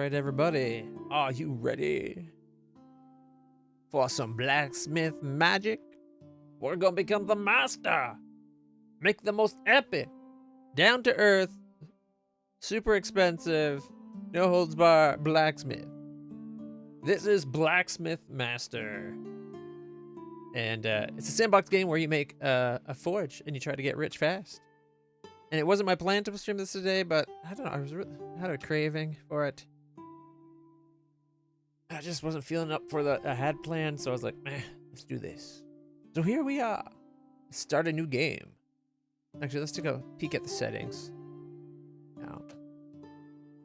Alright, everybody. Are you ready for some blacksmith magic? We're gonna become the master. Make the most epic, down to earth, super expensive, no holds bar blacksmith. This is Blacksmith Master. And it's a sandbox game where you make a forge and you try to get rich fast. And it wasn't my plan to stream this today, but I don't know, I had a craving for it. I just wasn't feeling up for I had planned, so I was like, let's do this. So here we are. Let's start a new game. Actually, let's take a peek at the settings. Now,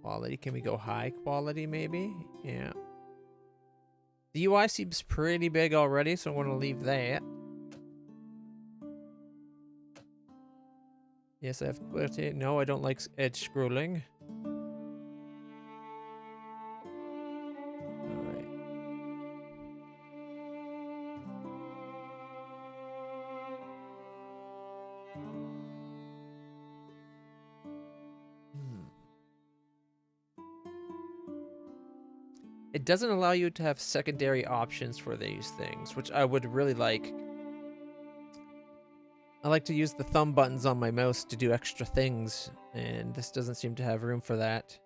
quality, can we go high quality maybe? Yeah. The UI seems pretty big already, so I'm going to leave that. Yes, I have clarity. No, I don't like edge scrolling. Alright. It doesn't allow you to have secondary options for these things, which I would really like. I like to use the thumb buttons on my mouse to do extra things, and this doesn't seem to have room for that.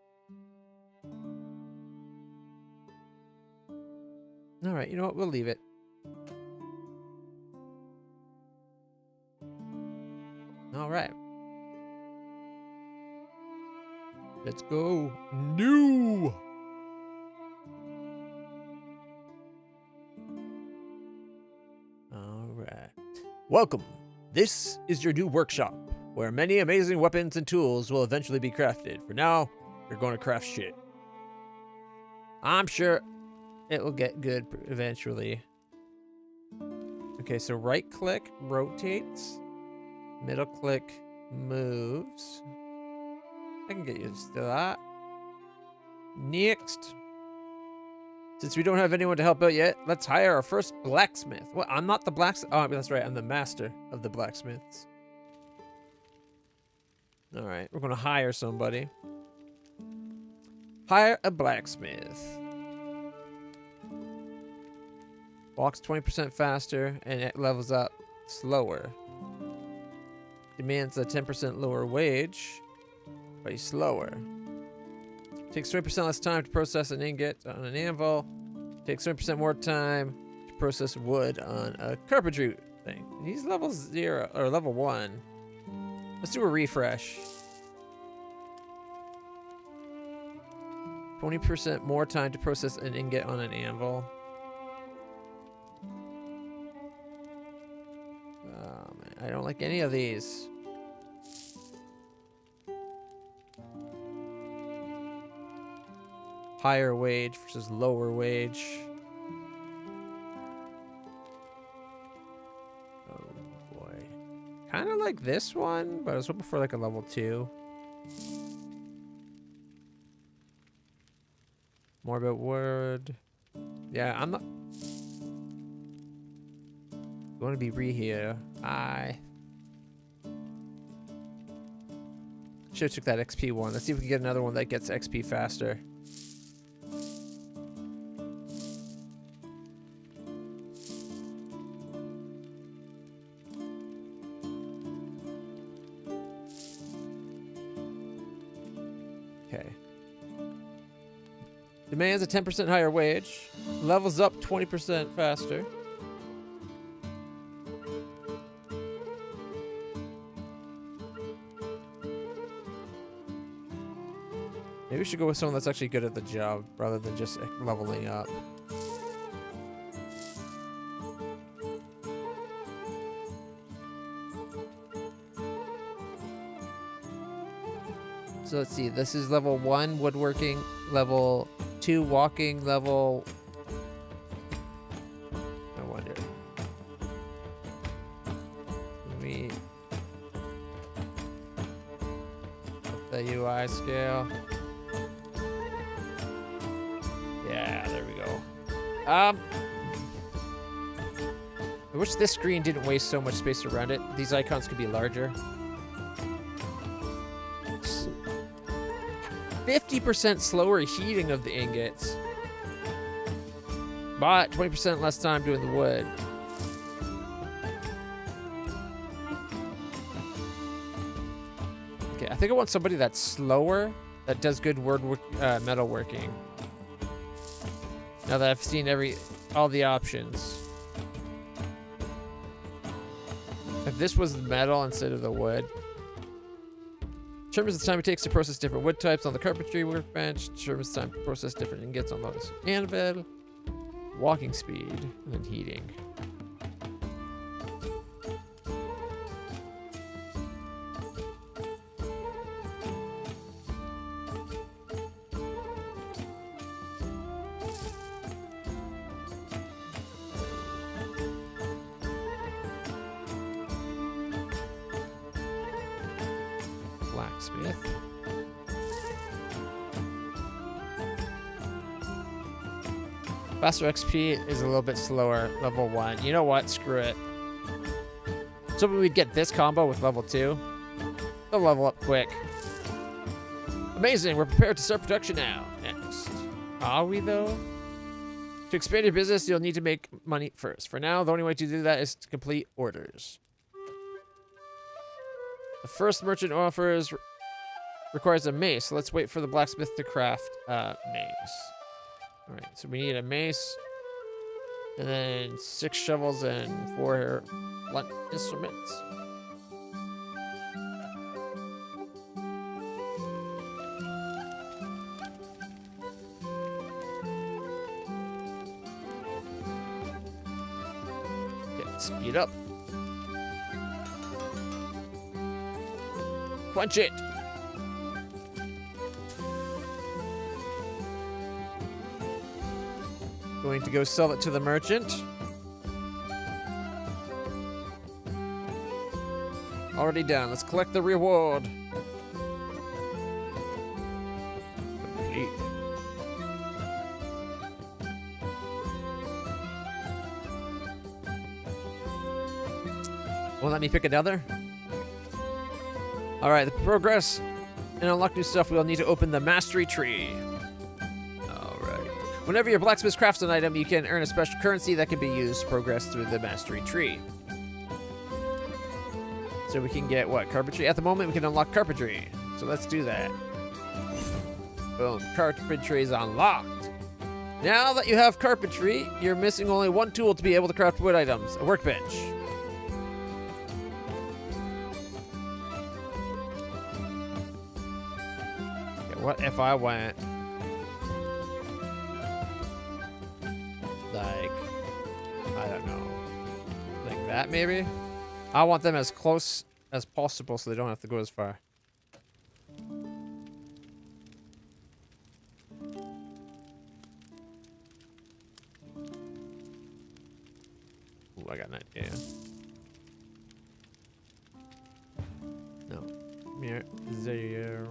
Alright, you know what? We'll leave it. Alright. Let's go. New! Alright. Welcome. This is your new workshop, where many amazing weapons and tools will eventually be crafted. For now, you're going to craft shit. I'm sure it will get good eventually. Okay, so right click rotates, middle click moves. I can get used to that. Next. Since we don't have anyone to help out yet, let's hire our first blacksmith. Well, I'm not the blacksmith. Oh, that's right. I'm the master of the blacksmiths. All right, we're going to hire somebody. Hire a blacksmith. Walks 20% faster, and it levels up slower. Demands a 10% lower wage, but he's slower. Takes 20% less time to process an ingot on an anvil. Takes 20% more time to process wood on a carpentry thing. He's level 0 or level 1. Let's do a refresh. 20% more time to process an ingot on an anvil. Oh man, I don't like any of these. Higher wage versus lower wage. Oh boy. Kind of like this one, but I was hoping for like a level 2. More about word. Yeah, I'm not going to be here. I should have took that XP one. Let's see if we can get another one that gets XP faster. Okay. Demands a 10% higher wage. Levels up 20% faster. Maybe we should go with someone that's actually good at the job rather than just leveling up. So let's see, this is level 1 woodworking, level 2 walking, level... I wonder. Let me... up the UI scale. Yeah, there we go. I wish this screen didn't waste so much space around it. These icons could be larger. 50% slower heating of the ingots, but 20% less time doing the wood. Okay, I think I want somebody that's slower, that does good metal working. Now that I've seen all the options. If this was metal instead of the wood. Determines the time it takes to process different wood types on the carpentry workbench. Determines the time to process different ingots on the anvil. Walking speed, and then heating. Blacksmith. Faster XP is a little bit slower. Level 1. You know what? Screw it. So we'd get this combo with level 2. They'll level up quick. Amazing. We're prepared to start production now. Next. Are we, though? To expand your business, you'll need to make money first. For now, the only way to do that is to complete orders. The first merchant offers requires a mace. So let's wait for the blacksmith to craft mace. All right, so we need a mace, and then 6 shovels and 4 blunt instruments. Okay, speed up. Quench it. Going to go sell it to the merchant. Already done. Let's collect the reward. Complete. Won't let me pick another? Alright, the progress and unlock new stuff, we'll need to open the mastery tree. Whenever your blacksmith crafts an item, you can earn a special currency that can be used to progress through the mastery tree. So we can get, what, carpentry? At the moment, we can unlock carpentry. So let's do that. Boom, carpentry is unlocked. Now that you have carpentry, you're missing only one tool to be able to craft wood items, a workbench. Okay, what if I went... like, I don't know, like that maybe? I want them as close as possible so they don't have to go as far. Ooh, I got an idea. No. Here, there.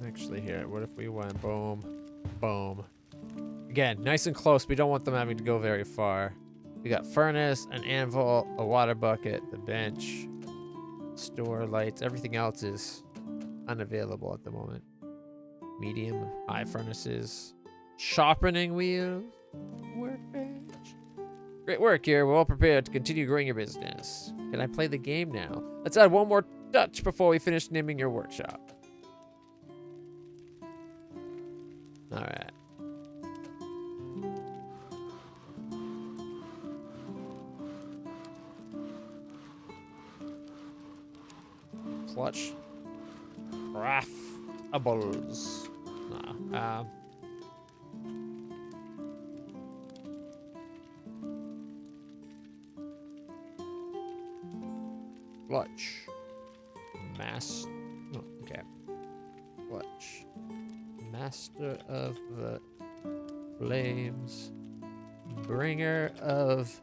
Actually, here, what if we went boom, boom. Again, nice and close. We don't want them having to go very far. We got furnace, an anvil, a water bucket, the bench, store lights. Everything else is unavailable at the moment. Medium, high furnaces, sharpening wheels, workbench. Great work here. We're all prepared to continue growing your business. Can I play the game now? Let's add one more touch before we finish naming your workshop. All right. Clutch. Craftables. No. Clutch. Master. Oh, okay. Clutch. Master of the flames. Bringer of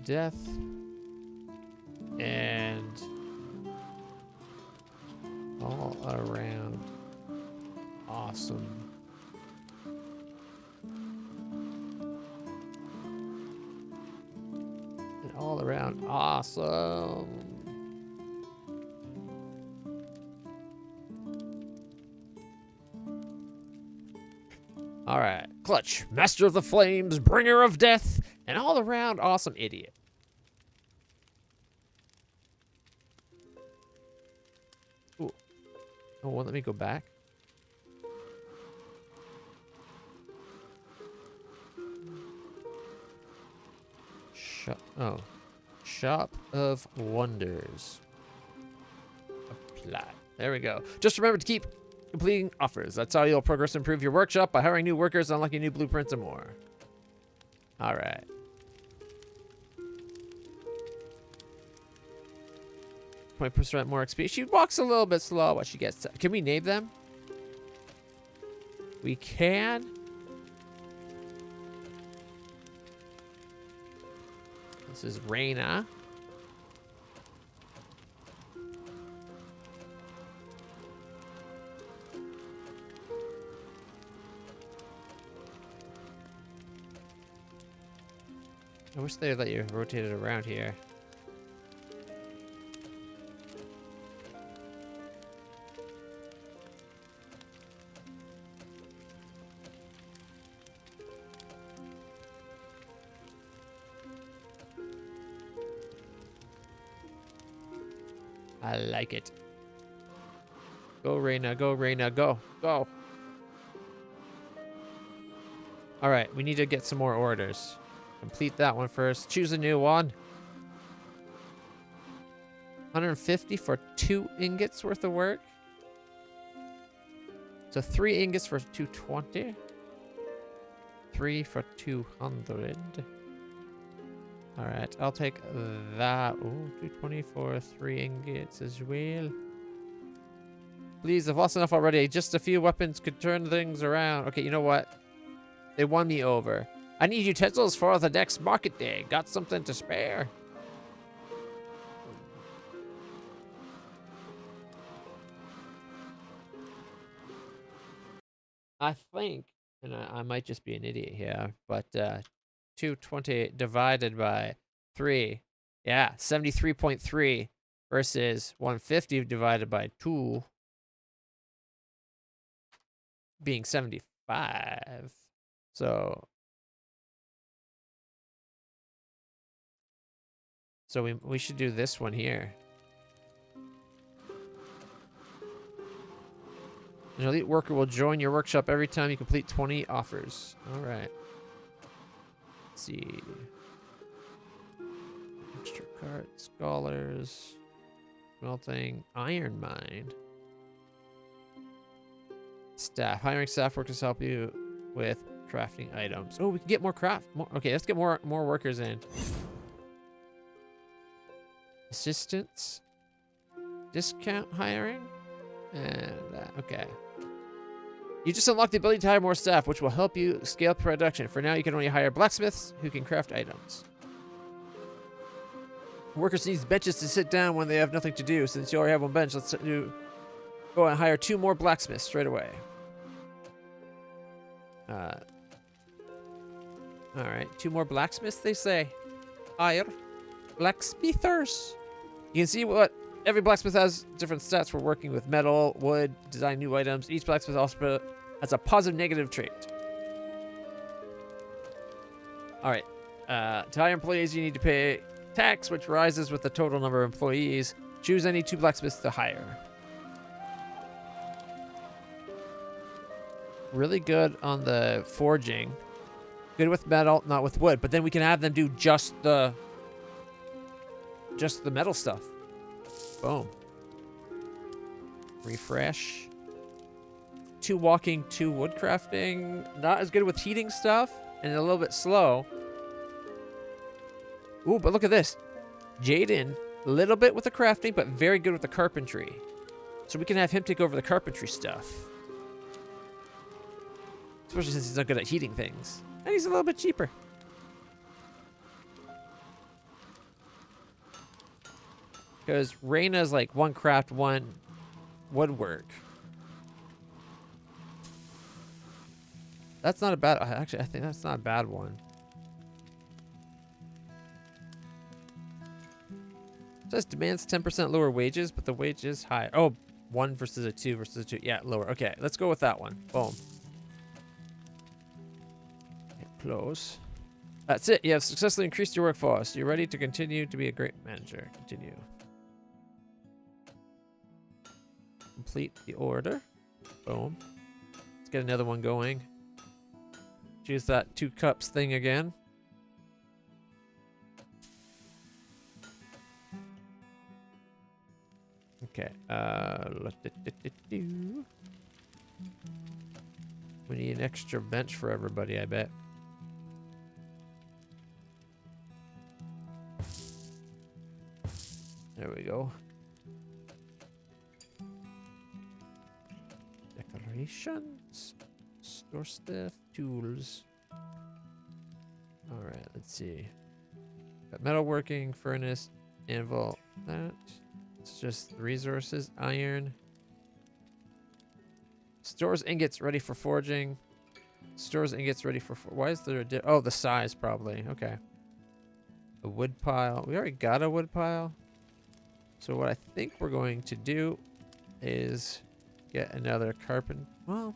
death. And all around awesome. All around awesome. All right, Clutch, master of the flames, bringer of death, and all around awesome idiot. Ooh. Oh, won't let me go back? Shop of Wonders. Apply. There we go. Just remember to keep completing offers. That's how you'll progress and improve your workshop by hiring new workers, unlocking new blueprints, and more. All right. 20% more XP. She walks a little bit slow, but she gets. Can we name them? We can. This is Raina. I wish they'd let you rotate it around here. I like it. Go, Raina. Go, Raina. Go. Go. All right. We need to get some more orders. Complete that one first. Choose a new one. 150 for 2 ingots worth of work. So 3 ingots for 220. 3 for 200. All right, I'll take that. Oh, 220 for 3 ingots as well. Please, I've lost enough already. Just a few weapons could turn things around. Okay, you know what? They won me over. I need utensils for the next market day. Got something to spare? I think, and I might just be an idiot here, but 220 divided by 3. Yeah, 73.3 versus 150 divided by 2 being 75. So we should do this one here. An elite worker will join your workshop every time you complete 20 offers. All right. Let's see. Extra cart, scholars, smelting, iron mine. Staff. Hiring staff workers to help you with crafting items. Oh, we can get more craft. Okay, let's get more workers in. Assistants. Discount hiring. And okay. You just unlocked the ability to hire more staff, which will help you scale production. For now, you can only hire blacksmiths who can craft items. Workers need benches to sit down when they have nothing to do. Since you already have one bench, let's go and hire 2 more blacksmiths straight away. All right, 2 more blacksmiths, they say. Hire blacksmithers. You can see what every blacksmith has different stats for working with metal, wood, design new items. Each blacksmith also has a positive negative trait. All right. To hire employees, you need to pay tax, which rises with the total number of employees. Choose any 2 blacksmiths to hire. Really good on the forging. Good with metal, not with wood. But then we can have them do just the metal stuff. Boom. Refresh. 2 walking, 2 wood crafting. Not as good with heating stuff, and a little bit slow. Ooh, but look at this. Jaden, a little bit with the crafting, but very good with the carpentry. So we can have him take over the carpentry stuff. Especially since he's not good at heating things. And he's a little bit cheaper. Because Raina's like 1 craft, 1 woodwork. That's not a bad... Actually, I think that's not a bad one. says demands 10% lower wages, but the wage is higher. Oh, 1 versus a 2 versus a 2. Yeah, lower. Okay, let's go with that one. Boom. Okay, close. That's it. You have successfully increased your workforce. You're ready to continue to be a great manager. Continue. Complete the order. Boom. Let's get another one going. Choose that 2 cups thing again. Okay. We need an extra bench for everybody, I bet. There we go. Decorations. Store stuff. Tools. Alright, let's see. Got metalworking, furnace, anvil. That. It's just resources. Iron. Stores ingots ready for forging. Stores ingots ready for... Why is there a... Oh, the size probably. Okay. A wood pile. We already got a wood pile. So what I think we're going to do is get another carpenter. Well,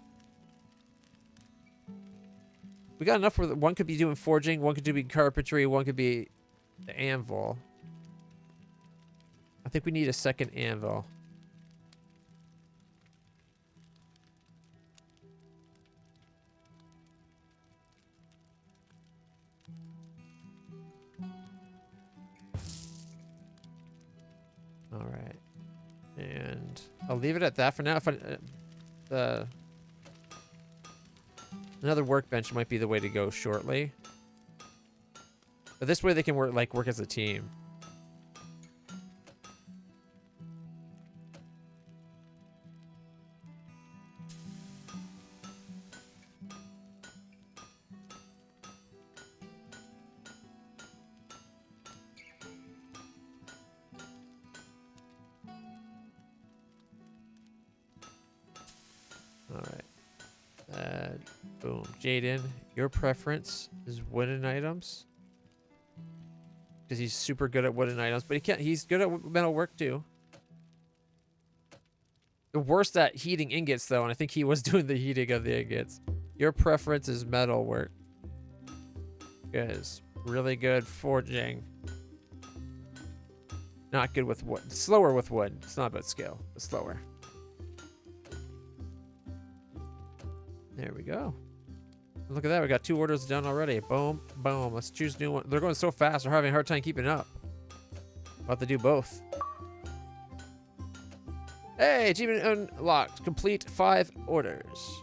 we got enough where one could be doing forging, one could be carpentry, one could be the anvil. I think we need a second anvil. All right, and I'll leave it at that for now. If another workbench might be the way to go shortly, but this way they can work as a team. Boom. Jaden, your preference is wooden items. Because he's super good at wooden items, but he's good at metal work too. The worst at heating ingots though, and I think he was doing the heating of the ingots. Your preference is metal work. Guys, really good forging. Not good with wood. Slower with wood. It's not about skill, but slower. There we go. Look at that. We got 2 orders done already. Boom, boom. Let's choose new one. They're going so fast. We're having a hard time keeping up. About to do both. Hey, achievement unlocked. Complete 5 orders.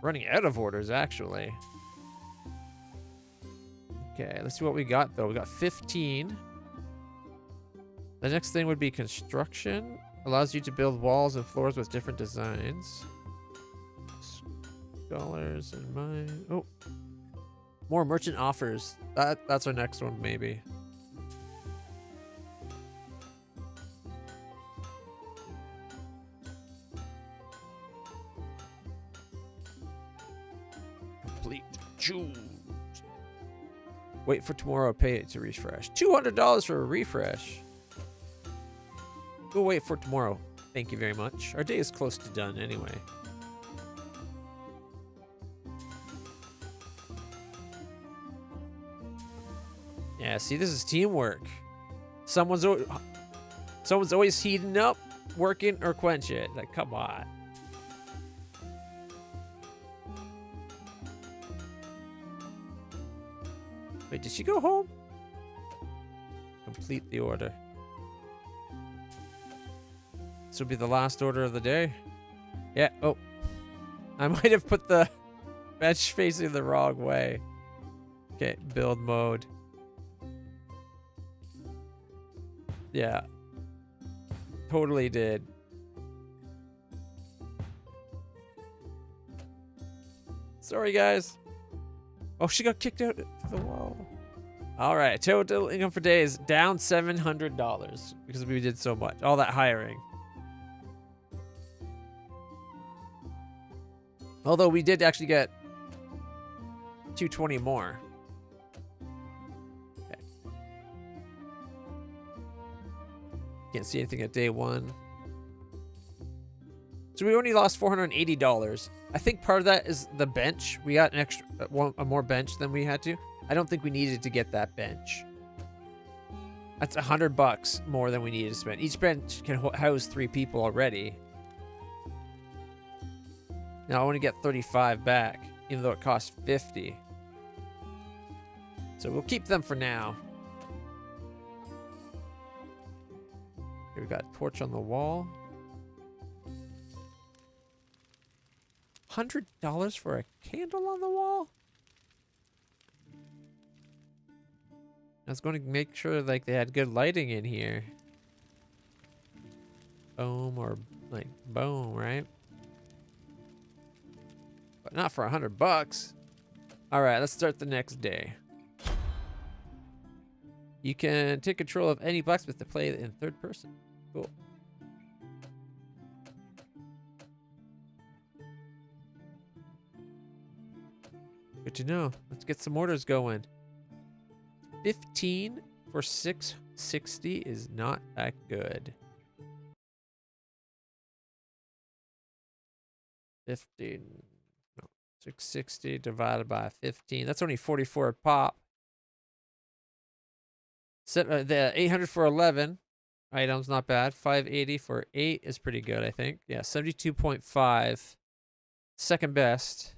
Running out of orders, actually. Okay, let's see what we got, though. We got 15. The next thing would be construction. Allows you to build walls and floors with different designs. Dollars and mine. Oh, more merchant offers. That's our next one, maybe. Complete. Choose. Wait for tomorrow. Pay it to refresh. $200 for a refresh. We'll wait for tomorrow. Thank you very much. Our day is close to done anyway. Yeah, see, this is teamwork. Someone's always heating up, working, or quench it. Like, come on. Wait, did she go home? Complete the order. This will be the last order of the day. Yeah, oh. I might have put the bench facing the wrong way. Okay, build mode. Yeah. Totally did. Sorry, guys. Oh, she got kicked out of the wall. All right. Total income for day is down $700 because we did so much. All that hiring. Although we did actually get 220 more. Can't see anything at day 1. So we only lost $480. I think part of that is the bench. We got an extra, a more bench than we had to. I don't think we needed to get that bench. That's $100 more than we needed to spend. Each bench can house 3 people already. Now I want to get 35 back, even though it costs 50. So we'll keep them for now. Here we got a torch on the wall. $100 for a candle on the wall? I was going to make sure like they had good lighting in here. Boom or like boom, right? But not for $100. All right, let's start the next day. You can take control of any blacksmith to play in 3rd person. Cool. Good to know. Let's get some orders going. 15 for 660 is not that good. 15, no, 660 divided by 15. That's only 44 a pop. The 800 for 11 items, not bad. 580 for 8 is pretty good, I think. Yeah, 72.5. Second best.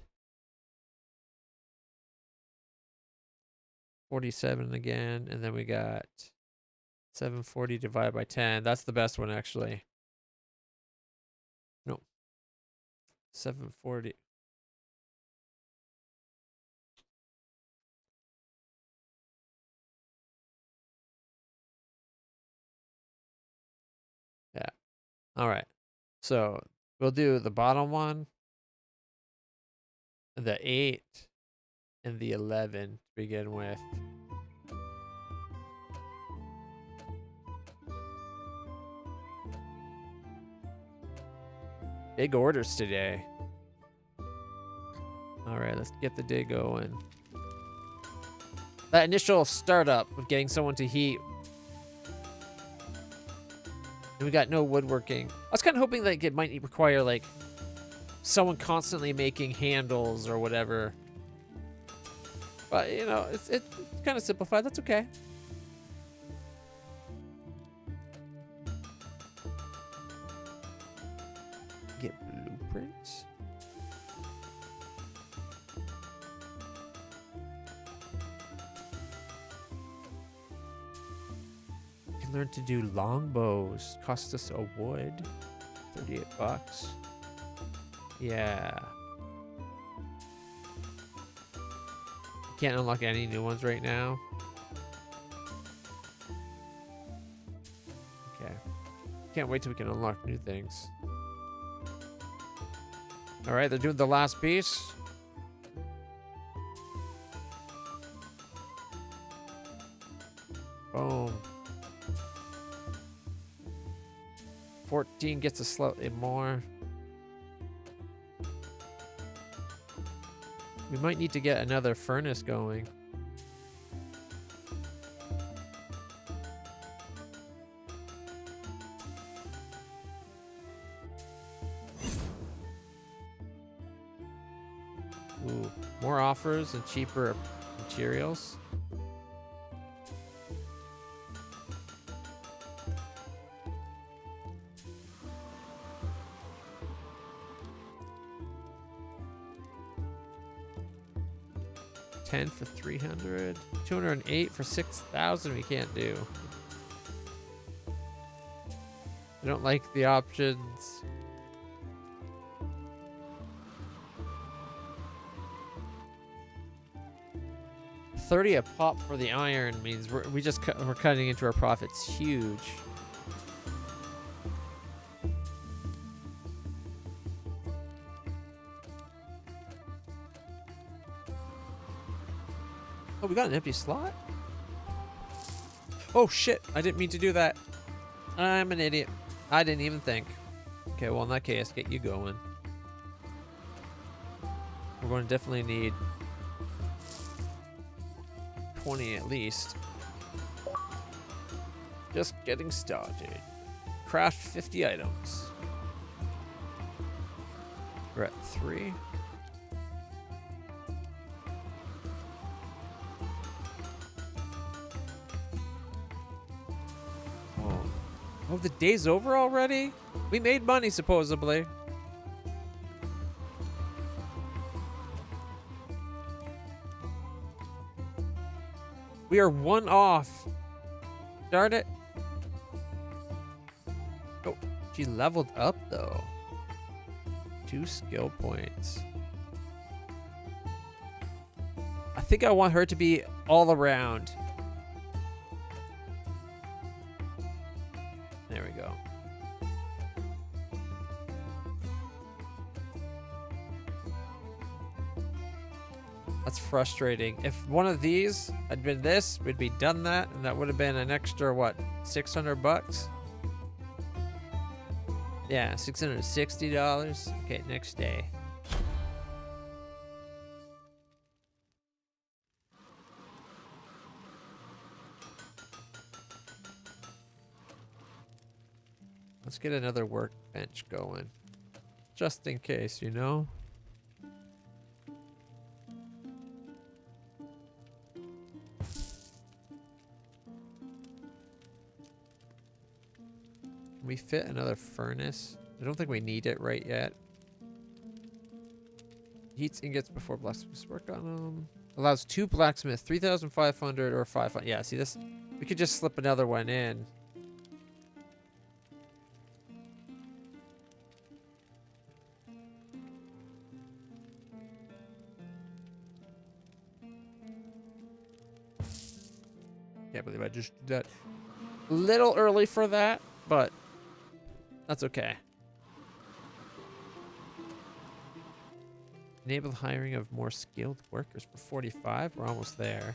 47 again, and then we got 740 divided by 10. That's the best one, actually. No. 740. Yeah. All right. So we'll do the bottom one, the 8, and the 11 to begin with. Big orders today. All right, let's get the day going. That initial startup of getting someone to heat. And we got no woodworking. I was kind of hoping like it might require like someone constantly making handles or whatever. But you know, it's kind of simplified. That's okay. Get blueprints. You can learn to do longbows. Cost us a wood. $38. Yeah. Can't unlock any new ones right now. Okay. Can't wait till we can unlock new things. All right, they're doing the last piece. Boom. 14 gets us slightly more. We might need to get another furnace going. Ooh, more offers and cheaper materials. For 300, 208 for 6,000. We can't do. I don't like the options. $30 a pop for the iron means we're cutting into our profits huge. Oh, we got an empty slot? Oh shit, I didn't mean to do that. I'm an idiot. I didn't even think. Okay, well in that case, get you going. We're going to definitely need 20 at least. Just getting started. craft 50 items. We're at 3. Oh, the day's over already? We made money, supposedly. We are 1 off. Darn it. Oh, she leveled up, though. 2 skill points. I think I want her to be all around. There we go. That's frustrating. If one of these had been this, we'd be done that, and that would have been an extra, what, 600 bucks? Yeah, $660. Okay, next day. Let's get another workbench going. Just in case, you know? Can we fit another furnace? I don't think we need it right yet. Heats ingots before blacksmiths work on them. Allows 2 blacksmiths, 3,500 or 500. Yeah, see this? We could just slip another one in. Can't believe I just did that. A little early for that, but that's okay. Enable the hiring of more skilled workers for 45. We're almost there.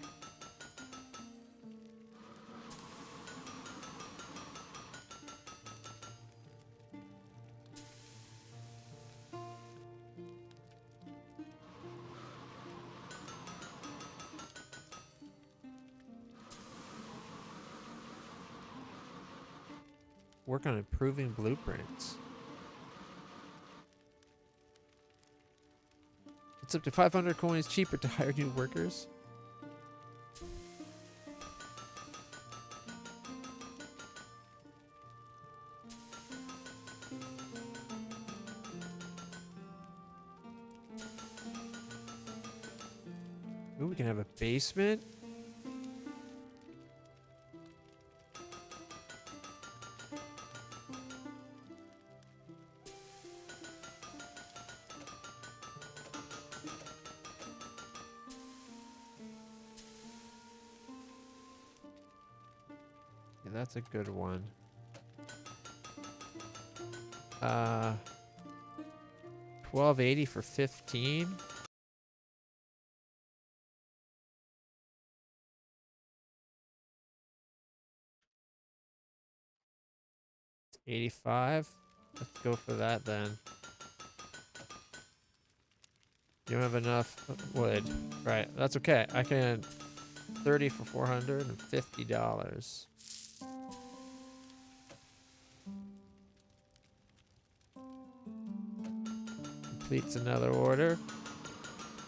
Work on improving blueprints. It's up to 500 coins cheaper to hire new workers. Ooh, we can have a basement. Yeah, that's a good one. 1280 for 15. $85. Let's go for that then. You don't have enough wood. Right, that's okay. I can 30 for $450. Completes another order.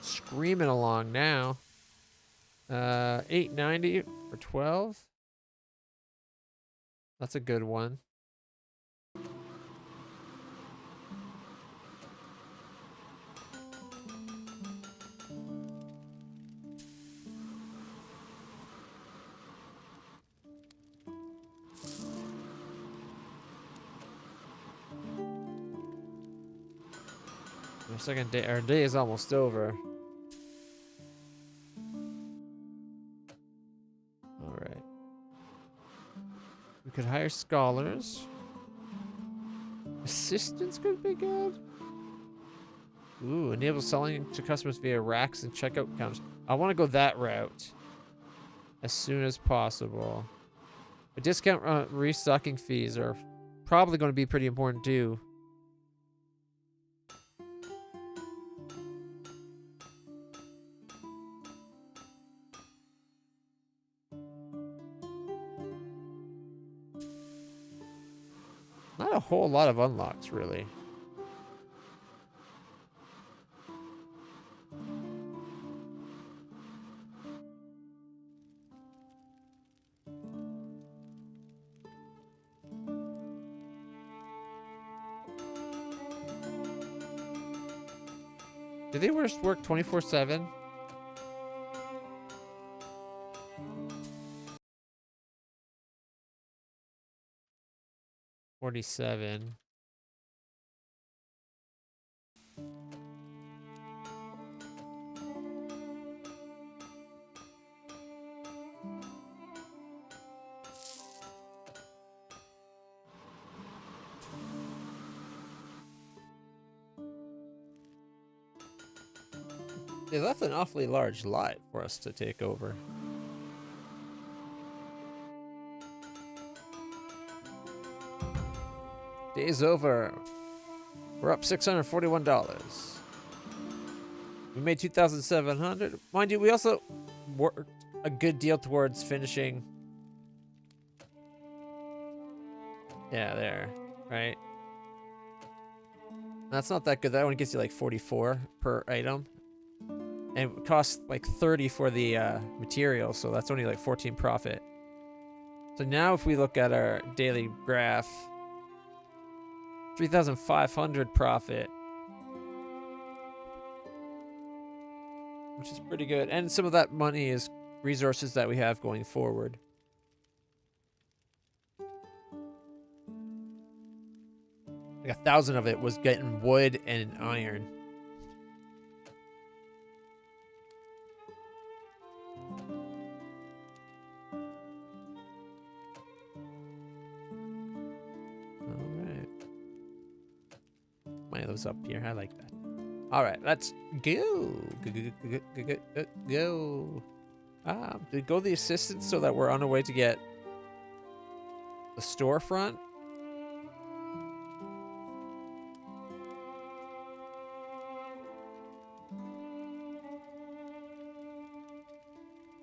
Screaming along now. $8.90 for 12. That's a good one. Our second day, our day is almost over. All right. We could hire scholars. Assistants could be good. Ooh, enable selling to customers via racks and checkout counters. I want to go that route as soon as possible. A discount restocking fees are probably going to be pretty important too. Not a whole lot of unlocks, really. Do they work 24/7? 47. They left an awfully large lot for us to take over. Day's over. We're up $641. We made 2,700. Mind you, we also worked a good deal towards finishing. Yeah, there, right? That's not that good. That one gets you like 44 per item. And it costs like 30 for the material, so that's only like 14 profit. So now if we look at our daily graph, 3,500 profit, which is pretty good. And some of that money is resources that we have going forward. Like 1,000 of it was getting wood and iron. Those up here. I like that. All right, let's go. Go. Did we go the assistant so that we're on our way to get the storefront?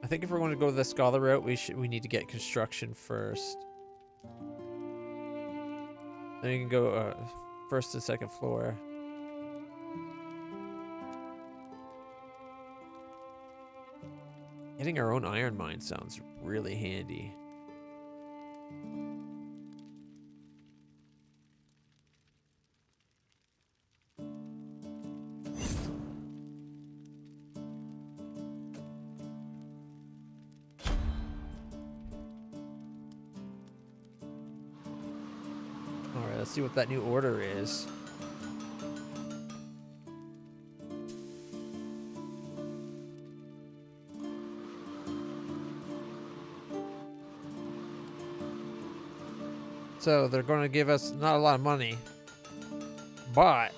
I think if we're going to go the scholar route, we need to get construction first. Then you can go first and second floor. Getting our own iron mine sounds really handy. Alright, let's see what that new order is. So they're going to give us not a lot of money, but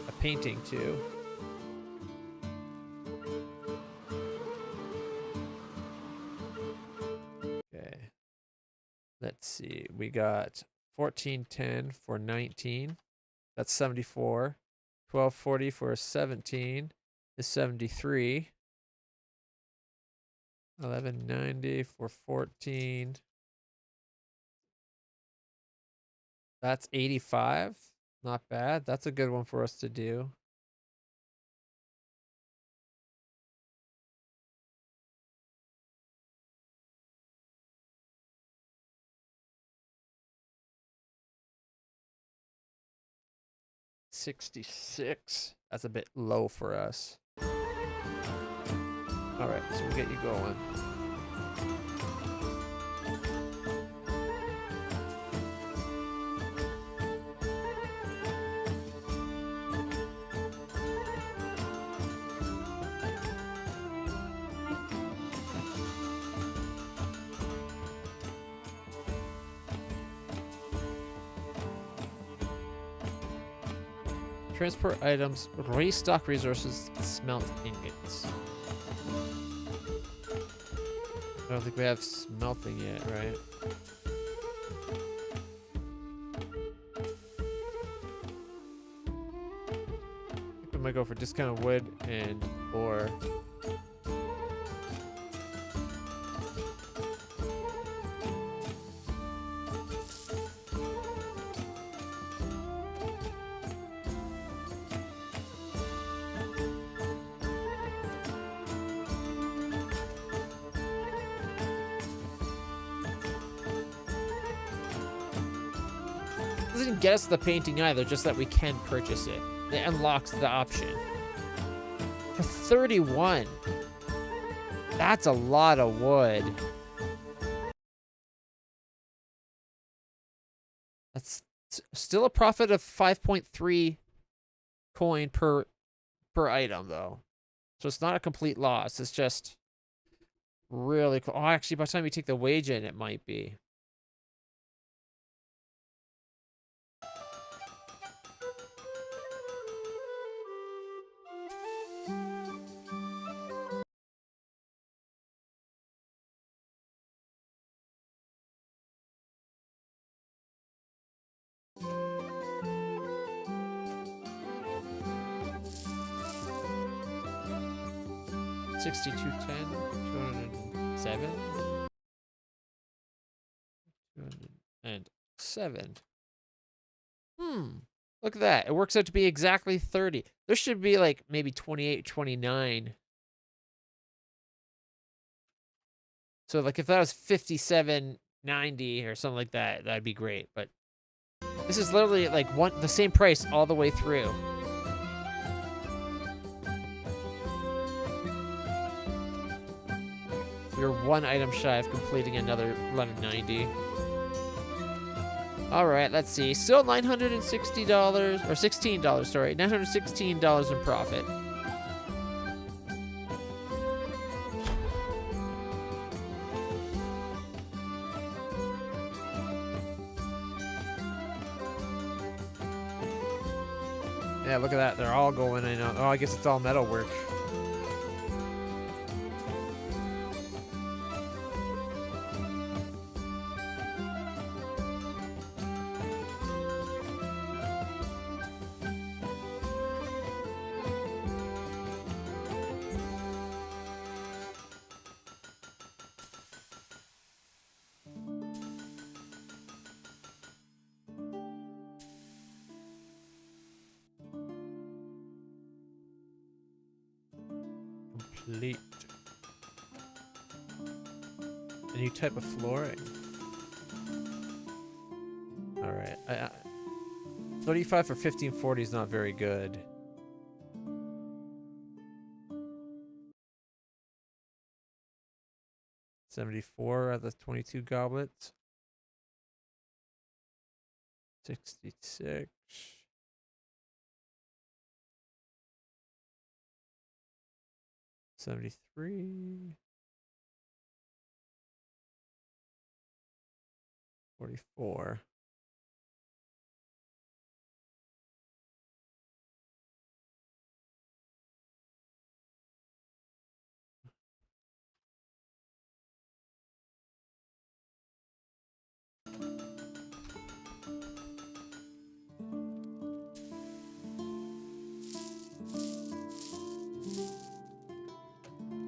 a painting too. Okay. Let's see. We got 1410 for 19. That's 74. 1240 for 17 is 73. 1190 for 14. That's 85. Not bad. That's a good one for us to do. $66. That's a bit low for us. All right, so we'll get you going. Transport items, restock resources, smelt ingots. I don't think we have smelting yet, right? I think we might go for discounted wood and ore. Doesn't get us the painting either, just that we can purchase it. It unlocks the option. For 31. That's a lot of wood. That's still a profit of 5.3 coin per item, though. So it's not a complete loss. It's just really cool. Oh, actually, by the time you take the wage in, it might be. $62.10, 207, 207. Look at that. It works out to be exactly 30. There should be like maybe 28, 29. So like if that was 57.90 or something like that, that'd be great. But this is literally like the same price all the way through. We're one item shy of completing another 1190. All right, let's see. Still $960 or $16, sorry. $916 in profit. Yeah, look at that. They're all going in. Oh, I guess it's all metal work. Complete. A new type of flooring. All right. 35 for 1540 is not very good. $74 out of the 22 goblets. 66. 73. 44.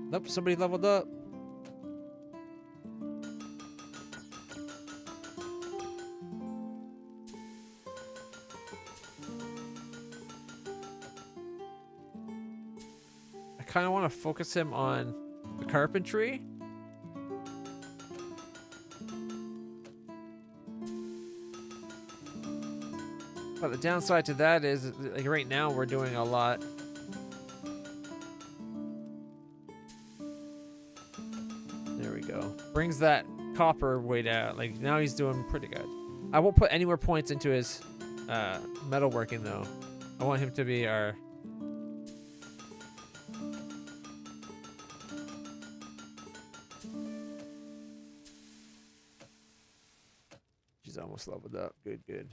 Nope, somebody leveled up. I kind of want to focus him on the carpentry. But the downside to that is, like right now, we're doing a lot. There we go. Brings that copper weight out. Like now he's doing pretty good. I won't put any more points into his metalworking though. I want him to be our. She's almost leveled up. Good, good.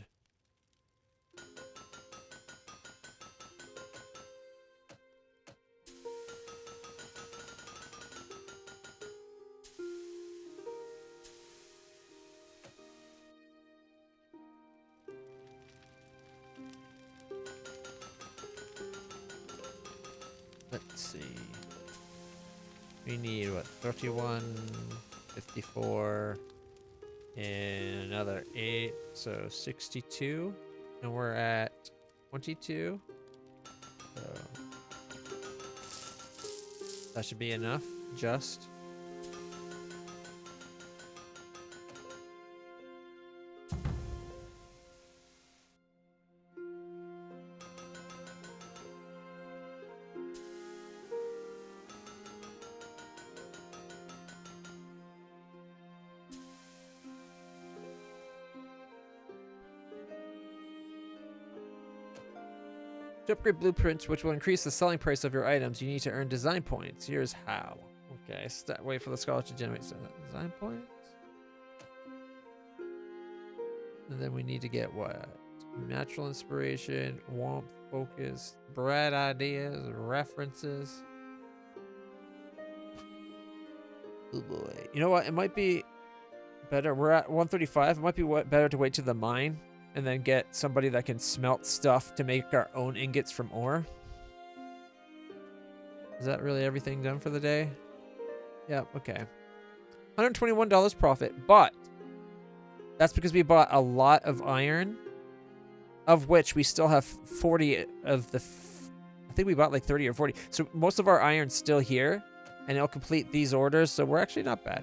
Let's see. We need what? 31, 54, and another 8, so 62. And we're at 22. So that should be enough, just. To upgrade blueprints, which will increase the selling price of your items, you need to earn design points. Here's how. Okay, wait for the scholar to generate some design points. And then we need to get what? Natural inspiration, warmth, focus, bright ideas, references. Oh boy. You know what? It might be better. We're at 135. It might be better to wait to the mine and then get somebody that can smelt stuff to make our own ingots from ore. Is that really everything done for the day? Yeah, okay. $121 profit, but that's because we bought a lot of iron, of which we still have 40 of the... I think we bought like 30 or 40. So most of our iron's still here, and it'll complete these orders, so we're actually not bad.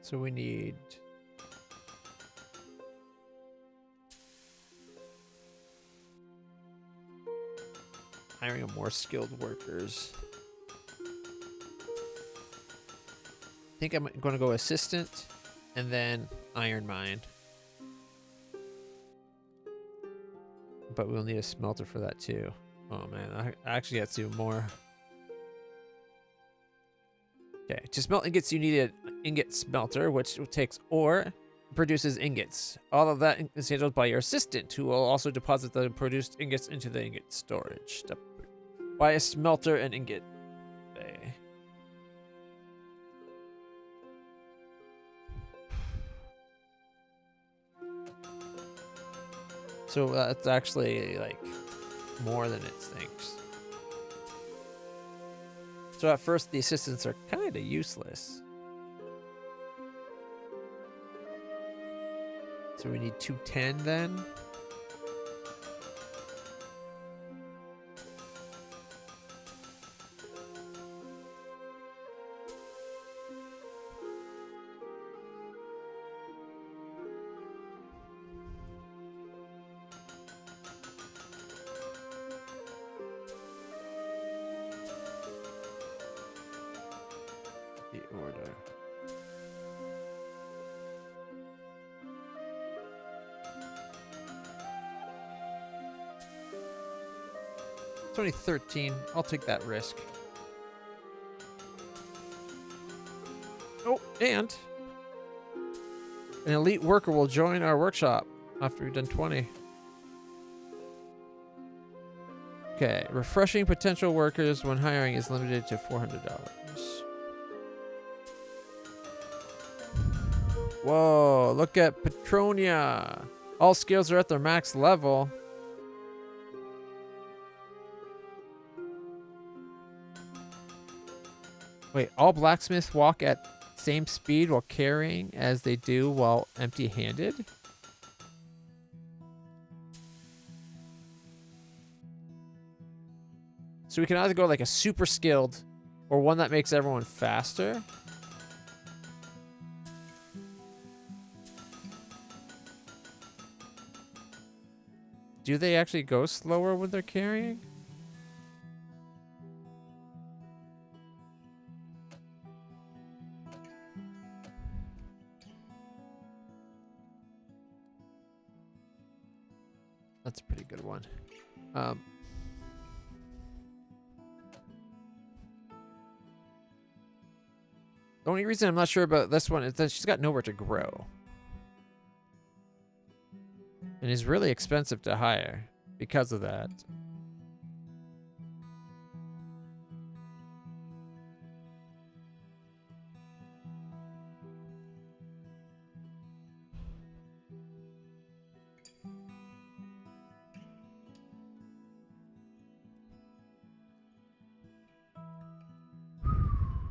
So we need... hiring more skilled workers. I think I'm going to go assistant and then iron mine. But we'll need a smelter for that too. Oh man, I actually have to do more. Okay, to smelt ingots, you need an ingot smelter, which takes ore, produces ingots. All of that is handled by your assistant, who will also deposit the produced ingots into the ingot storage. Buy a smelter and ingot bay. So that's actually like more than it thinks. So at first, the assistants are kind of useless. So we need 210 then. The order. It's only 13. I'll take that risk. Oh, and an elite worker will join our workshop after we've done 20. Okay, refreshing potential workers when hiring is limited to $400. Whoa, look at Petronia. All skills are at their max level. Wait, all blacksmiths walk at same speed while carrying as they do while empty-handed? So we can either go like a super skilled or one that makes everyone faster. Do they actually go slower when they're carrying? That's a pretty good one. The only reason I'm not sure about this one is that she's got nowhere to grow. And is really expensive to hire because of that.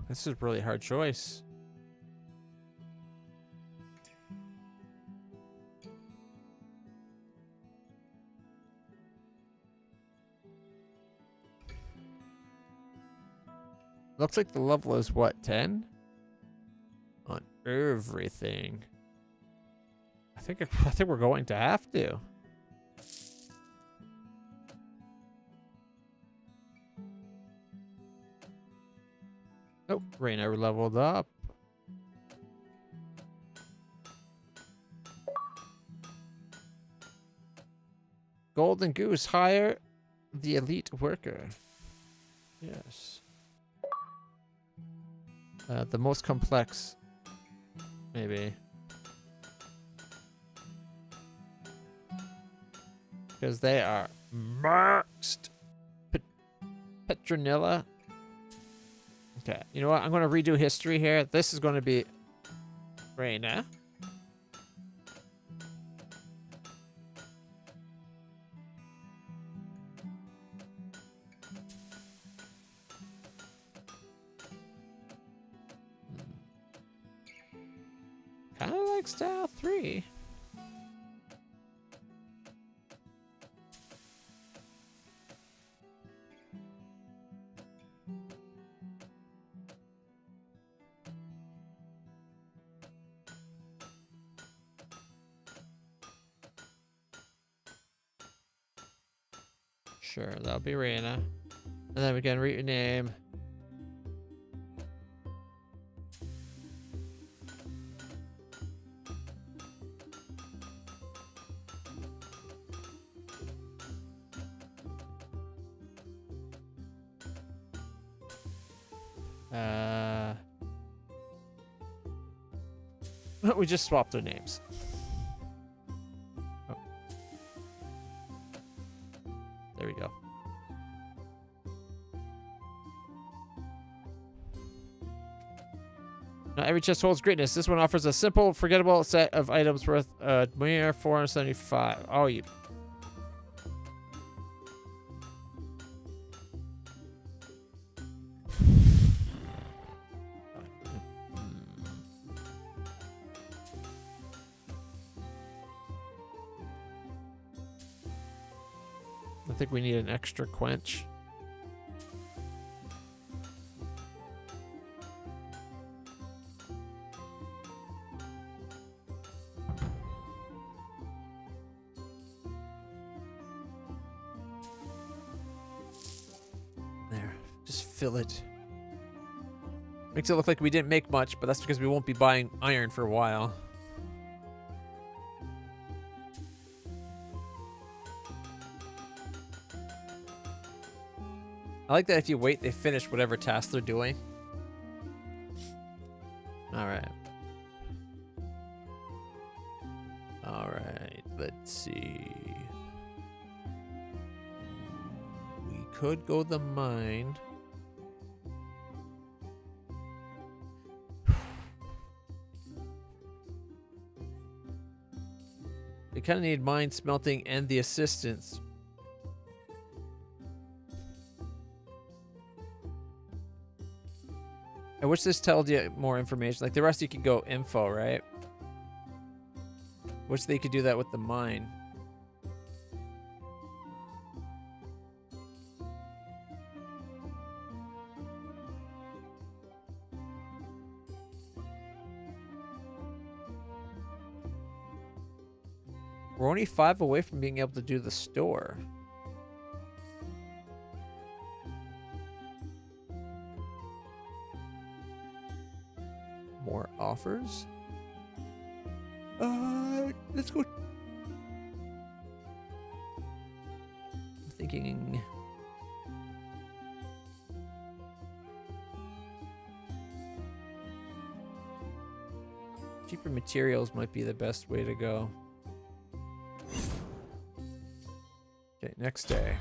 This is a really hard choice. Looks like the level is what, 10? On everything. I think we're going to have to. Oh, Raina leveled up. Golden Goose, hire the elite worker. Yes. The most complex, maybe. Because they are maxed. Petronilla. Okay, you know what? I'm going to redo history here. This is going to be Raina. Kind of like style 3. Sure, that'll be Raina. And then we can rename. We just swapped their names. Oh. There we go. Not every chest holds greatness. This one offers a simple, forgettable set of items worth mere 475. Oh, you. I think we need an extra quench. There, just fill it. Makes it look like we didn't make much, but that's because we won't be buying iron for a while. I like that if you wait, they finish whatever task they're doing. Alright. Alright, let's see. We could go the mine. We kind of need mine smelting and the assistance. I wish this told you more information. Like the rest you could go info, right? Wish they could do that with the mine. We're only 5 away from being able to do the store. More offers. Let's go. I'm thinking. Cheaper materials might be the best way to go. Okay, next day.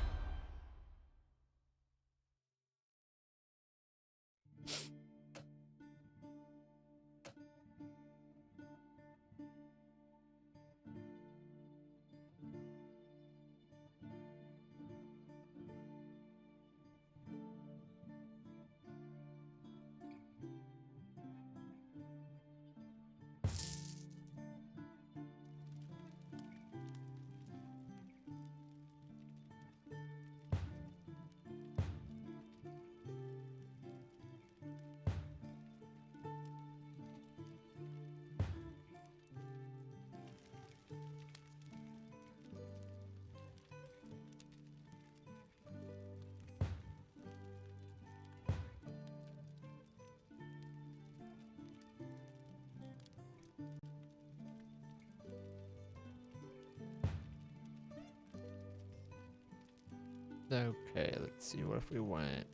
Okay, let's see. What if we went?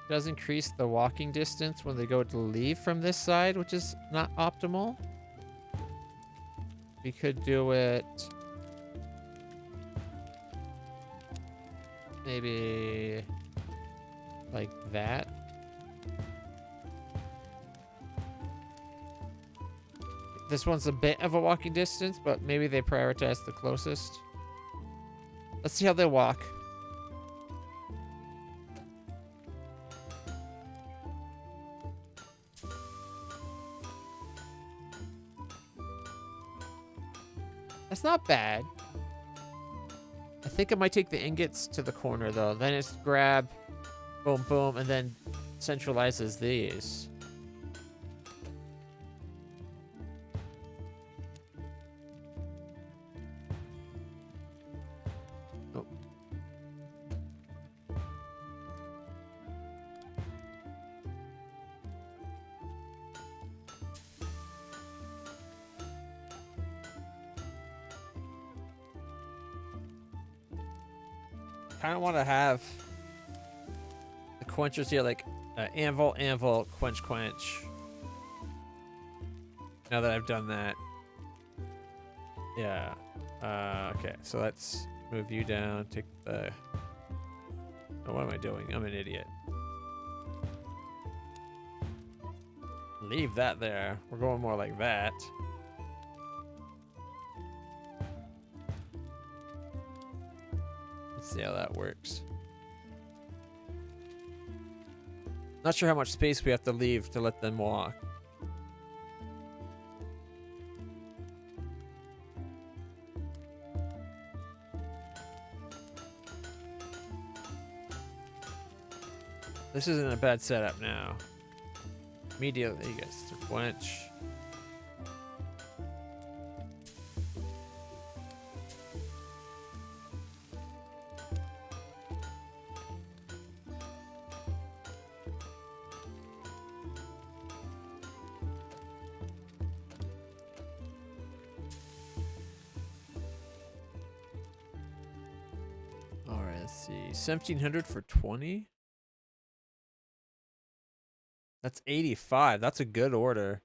Does increase the walking distance when they go to leave from this side, which is not optimal. We could do it maybe like that. This one's a bit of a walking distance, but maybe they prioritize the closest. Let's see how they walk. That's not bad. I think I might take the ingots to the corner, though. Then it's grab, boom, boom, and then centralizes these. Oh. Kind of want to have the quenchers here, like anvil, anvil, quench, quench. Now that I've done that. Yeah. Okay, so let's move you down, take the... Oh, what am I doing? I'm an idiot. Leave that there. We're going more like that. Let's see how that works. Not sure how much space we have to leave to let them walk. This isn't a bad setup now. Immediately, you guys to quench. All right, let's see. 1,700 for 20. That's 85. That's a good order.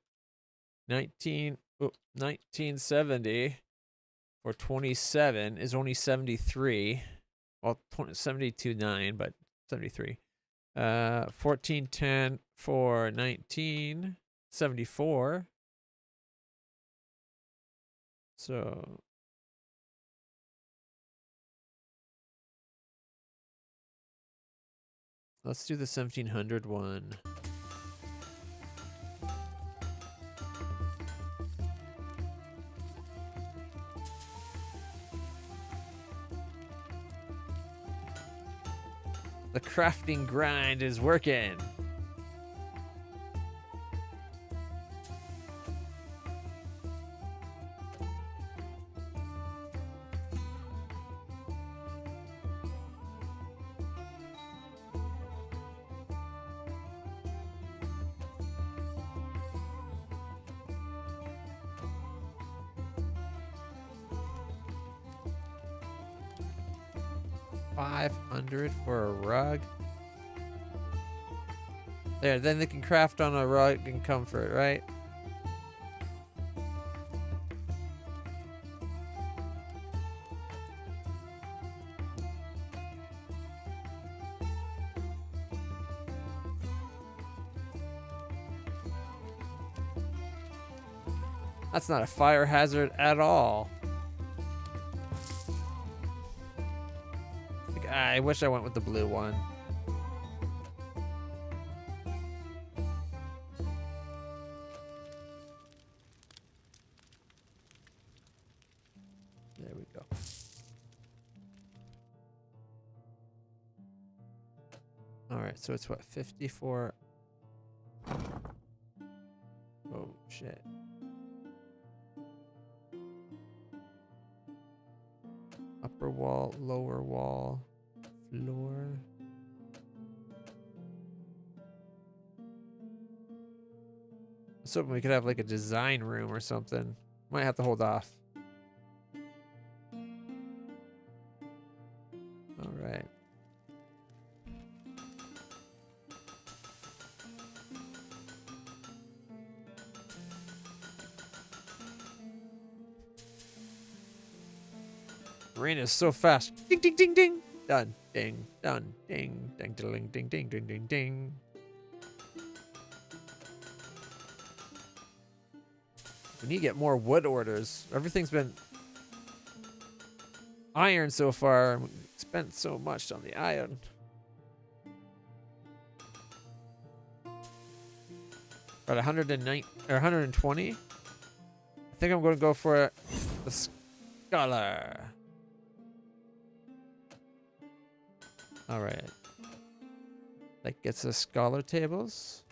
1970 for 27 is only 73. Well, 72.9, but 73. 1410 for 1974. So let's do the 1,700 one. The crafting grind is working. $500 for a rug. There, then they can craft on a rug and comfort, right? That's not a fire hazard at all. I wish I went with the blue one. There we go. All right, so it's what, 54? Oh, shit. Upper wall, lower wall, floor. was hoping we could have like a design room or something. Might have to hold off. All right. Rain is so fast. Ding, ding, ding, ding. Done. Ding, done. Ding, ding, ding, ding, ding, ding, ding, ding. We need to get more wood orders. Everything's been iron so far. We spent so much on the iron. About 109 or 120. I think I'm going to go for the scholar. All right. That gets us scholar tables.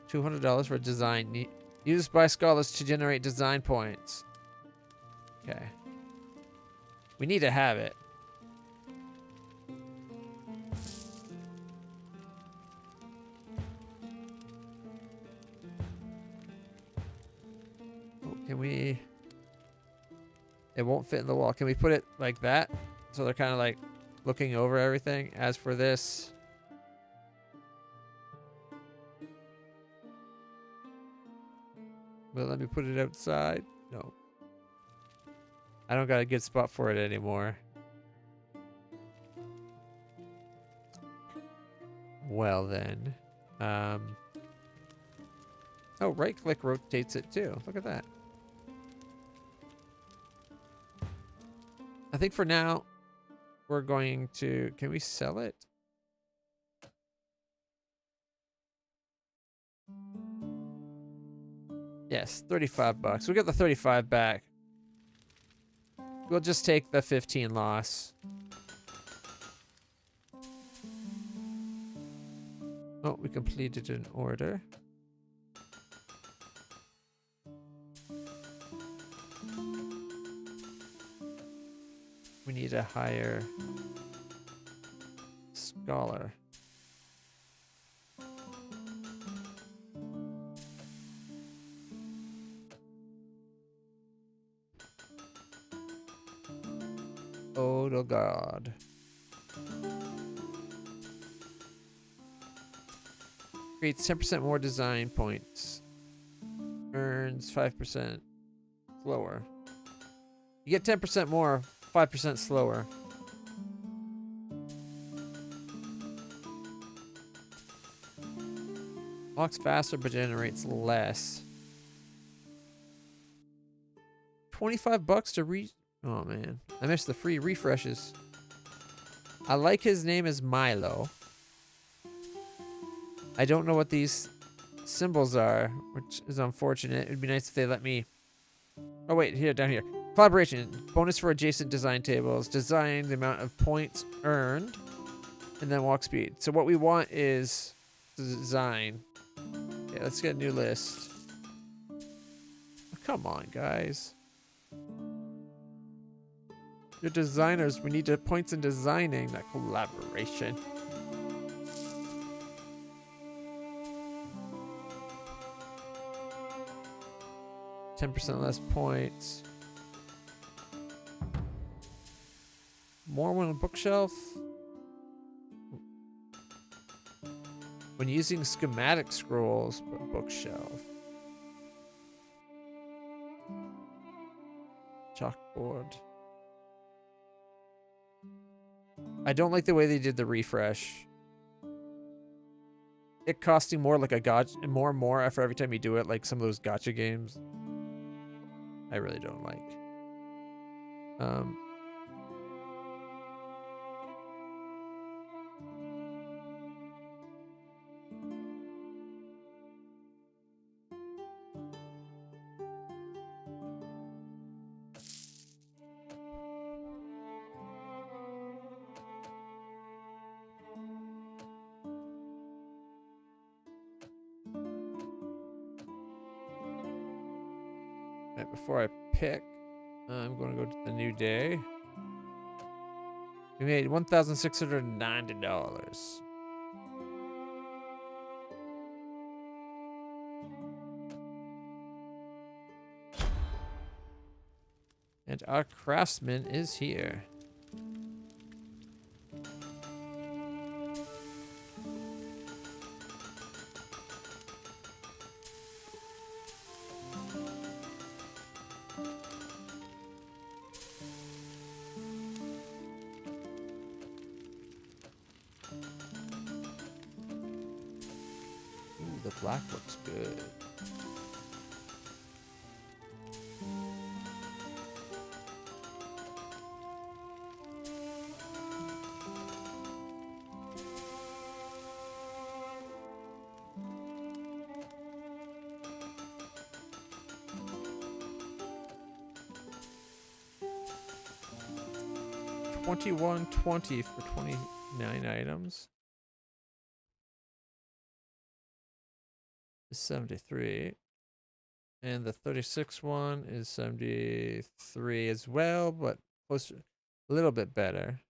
$200 for design. Used by scholars to generate design points. Okay. We need to have it. Oh, can we... It won't fit in the wall. Can we put it like that? So they're kind of like looking over everything. As for this... Will it let me put it outside? No. I don't got a good spot for it anymore. Well then. Oh, right click rotates it too. Look at that. I think for now, we're going to... Can we sell it? Yes, 35 bucks. We'll get the 35 back. We'll just take the 15 loss. Oh, we completed an order. We need a higher scholar. Oh, the God. Creates 10% more design points. Earns 5% slower. You get 10% more, 5% slower. Walks faster but generates less. 25 bucks to Oh man, I missed the free refreshes. I like his name is Milo. I don't know what these symbols are, which is unfortunate. It'd be nice if they let me... Oh wait, here, down here. Collaboration. Bonus for adjacent design tables. Design, the amount of points earned, and then walk speed. So what we want is design. Okay, let's get a new list. Oh, come on, guys. You're designers. We need points in designing, not collaboration. %, less points. More when on bookshelf. When using schematic scrolls, bookshelf. Chalkboard. I don't like the way they did the refresh. It costing more like a gotcha, more and more for every time you do it, like some of those gotcha games. I really don't like. Right, before I pick, I'm going to go to the new day. We made $1,690. And our craftsman is here. Ooh, the black looks good. $21.20 for 29 items. 73. And the 36 one is 73 as well, but closer, a little bit better.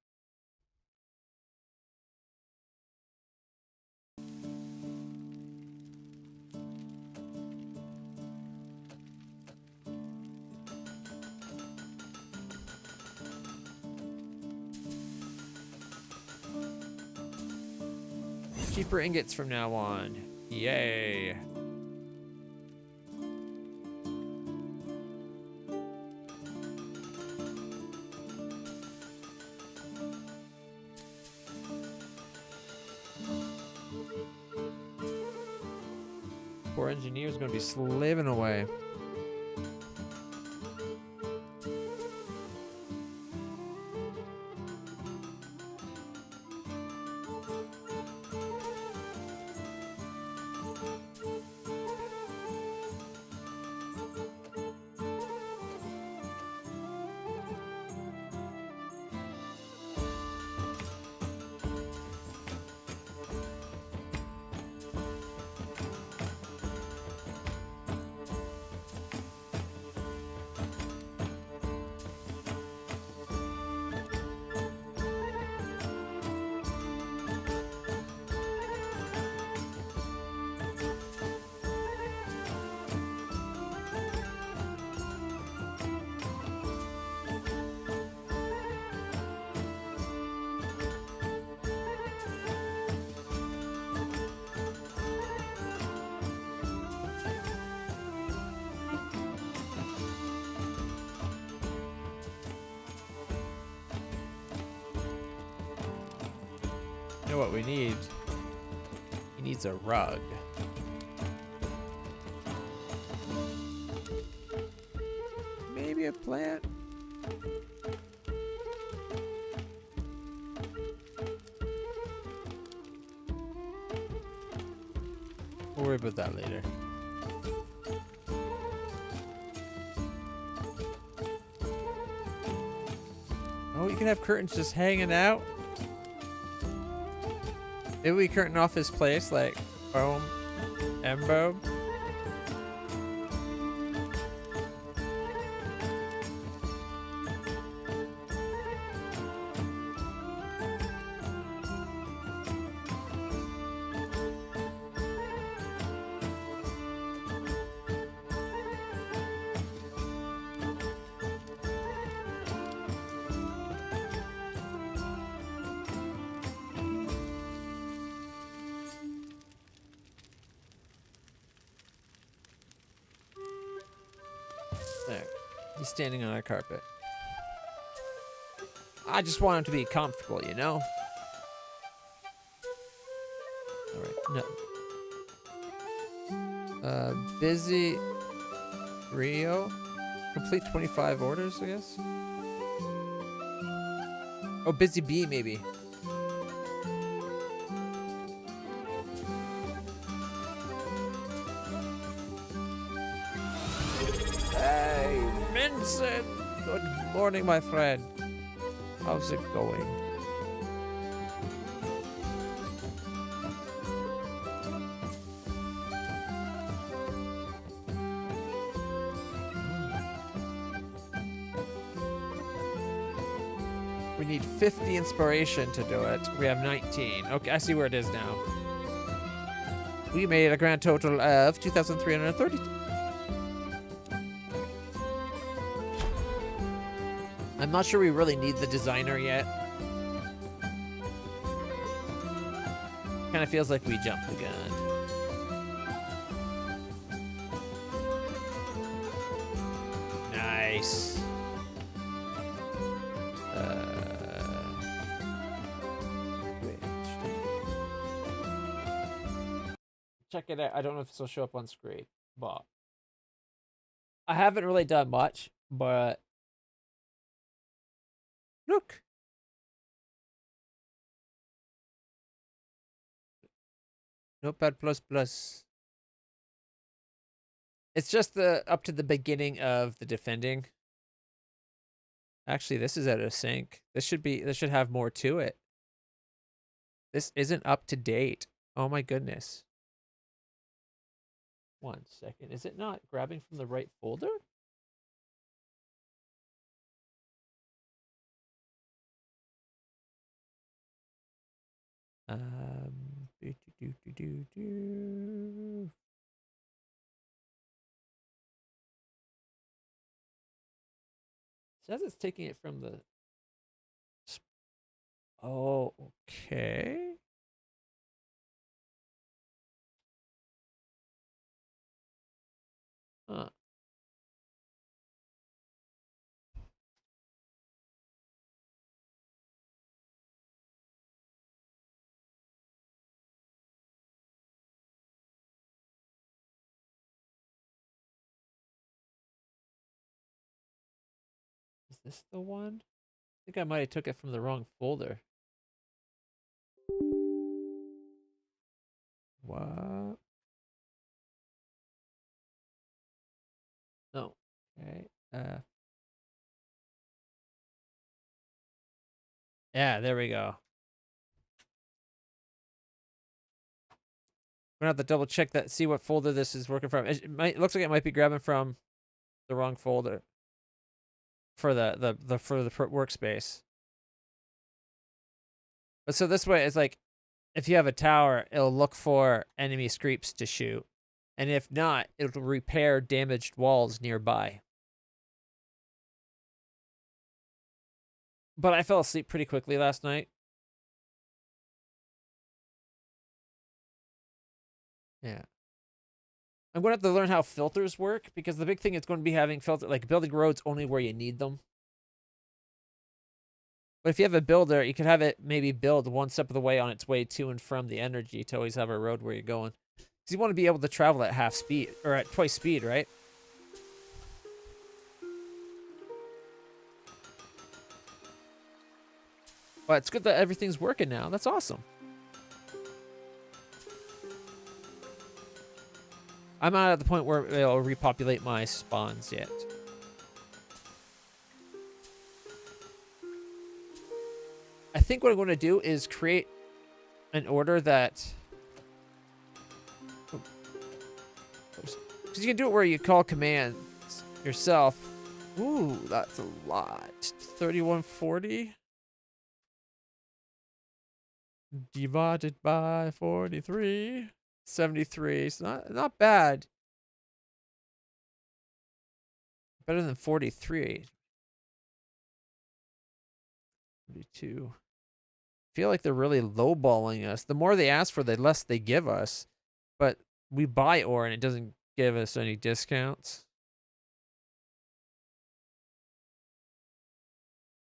Cheaper ingots from now on. Yay. Poor engineer's gonna be slaving away. You know what we need? He needs a rug. Maybe a plant? We'll worry about that later. Oh, you can have curtains just hanging out. Maybe we curtain off his place like foam embo. There. He's standing on our carpet. I just want him to be comfortable, you know? Alright, no. Busy Rio. Complete 25 orders, I guess? Oh, Busy Bee, maybe. Hey, Vincent! Good morning, my friend. How's it going? We need 50 inspiration to do it. We have 19. Okay, I see where it is now. We made a grand total of 2,330. I'm not sure we really need the designer yet. Kind of feels like we jumped the gun. Nice. Wait. Check it out. I don't know if this will show up on screen, but I haven't really done much, but look. Notepad plus plus. It's just the up to the beginning of the defending. Actually, this is out of sync. This should have more to it. This isn't up to date. Oh my goodness. 1 second. Is it not grabbing from the right folder? Says it's taking it from the. Oh, okay. Huh. Is this the one? I think I might have took it from the wrong folder. What? No. Okay. Yeah, there we go. We're gonna have to double check that, see what folder this is working from. It looks like it might be grabbing from the wrong folder for the workspace. But so this way, it's like if you have a tower, it'll look for enemy creeps to shoot, and if not, it'll repair damaged walls nearby. But I fell asleep pretty quickly last night. Yeah. I'm going to have to learn how filters work, because the big thing is going to be having filter, like building roads only where you need them. But if you have a builder, you could have it maybe build one step of the way on its way to and from the energy to always have a road where you're going. Because you want to be able to travel at half speed, or at twice speed, right? But it's good that everything's working now. That's awesome. I'm not at the point where it'll repopulate my spawns yet. I think what I'm going to do is create an order that... Because you can do it where you call commands yourself. Ooh, that's a lot. 3140 divided by 43. 73. It's not bad. Better than 43. 42. I feel like they're really lowballing us. The more they ask for, the less they give us. But we buy ore and it doesn't give us any discounts.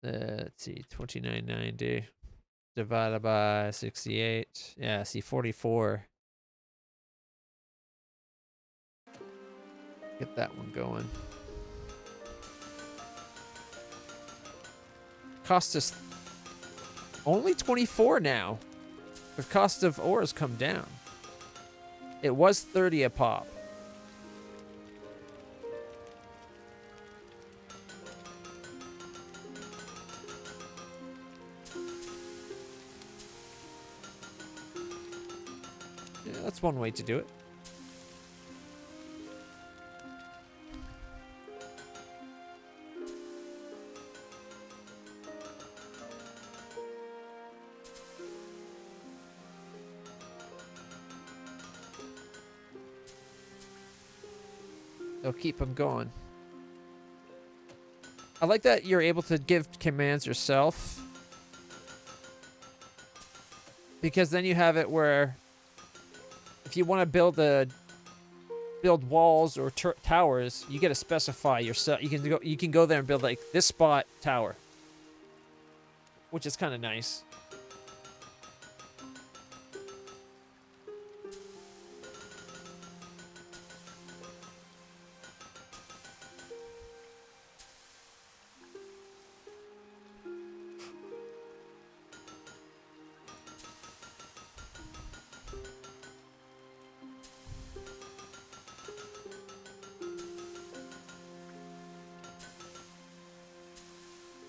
Let's see, 29.90 divided by 68. Yeah, see, 44. Get that one going. Cost us only 24 now. The cost of ore has come down. It was 30 a pop. Yeah, that's one way to do it. They'll keep them going. I like that you're able to give commands yourself. Because then you have it where if you want to build walls or towers, you got to specify yourself. You can go there and build like this spot tower, which is kind of nice.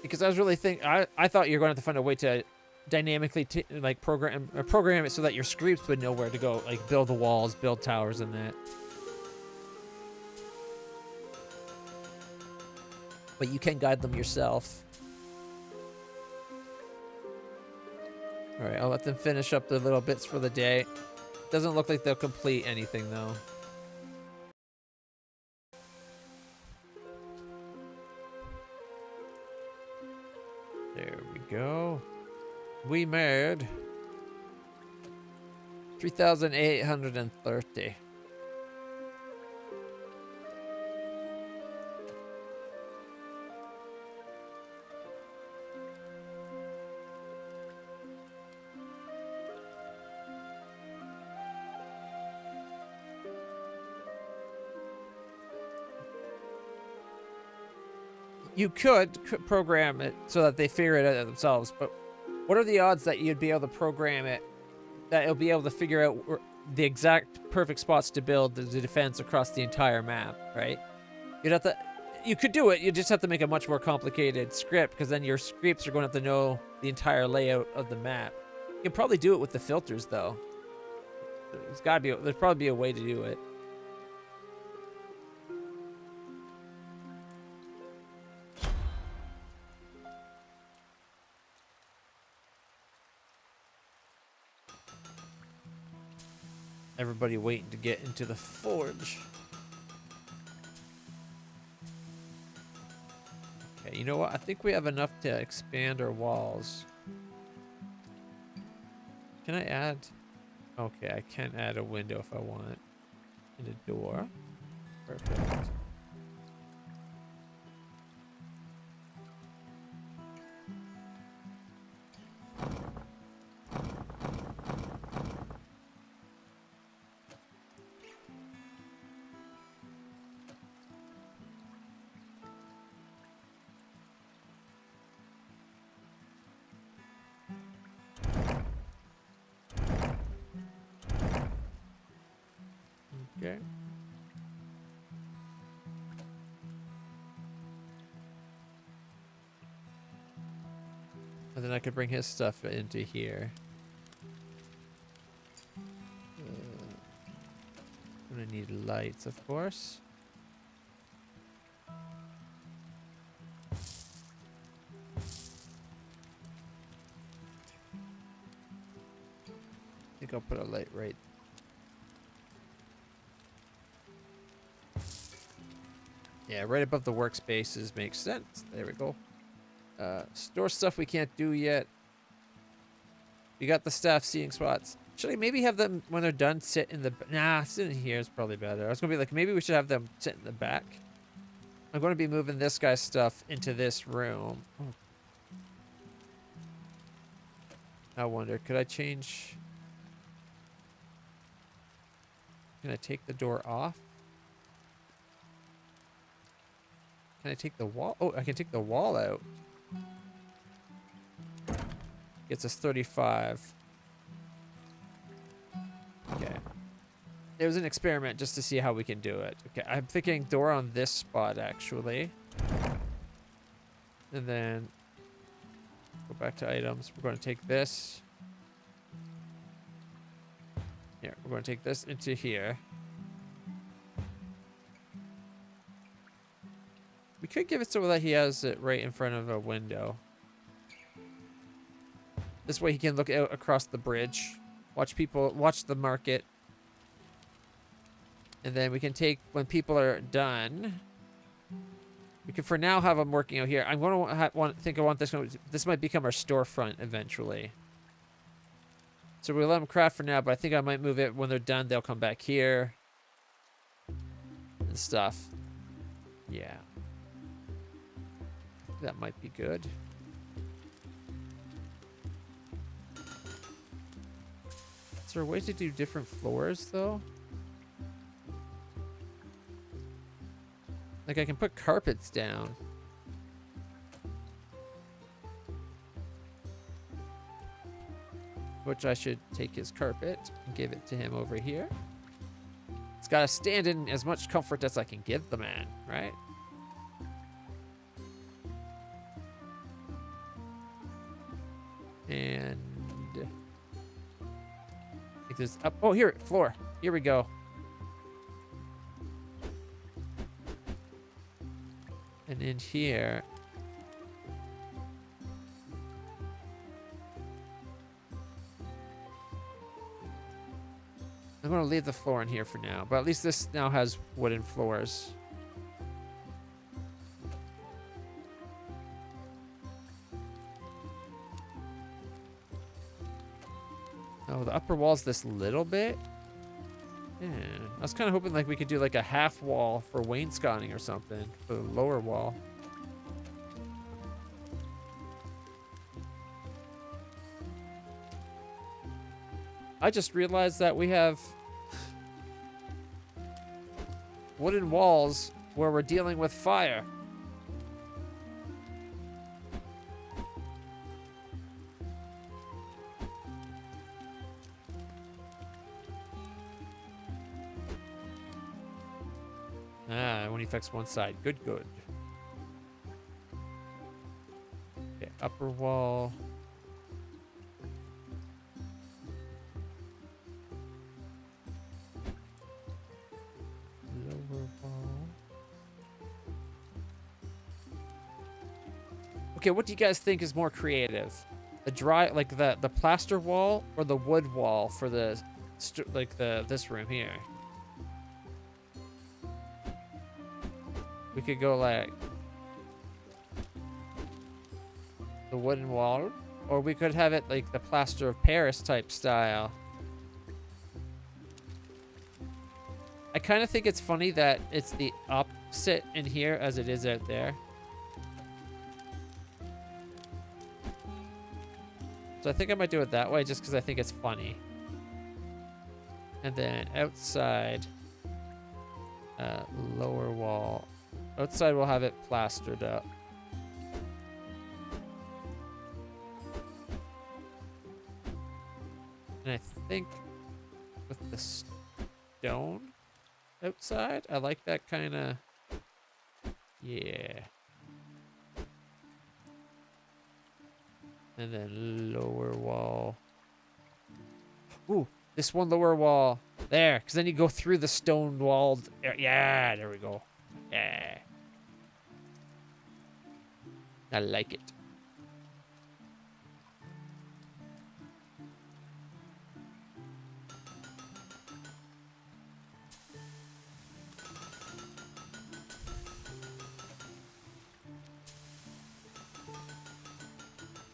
Because I was really I thought you were going to have to find a way to dynamically like program it so that your scripts would know where to go, like build the walls, build towers, and that. But you can guide them yourself. All right, I'll let them finish up the little bits for the day. Doesn't look like they'll complete anything though. There we go. We made 3,830. You could program it so that they figure it out themselves, but what are the odds that you'd be able to program it, that it'll be able to figure out the exact perfect spots to build the defense across the entire map, right? You could do it, you just have to make a much more complicated script, because then your scripts are going to have to know the entire layout of the map. You can probably do it with the filters, though. There's probably be a way to do it. Everybody waiting to get into the forge. Okay, you know what? I think we have enough to expand our walls. Can I add? Okay, I can add a window if I want. And a door. Perfect. Okay. And then I could bring his stuff into here. I'm gonna need lights, of course. I think I'll put a light right. Yeah, right above the workspaces makes sense. There we go. Store stuff we can't do yet. We got the staff seating spots. Should I maybe have them, when they're done, sit in the... Nah, sitting here is probably better. I was going to be like, maybe we should have them sit in the back. I'm going to be moving this guy's stuff into this room. Oh. I wonder, could I change... Can I take the door off? Can I take the wall? Oh, I can take the wall out. Gets us 35. Okay. It was an experiment just to see how we can do it. Okay, I'm thinking door on this spot, actually. And then go back to items. We're going to take this. Yeah, we're going to take this into here. We could give it so that he has it right in front of a window. This way he can look out across the bridge, watch the market. And then we can take, when people are done, We can for now have them working out here. I'm going to think I want this. This might become our storefront eventually. So we'll let them craft for now, but I think I might move it when they're done. They'll come back here and stuff. Yeah. That might be good. Is there a way to do different floors, though? Like, I can put carpets down. Which I should take his carpet and give it to him over here. It's got to stand in as much comfort as I can give the man, right? And I think there's up. Oh, here, floor. Here we go. And in here, I'm going to leave the floor in here for now, but at least this now has wooden floors. Oh, the upper wall's this little bit? Yeah, I was kind of hoping like we could do like a half wall for wainscoting or something for the lower wall. I just realized that we have wooden walls where we're dealing with fire. Ah, it only affects one side. Good, good. Okay, upper wall. Lower wall. Okay, what do you guys think is more creative? The dry, like the plaster wall, or the wood wall for the, like this room here? We could go like the wooden wall, or we could have it like the plaster of Paris type style. I kind of think it's funny that it's the opposite in here as it is out there. So I think I might do it that way just because I think it's funny. And then outside, lower wall. Outside we'll have it plastered up. And I think with the stone outside, I like that kind of, yeah. And then lower wall. Ooh, this one lower wall. There, because then you go through the stone walled, yeah, there we go. Yeah. I like it.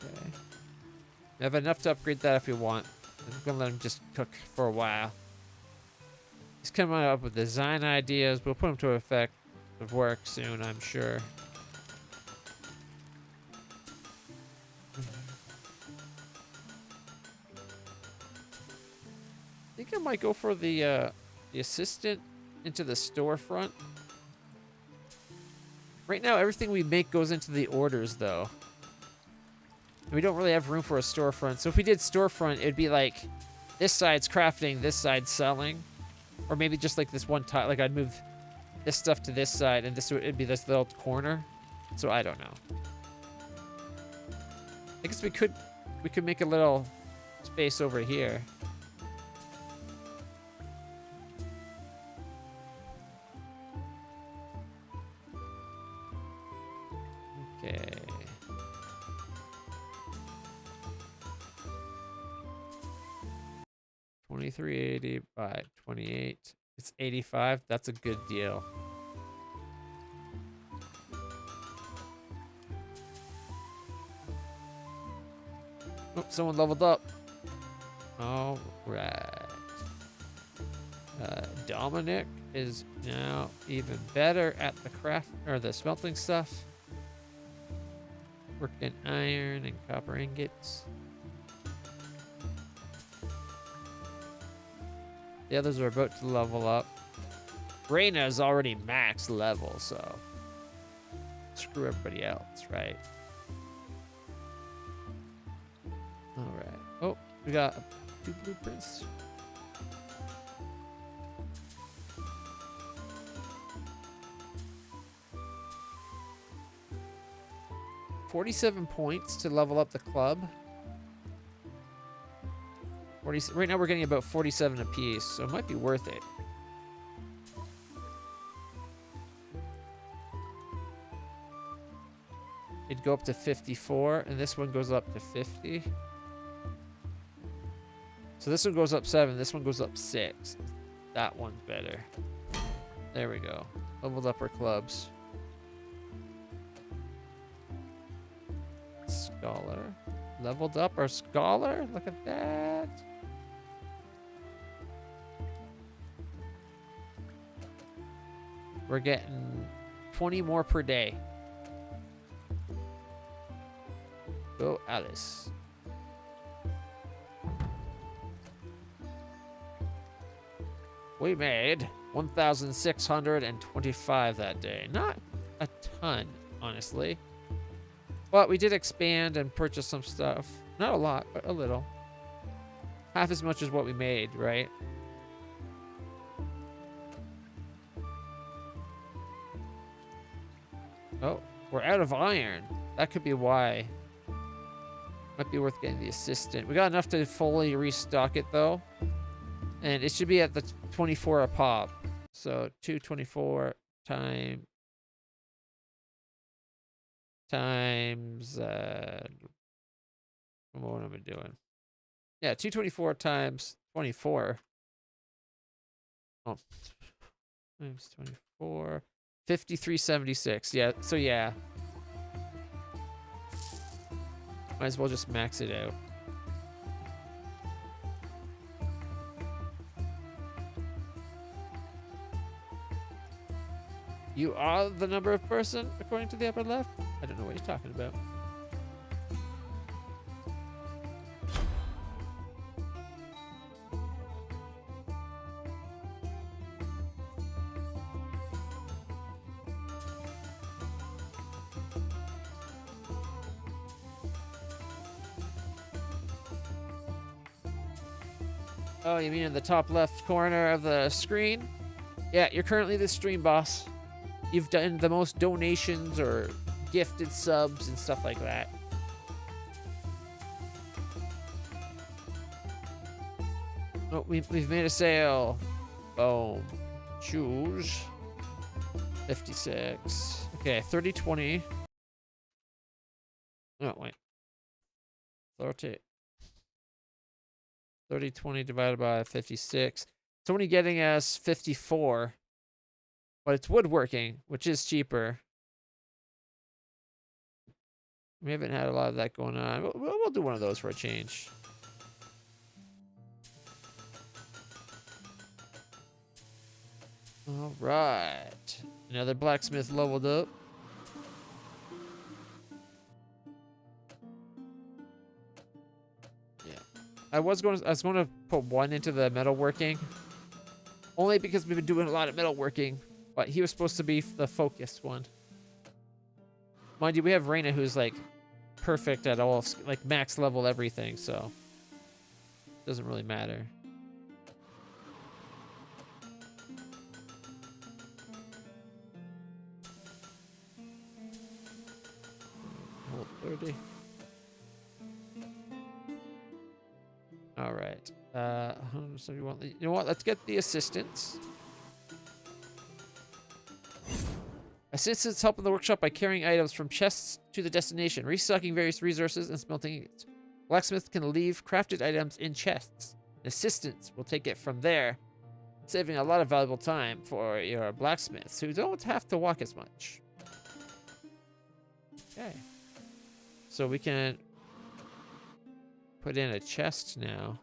Okay. I have enough to upgrade that if you want. I'm gonna let him just cook for a while. He's coming up with design ideas. We'll put him to effect of work soon, I'm sure. I think I might go for the assistant into the storefront. Right now, everything we make goes into the orders, though. And we don't really have room for a storefront. So if we did storefront, it'd be like this side's crafting, this side's selling. Or maybe just like this one tile. Like I'd move this stuff to this side, and it'd be this little corner. So I don't know. I guess we could make a little space over here. Okay. $23.80 by 28. It's 85. That's a good deal. Oh, someone leveled up. All right. Dominic is now even better at the craft or the smelting stuff. Working iron and copper ingots. The others are about to level up. Reyna is already max level, so screw everybody else, right? All right. Oh, we got 2 blueprints. $47 points to level up the club. 40, right now we're getting about 47 apiece, so it might be worth it. It'd go up to 54, and this one goes up to 50. So this one goes up 7, this one goes up 6. That one's better. There we go. Leveled up our clubs. Scholar. Leveled up our scholar? Look at that. We're getting 20 more per day. Go, Alice. We made 1,625 that day. Not a ton, honestly. But we did expand and purchase some stuff. Not a lot, but a little. Half as much as what we made, right? Oh, we're out of iron. That could be why. Might be worth getting the assistant. We got enough to fully restock it, though. And it should be at the 24 a pop. So 224 times what am I doing? Yeah, 224 times 24. Oh, times 24. 5376. Yeah, so yeah. Might as well just max it out. You are the number of person, according to the upper left? I don't know what he's talking about. Oh, you mean in the top left corner of the screen? Yeah, you're currently the stream boss. You've done the most donations or gifted subs and stuff like that. Oh, we've made a sale. Boom. Choose. 56. Okay, 30, 20. Oh, wait. 30. 30, 20 divided by 56. It's only getting us 54. But it's woodworking, which is cheaper. We haven't had a lot of that going on. We'll do one of those for a change. All right. Another blacksmith leveled up. Yeah. I was going to put one into the metalworking. Only because we've been doing a lot of metalworking. But he was supposed to be the focused one. Mind you, we have Reyna who's like perfect at all, like max level everything, so it doesn't really matter. Hold 30. All right. So you know what? Let's get the assistants. Assistants help in the workshop by carrying items from chests to the destination, restocking various resources, and smelting it. Blacksmith can leave crafted items in chests. Assistants will take it from there, saving a lot of valuable time for your blacksmiths who don't have to walk as much. Okay. So we can put in a chest now.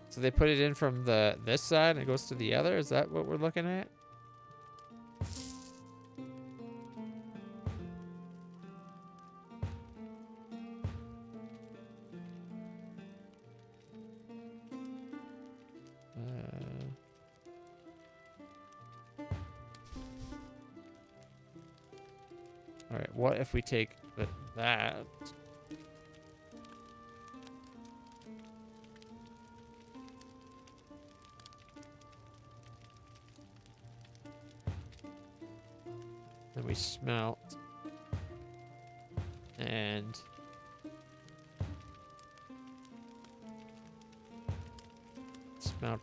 So they put it in from this side and it goes to the other? Is that what we're looking at? All right, what if we take that? Then we smelt. And smelt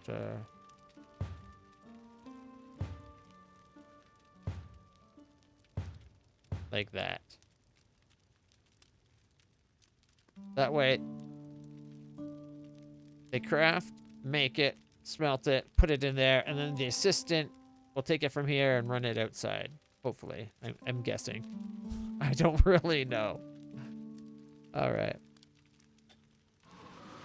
like that. That way they craft, make it, smelt it, put it in there, and then the assistant will take it from here and run it outside. Hopefully. I'm guessing. I don't really know. All right.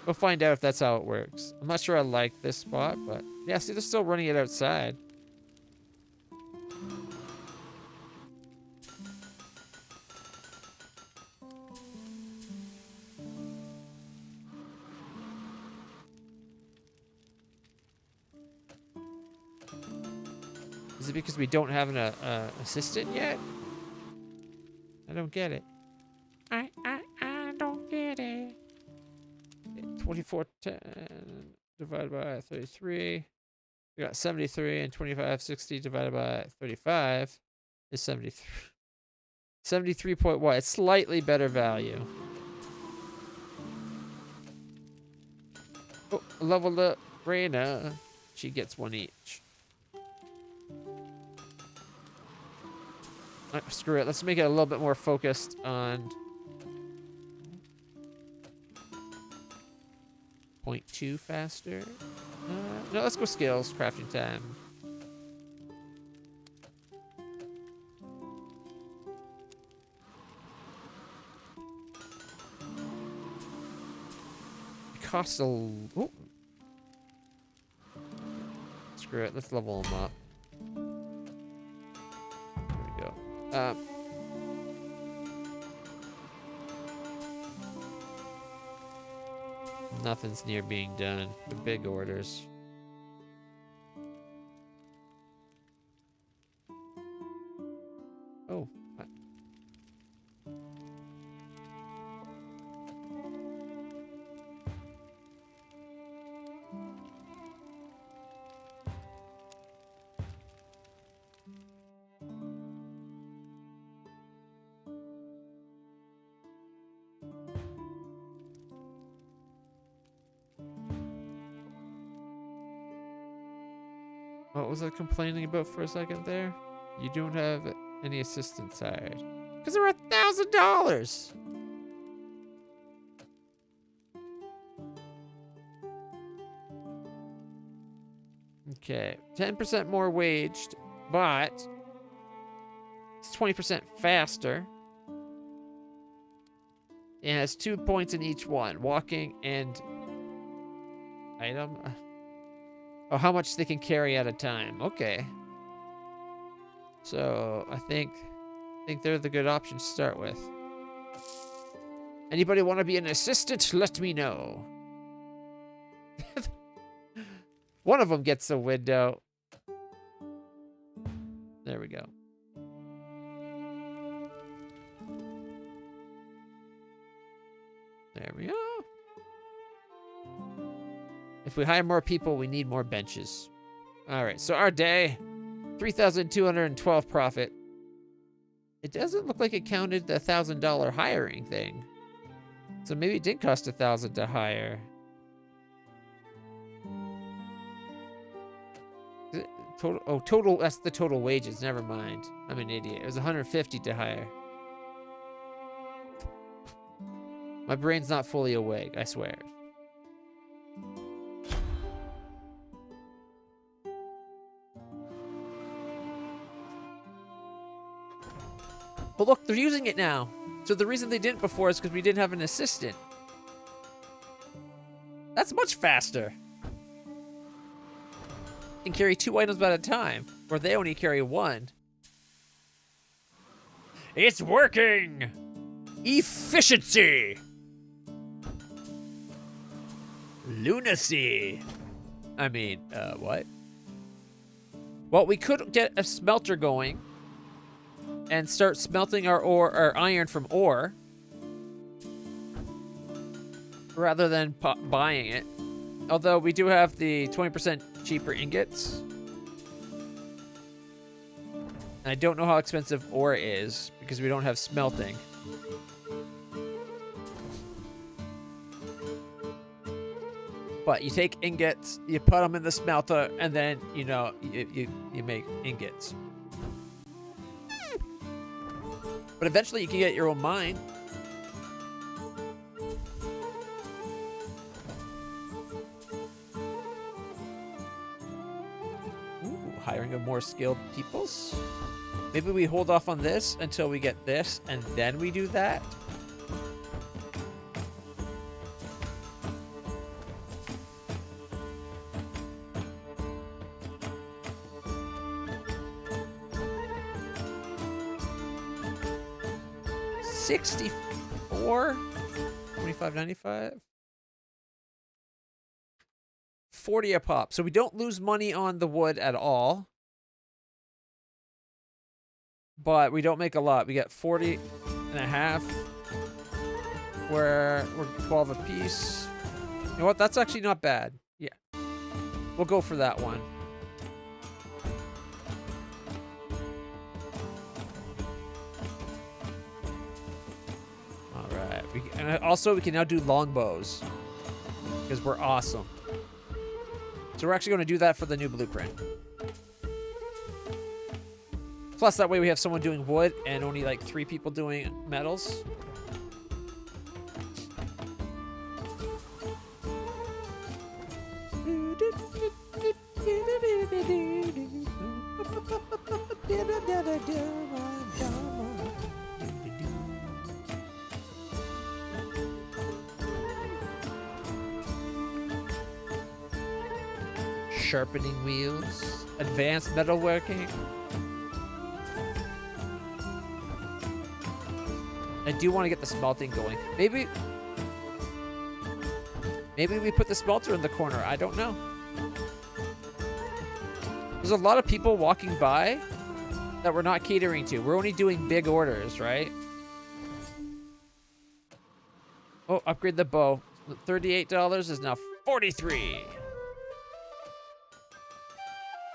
We'll find out if that's how it works. I'm not sure I like this spot, but yeah, see, they're still running it outside. Is it because we don't have an assistant yet? I don't get it. I don't get it. 2410 divided by 33. We got 73, and 2560 divided by 35 is 73. 73.1. It's slightly better value. Oh, level up Raina. She gets one each. Screw it. Let's make it a little bit more focused on 0.2 faster. No, let's go skills. Crafting time. It costs a... Oh. Screw it. Let's level them up. Nothing's near being done. The big orders. Oh. What was I complaining about for a second there? You don't have any assistants hired. Because they're $1,000! Okay, 10% more waged, but it's 20% faster. It has 2 points in each one, walking and item. Oh, how much they can carry at a time. Okay. So I think they're the good option to start with. Anybody want to be an assistant? Let me know. One of them gets a window. There we go. There we go. If we hire more people, we need more benches. All right, so our day, 3,212 profit. It doesn't look like it counted the $1,000 hiring thing. So maybe it did cost $1,000 to hire. Total, that's the total wages. Never mind. I'm an idiot. It was 150 to hire. My brain's not fully awake, I swear. But look, they're using it now. So the reason they didn't before is because we didn't have an assistant. That's much faster. You can carry 2 items at a time, where they only carry 1. It's working! Efficiency! Lunacy! I mean, what? Well, we could get a smelter going and start smelting our ore, our iron from ore, rather than buying it. Although we do have the 20% cheaper ingots. And I don't know how expensive ore is because we don't have smelting. But you take ingots, you put them in the smelter, and then, you know, you make ingots. But eventually you can get your own mine. Ooh, hiring of more skilled peoples. Maybe we hold off on this until we get this, and then we do that. $64, $25.95, $40 a pop. So we don't lose money on the wood at all, but we don't make a lot. We get 40 and a half, where we're 12 a piece. You know what? That's actually not bad. Yeah, we'll go for that one. And also, we can now do longbows because we're awesome. So we're actually going to do that for the new blueprint. Plus, that way we have someone doing wood and only like 3 people doing metals. Sharpening wheels, advanced metalworking. I do want to get the smelting going. Maybe we put the smelter in the corner. I don't know. There's a lot of people walking by that we're not catering to. We're only doing big orders, right? Oh, upgrade the bow. $38 is now $43.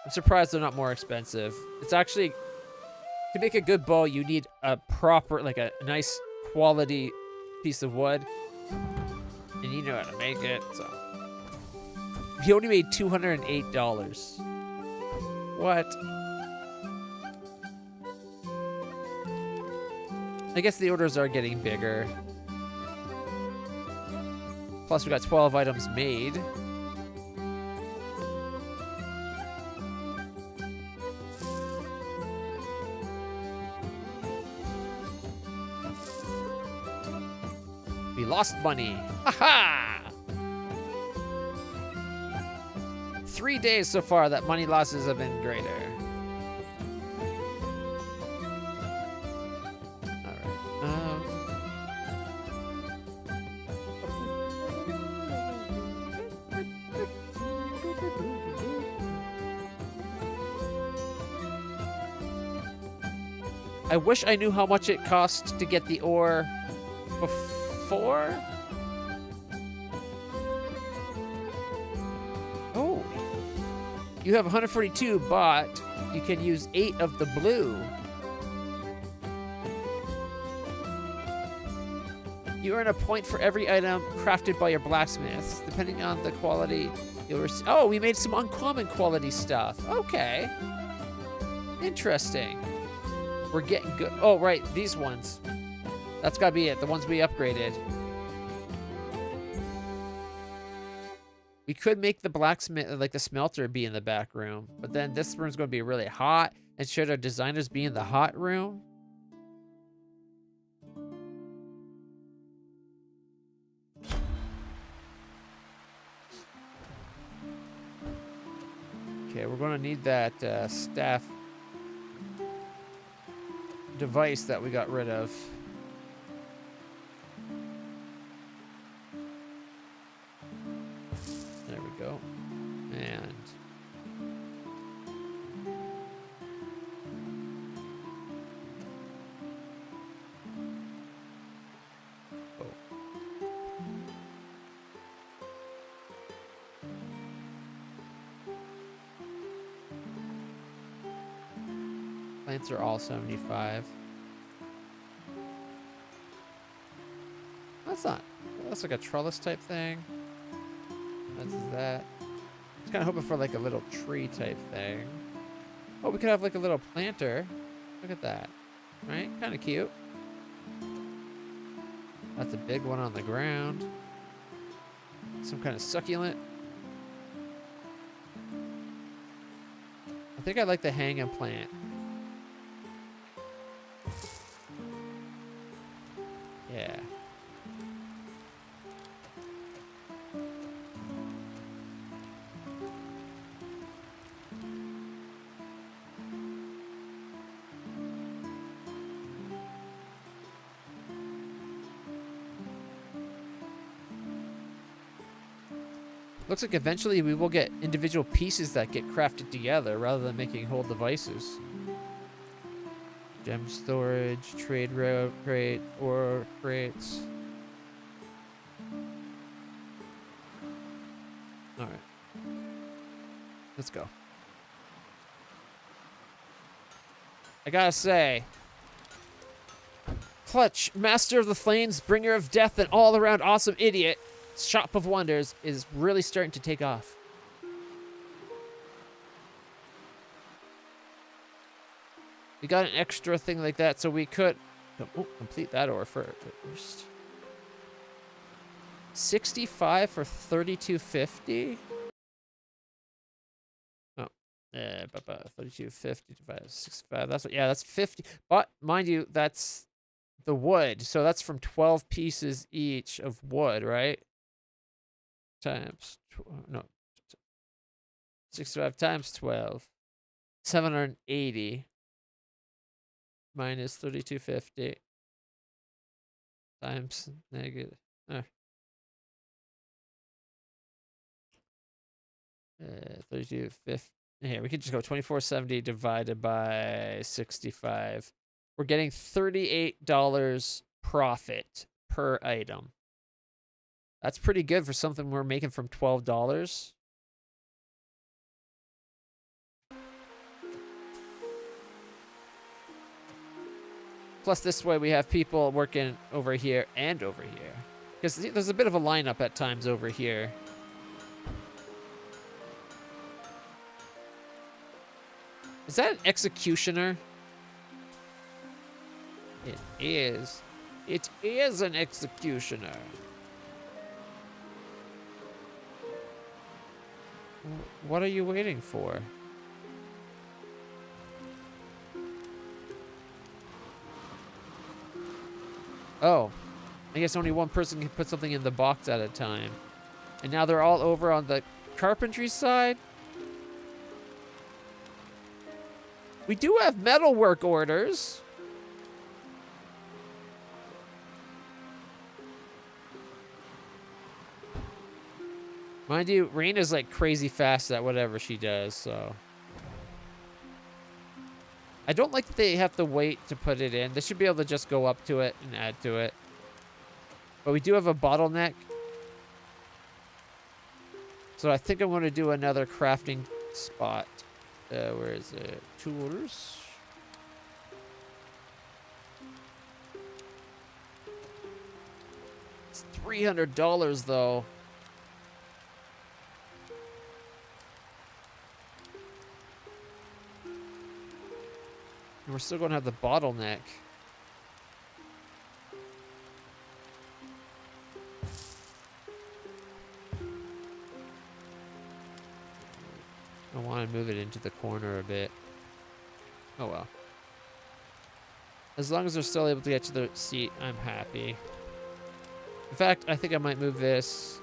I'm surprised they're not more expensive. It's actually, to make a good bow, you need a proper, like a nice quality piece of wood. And you know how to make it, so. He only made $208. What? I guess the orders are getting bigger. Plus we got 12 items made. We lost money. Ha-ha! 3 days so far that money losses have been greater. I wish I knew how much it costs to get the ore before. Oh. You have 142, but you can use 8 of the blue. You earn a point for every item crafted by your blacksmiths. Depending on the quality, you'll receive... Oh, we made some uncommon quality stuff. Okay. Interesting. We're getting good. Oh, right. These ones. That's gotta be it. The ones we upgraded. We could make the blacksmith, like the smelter, be in the back room. But then this room's gonna be really hot. And should our designers be in the hot room? Okay, we're gonna need that staff device that we got rid of. There we go. And plants are all 75. That's like a trellis type thing. That's that. I was kind of hoping for like a little tree type thing. Oh, we could have like a little planter. Look at that. Right? Kind of cute. That's a big one on the ground. Some kind of succulent. I think I like the hanging plant. Yeah. Looks like eventually we will get individual pieces that get crafted together rather than making whole devices. Gem storage, trade route crate, ore crates. Alright. Let's go. I gotta say, Clutch, master of the flames, bringer of death, and all-around awesome idiot, Shop of Wonders is really starting to take off. We got an extra thing like that, so we could complete that ore first. 65 for 3250. Oh, 3250 divided by 65. That's what. Yeah, that's 50. But mind you, that's the wood, so that's from 12 pieces each of wood, right? Times 65 times 12. 780 minus 3250 times negative. 3250. Here, we can just go 2470 divided by 65. We're getting $38 profit per item. That's pretty good for something we're making from $12. Plus, this way we have people working over here and over here. Because there's a bit of a lineup at times over here. Is that an executioner? It is. It is an executioner. What are you waiting for? Oh, I guess only one person can put something in the box at a time. And now they're all over on the carpentry side. We do have metalwork orders. Mind you, Raina's like crazy fast at whatever she does, so. I don't like that they have to wait to put it in. They should be able to just go up to it and add to it. But we do have a bottleneck. So I think I'm going to do another crafting spot. Where is it? Tools. It's $300 though. And we're still going to have the bottleneck. I want to move it into the corner a bit. Oh well. As long as they're still able to get to the seat, I'm happy. In fact, I think I might move this.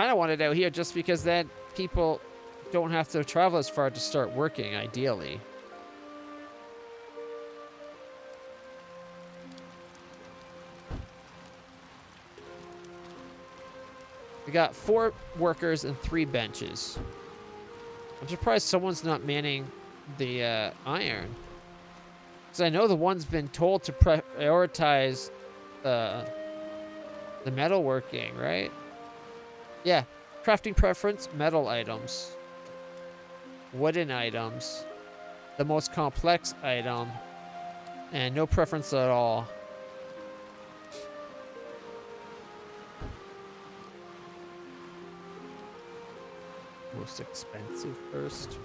kind of want it out here just because then people don't have to travel as far to start working, ideally. We got 4 workers and 3 benches. I'm surprised someone's not manning the iron. Because I know the one's been told to prioritize the metalworking, right? Yeah. Crafting preference, metal items. Wooden items. The most complex item. And no preference at all. Most expensive first.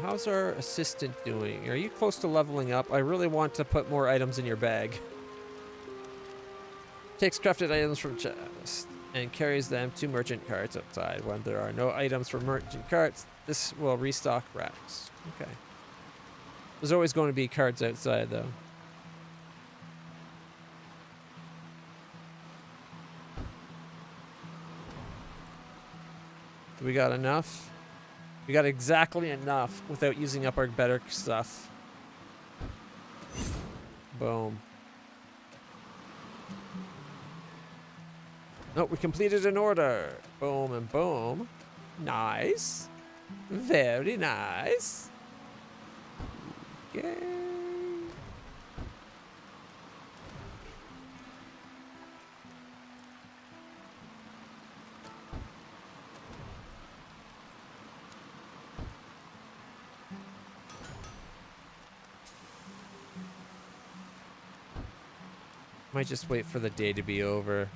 How's our assistant doing? Are you close to leveling up? I really want to put more items in your bag. Takes crafted items from chest and carries them to merchant carts outside. When there are no items for merchant carts, this will restock racks. Okay. There's always going to be carts outside, though. Do we got enough? We got exactly enough without using up our better stuff. Boom. Nope, we completed an order. Boom and boom. Nice. Very nice. Yay. Might just wait for the day to be over.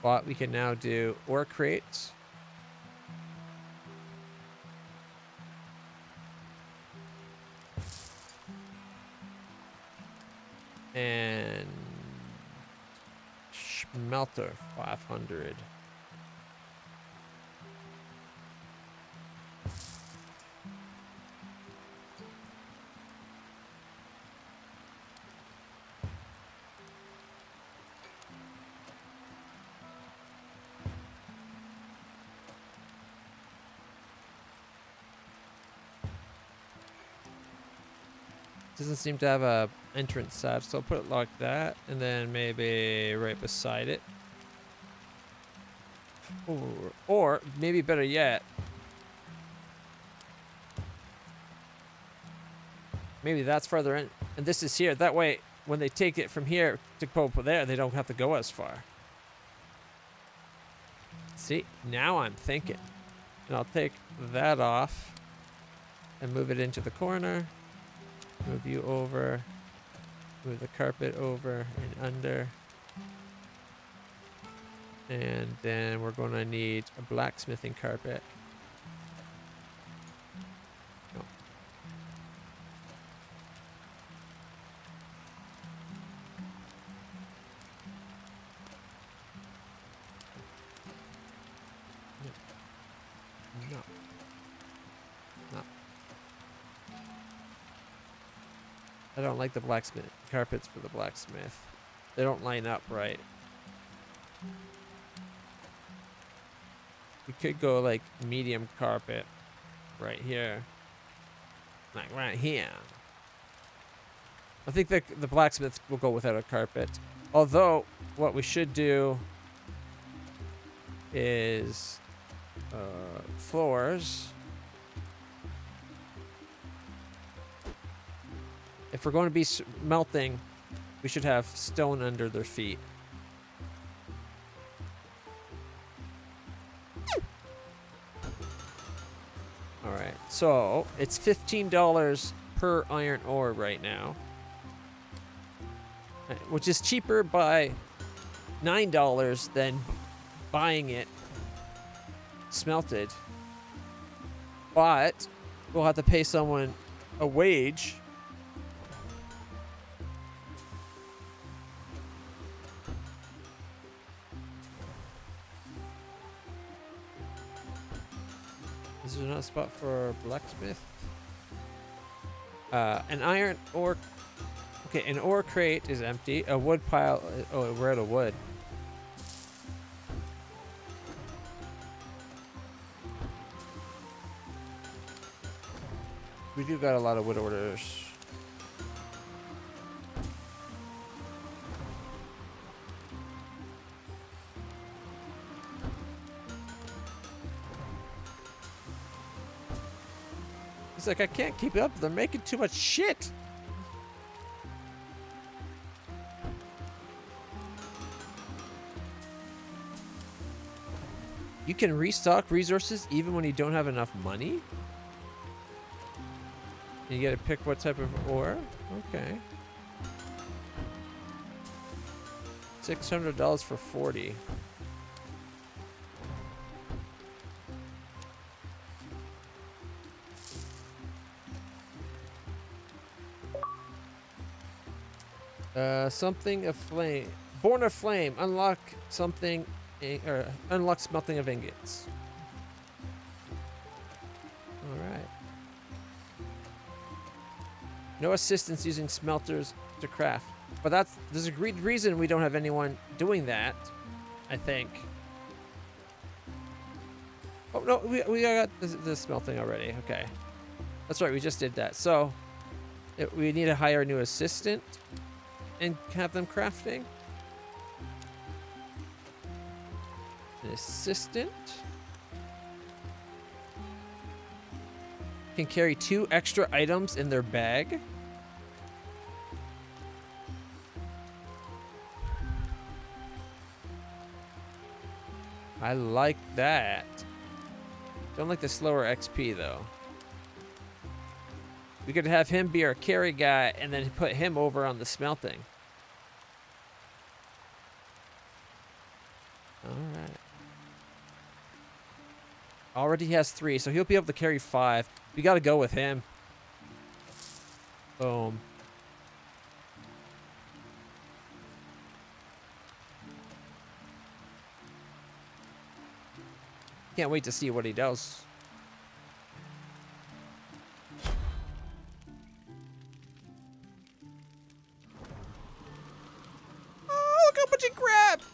But we can now do ore crates. And smelter 500. Doesn't seem to have a entrance side, so I'll put it like that, and then maybe right beside it. Or maybe better yet, maybe that's further in, and this is here. That way, when they take it from here to go there, they don't have to go as far. See, now I'm thinking. And I'll take that off and move it into the corner. Move you over. Move the carpet over and under. And then we're going to need a blacksmithing carpet. No. No. No. I don't like the blacksmith carpets for the blacksmith. They don't line up right. We could go like medium carpet right here. Like right here. I think the blacksmith will go without a carpet. Although, what we should do is floors. If we're going to be melting, we should have stone under their feet. Alright, so it's $15 per iron ore right now. Which is cheaper by $9 than buying it smelted. But we'll have to pay someone a wage. Is there not a spot for blacksmith? An iron ore. Okay, an ore crate is empty. A wood pile. Oh, we're out of wood. We do got a lot of wood orders. He's like, I can't keep up. They're making too much shit. You can restock resources even when you don't have enough money? And you gotta pick what type of ore? Okay. $600 for 40. Something of flame. Born of flame. Unlock something, or unlock smelting of ingots. All right. No assistance using smelters to craft. But there's a great reason we don't have anyone doing that, I think. Oh, no, we got the smelting already. Okay. That's right, we just did that. So, we need to hire a new assistant and have them crafting. An assistant can carry 2 extra items in their bag. I like that. Don't like the slower XP though. We could have him be our carry guy and then put him over on the smelting. All right. Already has 3, so he'll be able to carry 5. We got to go with him. Boom. Can't wait to see what he does. Oh, look how much he grabbed!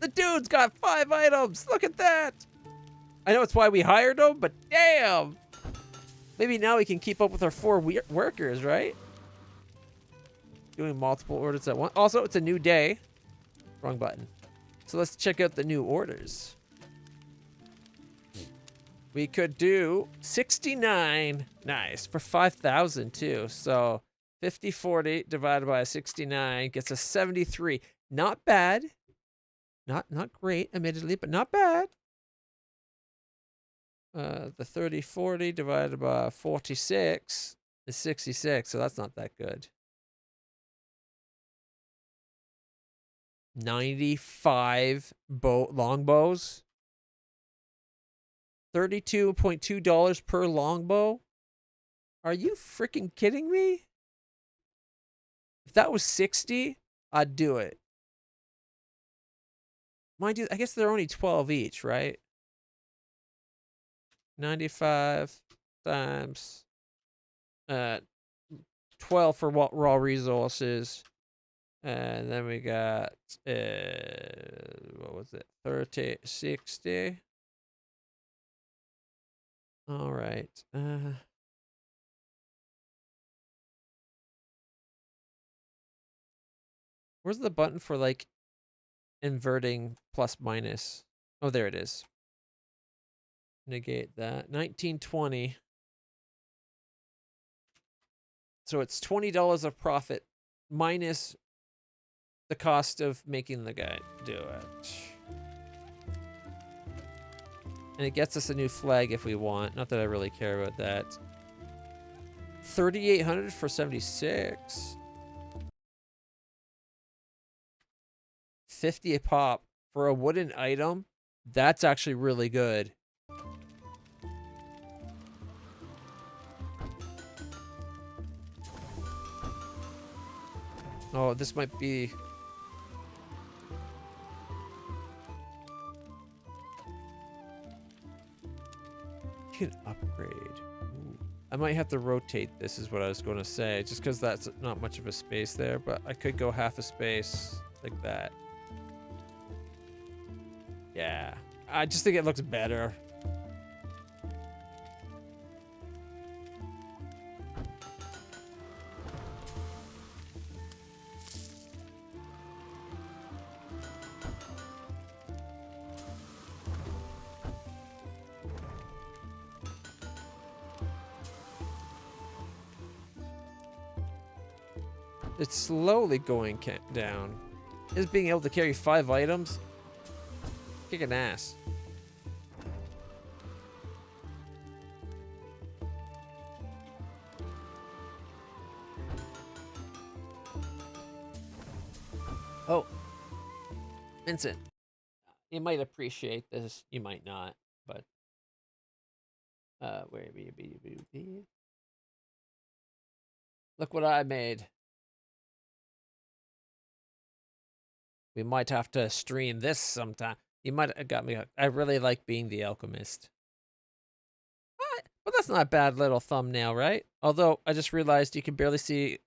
The dude's got 5 items. Look at that. I know it's why we hired him, but damn! Maybe now we can keep up with our 4 workers, right? Doing multiple orders at once. Also, it's a new day. Wrong button. So let's check out the new orders. We could do 69. Nice. For 5,000 too. So 50/40 divided by 69 gets us 73. Not bad. Not great, admittedly, but not bad. The 30/40 divided by 46 is 66, so that's not that good. 95 longbows. $32.2 per longbow? Are you freaking kidding me? If that was 60, I'd do it. Mind you, I guess they're only 12 each, right? 95 times 12 for raw resources. And then we got, what was it? 30, 60. All right. Where's the button for like inverting plus minus? Oh, there it is. Negate that. 1920. So it's $20 of profit minus the cost of making the guy do it. And it gets us a new flag if we want. Not that I really care about that. 3,800 for 76. 50 a pop for a wooden item. That's actually really good. Oh, this might be... can upgrade. Ooh. I might have to rotate this is what I was going to say, just because that's not much of a space there, but I could go half a space like that. Yeah, I just think it looks better. It's slowly going down. Is being able to carry 5 items? Kicking ass. Oh, Vincent, you might appreciate this. You might not, but where be? Look what I made. We might have to stream this sometime. You might have got me. I really like being the alchemist. What? But that's not a bad little thumbnail, right? Although I just realized you can barely see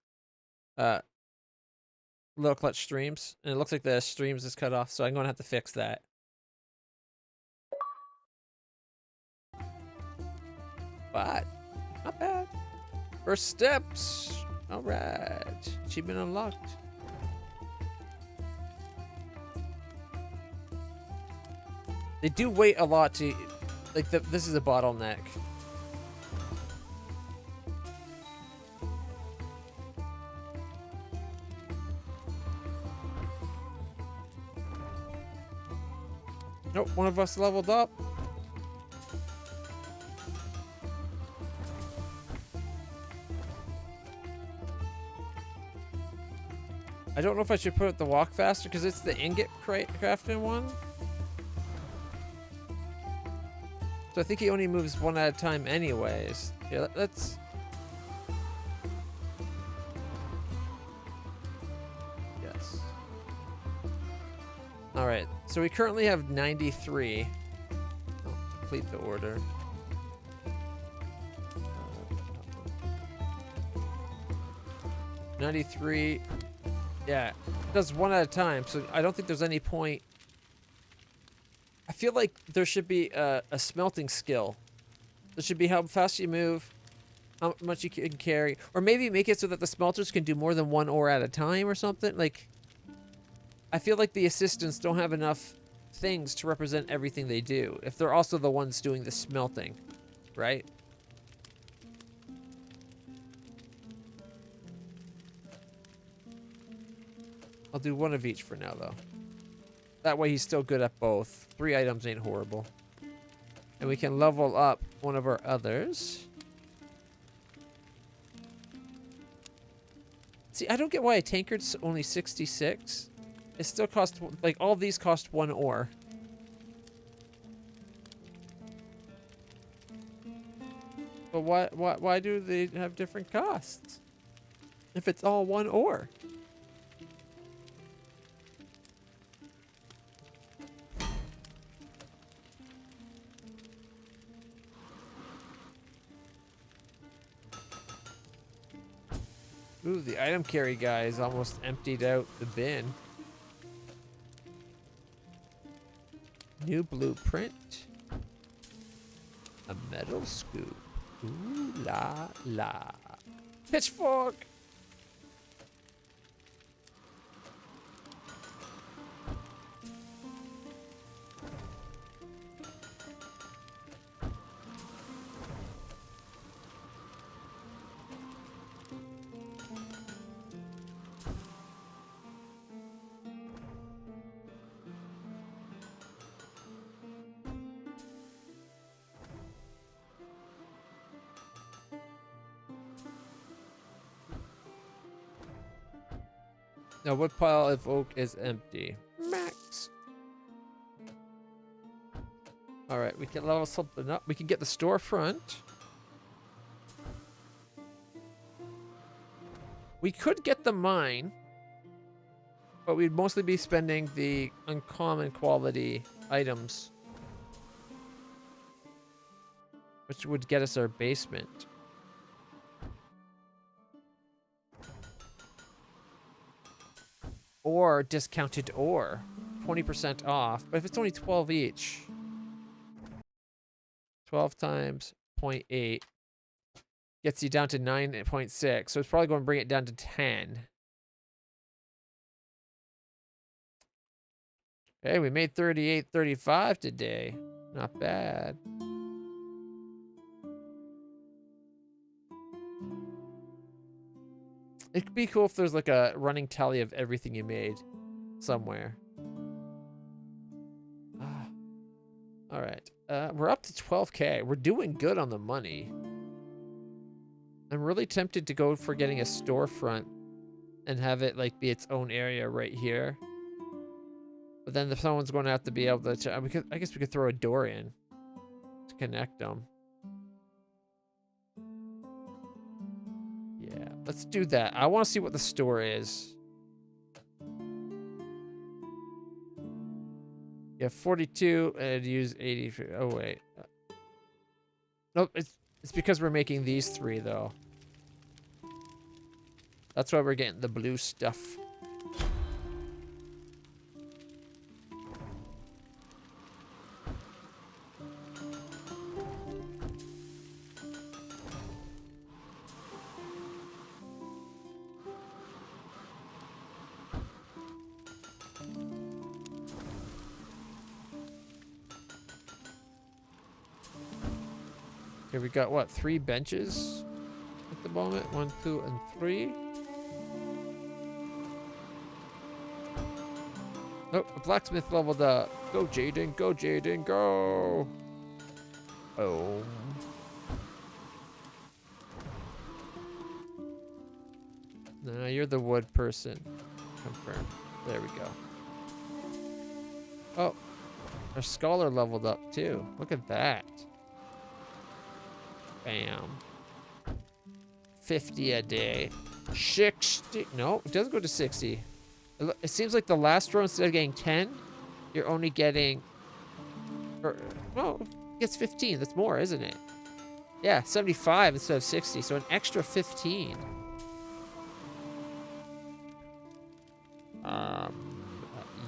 LitlClutch streams, and it looks like the streams is cut off, so I'm going to have to fix that. But not bad. First steps. All right. Achievement unlocked. They do wait a lot to, like, this is a bottleneck. Nope, one of us leveled up. I don't know if I should put it the walk faster because it's the ingot crafting one. So I think he only moves one at a time anyways. Yeah, let's... Yes. Alright, so we currently have 93. I'll complete the order. 93. Yeah, it does one at a time, so I don't think there's any point. I feel like there should be a smelting skill. There should be how fast you move, how much you can carry, or maybe make it so that the smelters can do more than one ore at a time or something. Like, I feel like the assistants don't have enough things to represent everything they do, if they're also the ones doing the smelting, right? I'll do one of each for now, though. That way he's still good at both. 3 items ain't horrible. And we can level up one of our others. See, I don't get why a tankard's only 66. It still costs, like, all these cost 1 ore. But why do they have different costs? If it's all 1 ore. Ooh, the item carry guy is almost emptied out the bin. New blueprint. A metal scoop. Ooh la la. Pitchfork! Now, what pile of oak is empty? Max. All right, we can level something up. We can get the storefront. We could get the mine, but we'd mostly be spending the uncommon quality items. which would get us our basement. Or discounted ore, 20% off. But if it's only 12 each, 12 times 0.8 gets you down to 9.6. So it's probably going to bring it down to 10. Hey, we made 38.35 today. Not bad. It'd be cool if there's like a running tally of everything you made somewhere. All right. We're up to 12K. We're doing good on the money. I'm really tempted to go for getting a storefront and have it like be its own area right here. But then someone's going to have to be able to... I guess we could throw a door in to connect them. Yeah, let's do that. I want to see what the store is. Yeah, 42 and use 83. Oh, wait. Nope, it's because we're making these 3, though. That's why we're getting the blue stuff. Here we got, what, 3 benches at the moment? 1, 2, and 3. Oh, the blacksmith leveled up. Go, Jaden, go, Jaden, go! Oh. Nah, you're the wood person. Confirm. There we go. Oh, our scholar leveled up too. Look at that. Bam. 50 a day. 60. No, it doesn't go to 60. It seems like the last row, instead of getting 10, you're only getting... Oh, it gets 15. That's more, isn't it? Yeah, 75 instead of 60. So an extra 15.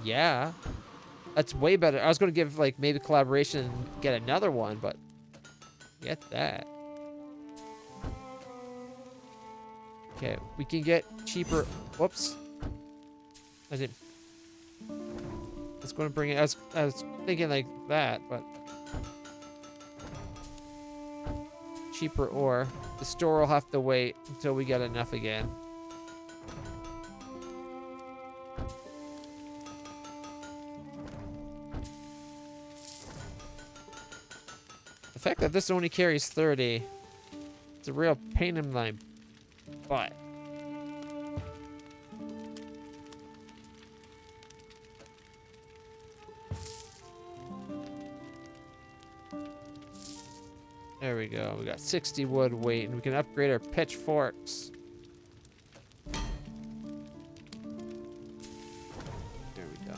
Yeah. That's way better. I was going to give, like, maybe collaboration and get another one, but... Get that. Okay, we can get cheaper... Whoops. I didn't... It's going to bring it... I was thinking like that, but... Cheaper ore. The store will have to wait until we get enough again. The fact that this only carries 30, it's a real pain in my butt. There we go. We got 60 wood weight, and we can upgrade our pitchforks. There we go.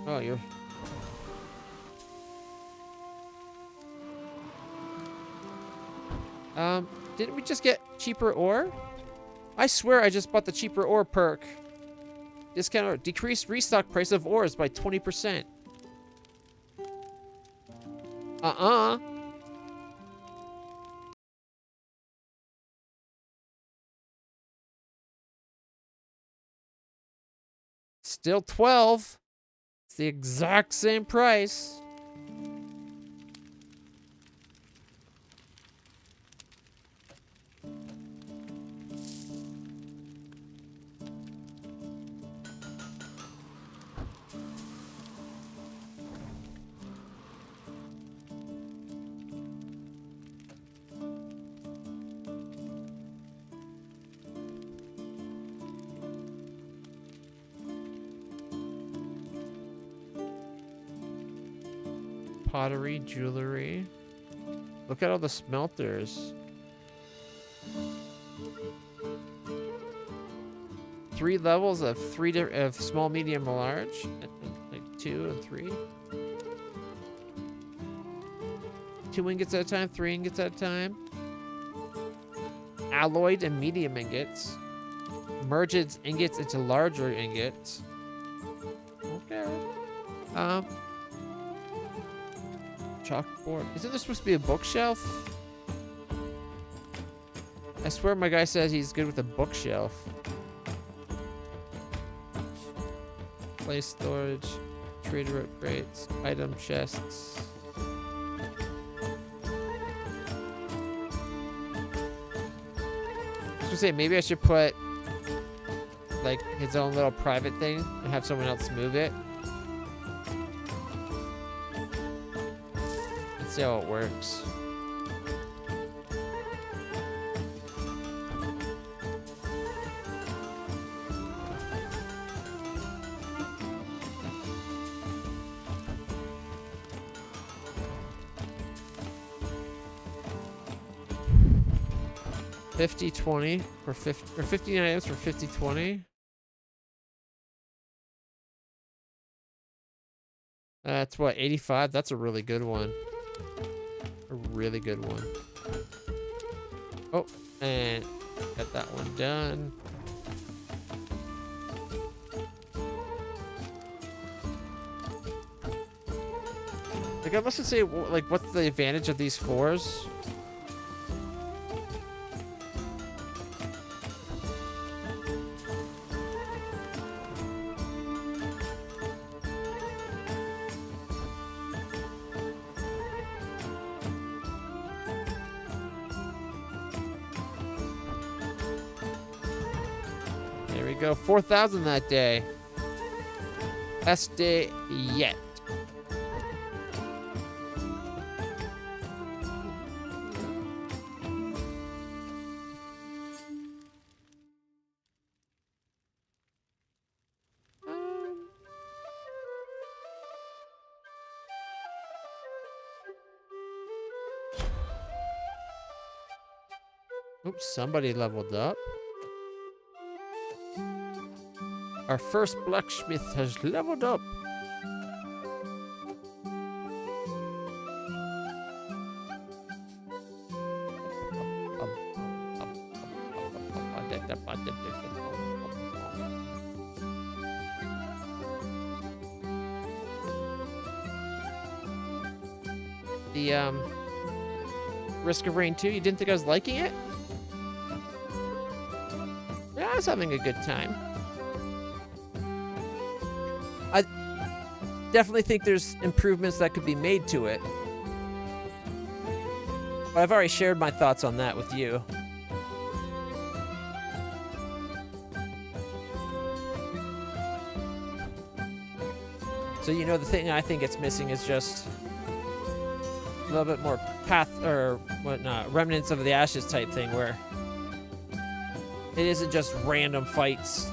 Oh, you're... Didn't we just get cheaper ore? I swear I just bought the cheaper ore perk. Discount or decreased restock price of ores by 20%. Still 12. It's the exact same price. Pottery, jewelry. Look at all the smelters. 3 levels of small, medium, large. Like 2 and 3. 2 ingots at a time, 3 ingots at a time. Alloyed and medium ingots. Merges ingots into larger ingots. Okay. Chalkboard. Isn't there supposed to be a bookshelf? I swear my guy says he's good with a bookshelf. Place storage. Trader crates. Item chests. I was gonna say, maybe I should put like his own little private thing and have someone else move it. Let's see how it works. $50.20 for 50 or 59 items for $50.20. That's what, 85? That's a really good one. A really good one. Oh, and got that one done. Like, I must say, like, what's the advantage of these fours? There we go, 4,000 that day. Best day yet. Oops, somebody leveled up. Our first blacksmith has leveled up. The Risk of Rain 2, you didn't think I was liking it? Yeah, I was having a good time. I definitely think there's improvements that could be made to it. But I've already shared my thoughts on that with you. So, you know, the thing I think it's missing is just a little bit more path or whatnot, remnants of the ashes type thing where it isn't just random fights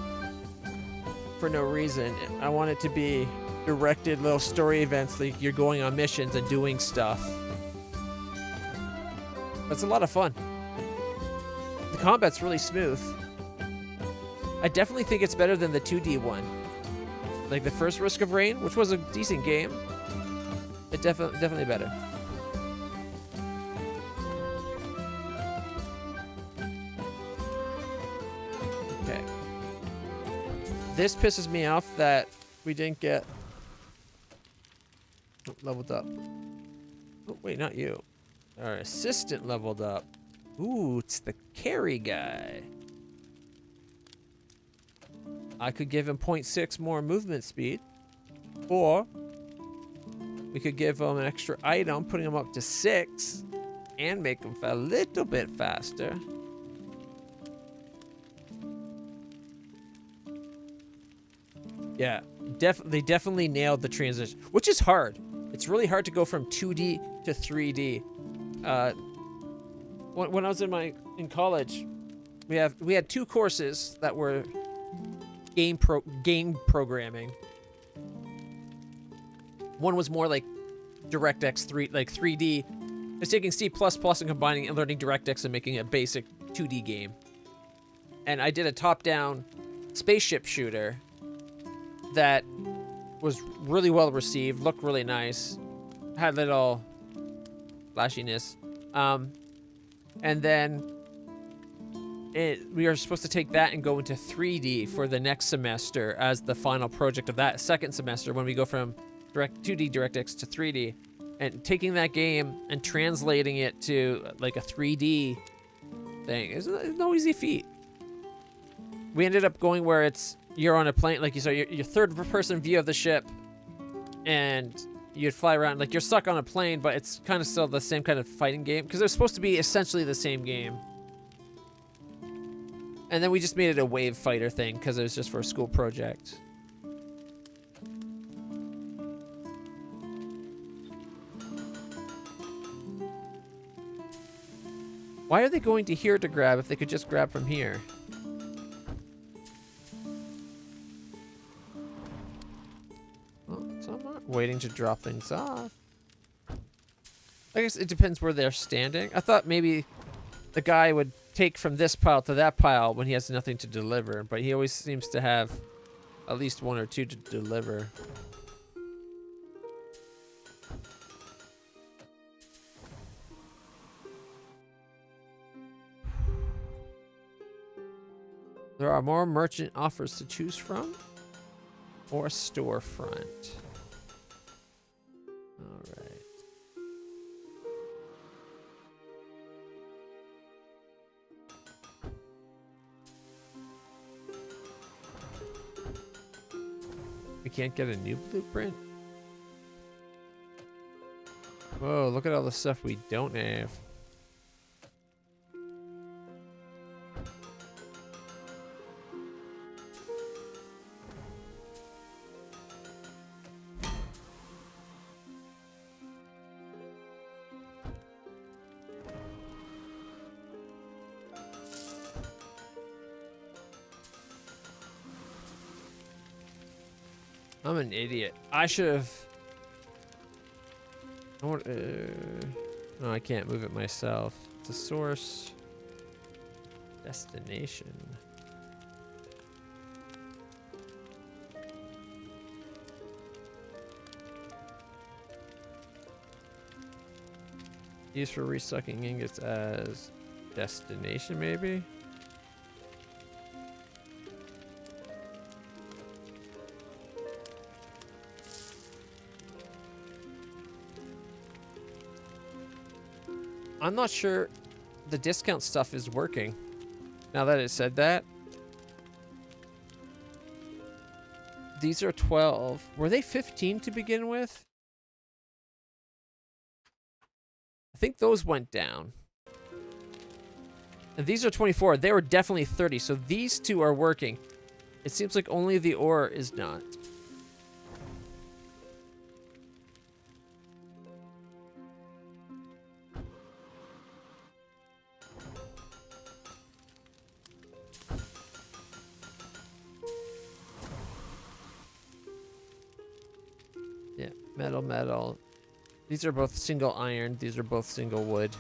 for no reason. I want it to be directed little story events, like you're going on missions and doing stuff. It's a lot of fun. The combat's really smooth. I definitely think it's better than the 2D one. Like the first Risk of Rain, which was a decent game. It definitely better. Okay. This pisses me off that we didn't get leveled up. Oh, wait, not you. Our assistant leveled up. Ooh, it's the carry guy. I could give him 0.6 more movement speed. Or we could give him an extra item, putting him up to 6, and make him a little bit faster. Yeah, they definitely nailed the transition, which is hard. It's really hard to go from 2D to 3D. When I was in college, we had 2 courses that were game programming. One was more like DirectX 3, like 3D. It's taking C++ and combining and learning DirectX and making a basic 2D game. And I did a top-down spaceship shooter that was really well received, looked really nice, had little flashiness. And then we are supposed to take that and go into 3D for the next semester as the final project of that second semester when we go from 2D DirectX to 3D. And taking that game and translating it to like a 3D thing is no easy feat. We ended up going where you're on a plane, like you saw your third person view of the ship, and you'd fly around like you're stuck on a plane, but it's kind of still the same kind of fighting game because they're supposed to be essentially the same game. And then we just made it a wave fighter thing because it was just for a school project. Why are they going to here to grab if they could just grab from here? Well, so I'm not waiting to drop things off. I guess it depends where they're standing. I thought maybe the guy would take from this pile to that pile when he has nothing to deliver, but he always seems to have at least one or two to deliver. There are more merchant offers to choose from, or a storefront. All right. We can't get a new blueprint? Whoa, look at all the stuff we don't have. I'm an idiot. I should have... No, I can't move it myself. It's a source. Destination. Used for resucking ingots as destination, maybe? I'm not sure the discount stuff is working. Now that it said that. These are 12. Were they 15 to begin with? I think those went down. And these are 24. They were definitely 30. So these two are working. It seems like only the ore is not. Yeah, metal, metal. These are both single iron. These are both single wood.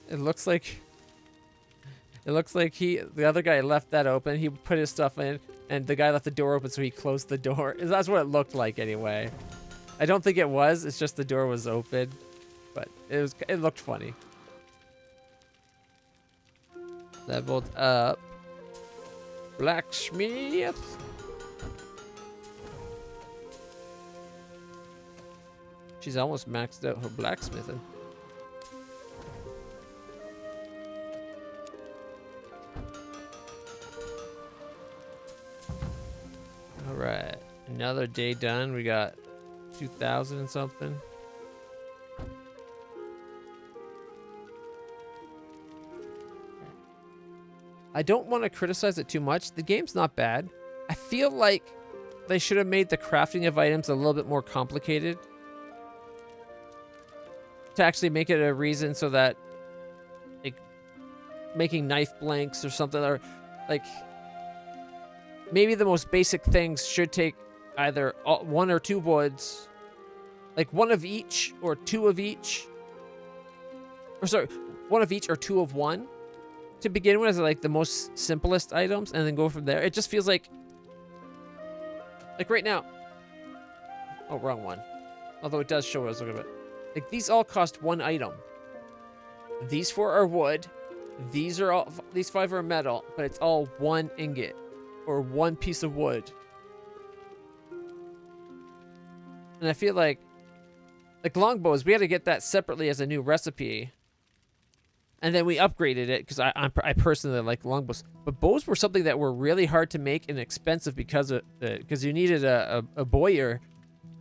It looks like the other guy left that open. He put his stuff in, and the guy left the door open, so he closed the door. That's what it looked like anyway. I don't think it was. It's just the door was open, but it looked funny. Leveled up. Blacksmith. She's almost maxed out her blacksmithing. All right, another day done. We got 2,000 and something. I don't want to criticize it too much. The game's not bad. I feel like they should have made the crafting of items a little bit more complicated to actually make it a reason so that, like, making knife blanks or something, or like maybe the most basic things should take either one or two woods, like one of each or two of each, or sorry, one of each or two of one to begin with as like the most simplest items, and then go from there. It just feels like right now. Oh, wrong one. Although it does show what I was looking at. Like these all cost one item. These 4 are wood. These 5 are metal, but it's all one ingot or one piece of wood. And I feel like longbows, we had to get that separately as a new recipe. And then we upgraded it because I personally like longbows. But bows were something that were really hard to make and expensive because you needed a bowyer,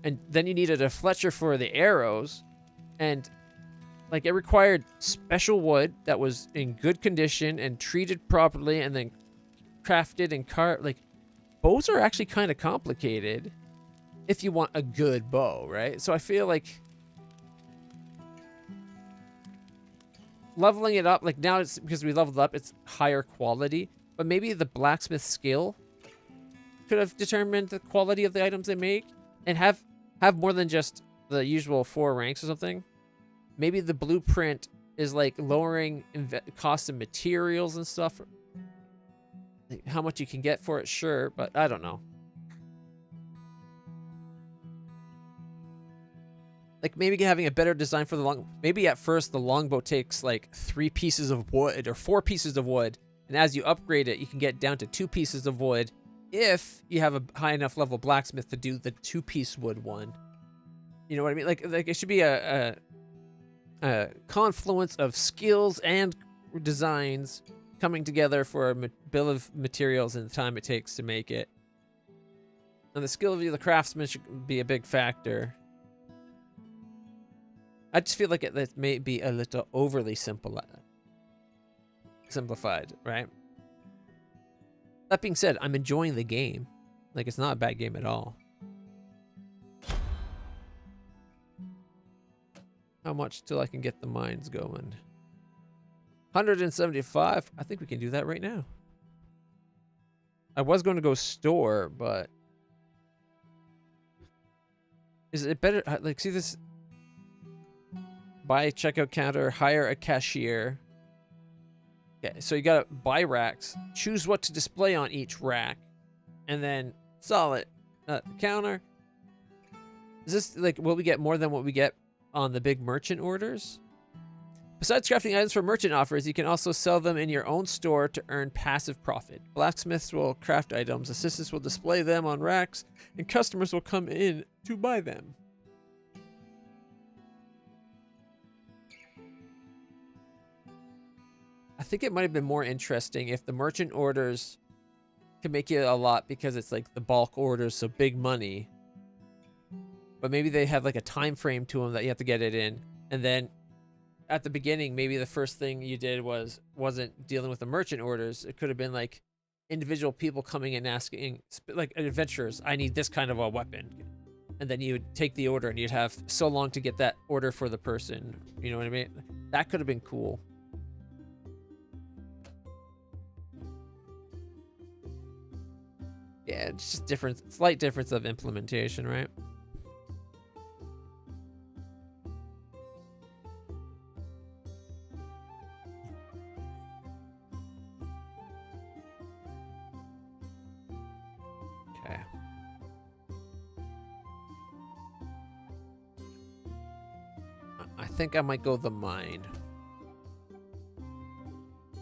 and then you needed a fletcher for the arrows, and like it required special wood that was in good condition and treated properly, and then crafted and carved. Like bows are actually kind of complicated if you want a good bow, right? So I feel like leveling it up, like now it's because we leveled up, it's higher quality, but maybe the blacksmith skill could have determined the quality of the items they make, and have more than just the usual 4 ranks or something. Maybe the blueprint is like lowering cost of materials and stuff. Like how much you can get for it, sure, but I don't know. Like maybe having a better design for the long. Maybe at first the longbow takes like 3 pieces of wood or 4 pieces of wood, and as you upgrade it, you can get down to 2 pieces of wood if you have a high enough level blacksmith to do the 2-piece wood one. You know what I mean? Like it should be a confluence of skills and designs coming together for a bill of materials and the time it takes to make it. And the skill of the craftsman should be a big factor. I just feel like it may be a little overly simplified, right? That being said, I'm enjoying the game. Like, it's not a bad game at all. How much till I can get the mines going? 175? I think we can do that right now. I was going to go store, but is it better? Like, see this? Buy a checkout counter, hire a cashier. Okay, so you gotta buy racks, choose what to display on each rack, and then sell it at the counter. Is this like, will we get more than what we get on the big merchant orders? Besides crafting items for merchant offers, you can also sell them in your own store to earn passive profit. Blacksmiths will craft items, assistants will display them on racks, and customers will come in to buy them. I think it might have been more interesting if the merchant orders can make you a lot because it's like the bulk orders, so big money. But maybe they have like a time frame to them that you have to get it in. And then at the beginning, maybe the first thing you did wasn't dealing with the merchant orders. It could have been like individual people coming and asking, like adventurers, I need this kind of a weapon. And then you would take the order and you'd have so long to get that order for the person. You know what I mean? That could have been cool. Yeah, it's just slight difference of implementation, right? Okay. I think I might go the mine.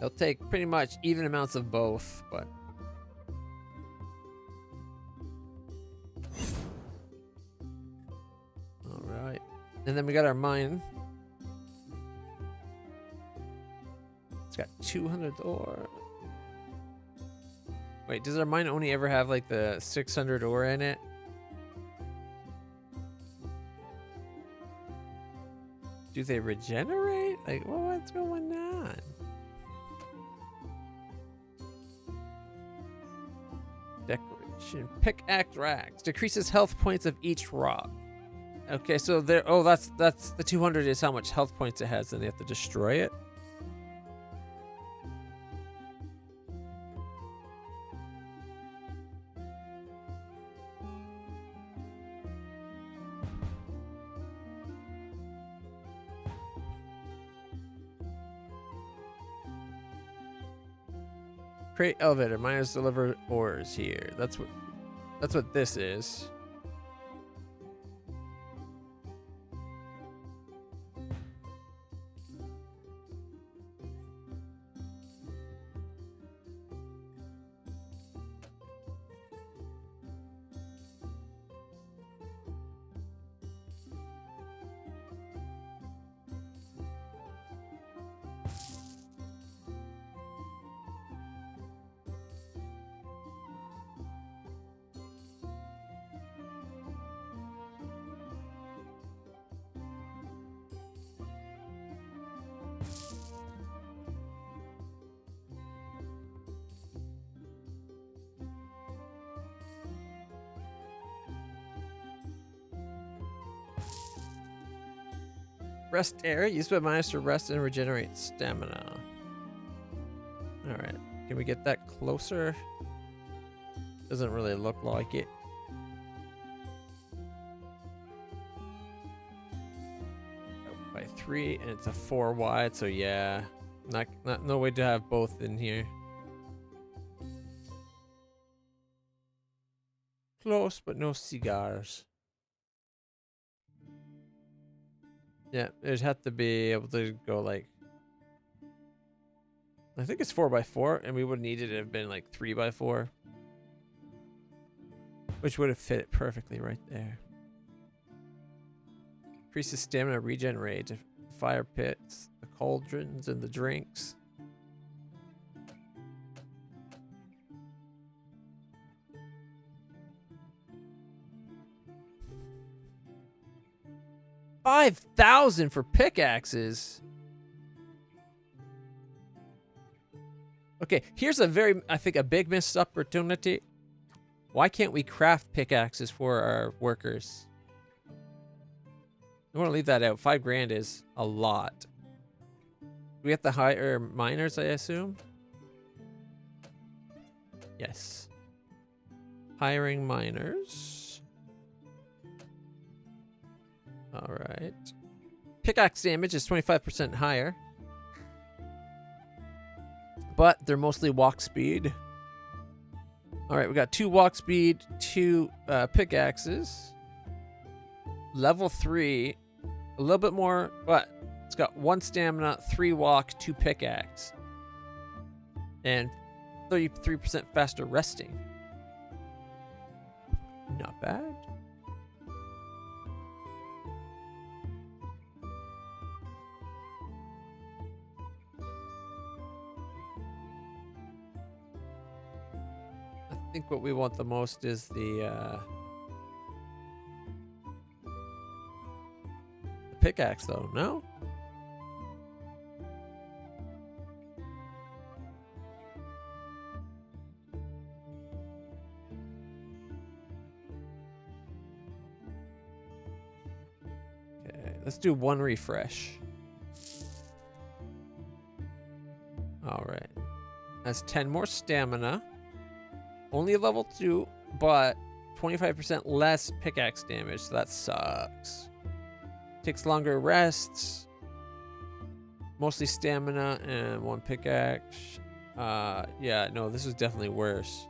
They'll take pretty much even amounts of both, but and then we got our mine. It's got 200 ore. Wait, does our mine only ever have like the 600 ore in it? Do they regenerate? Like, well, what's going on? Decoration. Pickaxe racks. Decreases health points of each rock. Okay, so there. Oh, that's the 200 is how much health points it has, and they have to destroy it. Create elevator. Miners deliver ores here. That's what this is. Rest area used by miners to rest and regenerate stamina. Alright. Can we get that closer? Doesn't really look like it. By 3 and it's a 4 wide, so yeah. No way to have both in here. Close, but no cigars. Yeah, it'd have to be able to go like, I think it's 4x4, and we would need it to have been like 3x4, which would have fit it perfectly right there. Increases stamina regen rate, fire pits, the cauldrons, and the drinks. $5,000 for pickaxes. Okay, here's I think a big missed opportunity. Why can't we craft pickaxes for our workers? I want to leave that out. 5 grand is a lot. We have to hire miners, I assume? Yes. Hiring miners. All right. Pickaxe damage is 25% higher. But they're mostly walk speed. All right, we got 2 walk speed, 2 pickaxes. Level 3, a little bit more, but it's got 1 stamina, 3 walk, 2 pickaxe. And 33% faster resting. Not bad. I think what we want the most is the pickaxe, though. No? Okay, let's do 1 refresh. All right. That's 10 more stamina. Only a level 2, but 25% less pickaxe damage, so that sucks. Takes longer rests. Mostly stamina and 1 pickaxe. Yeah, no, this is definitely worse.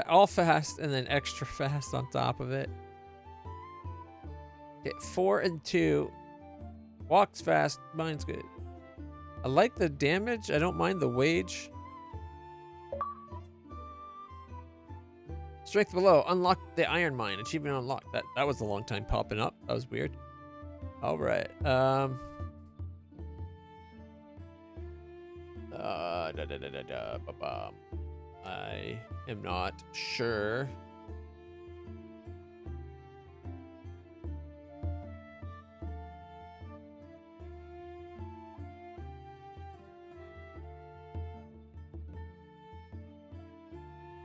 All fast and then extra fast on top of it. Okay, 4 and 2. Walks fast, mine's good. I like the damage, I don't mind the wage. Strength below. Unlock the iron mine. Achievement unlocked. That was a long time popping up. That was weird. All right. I am not sure.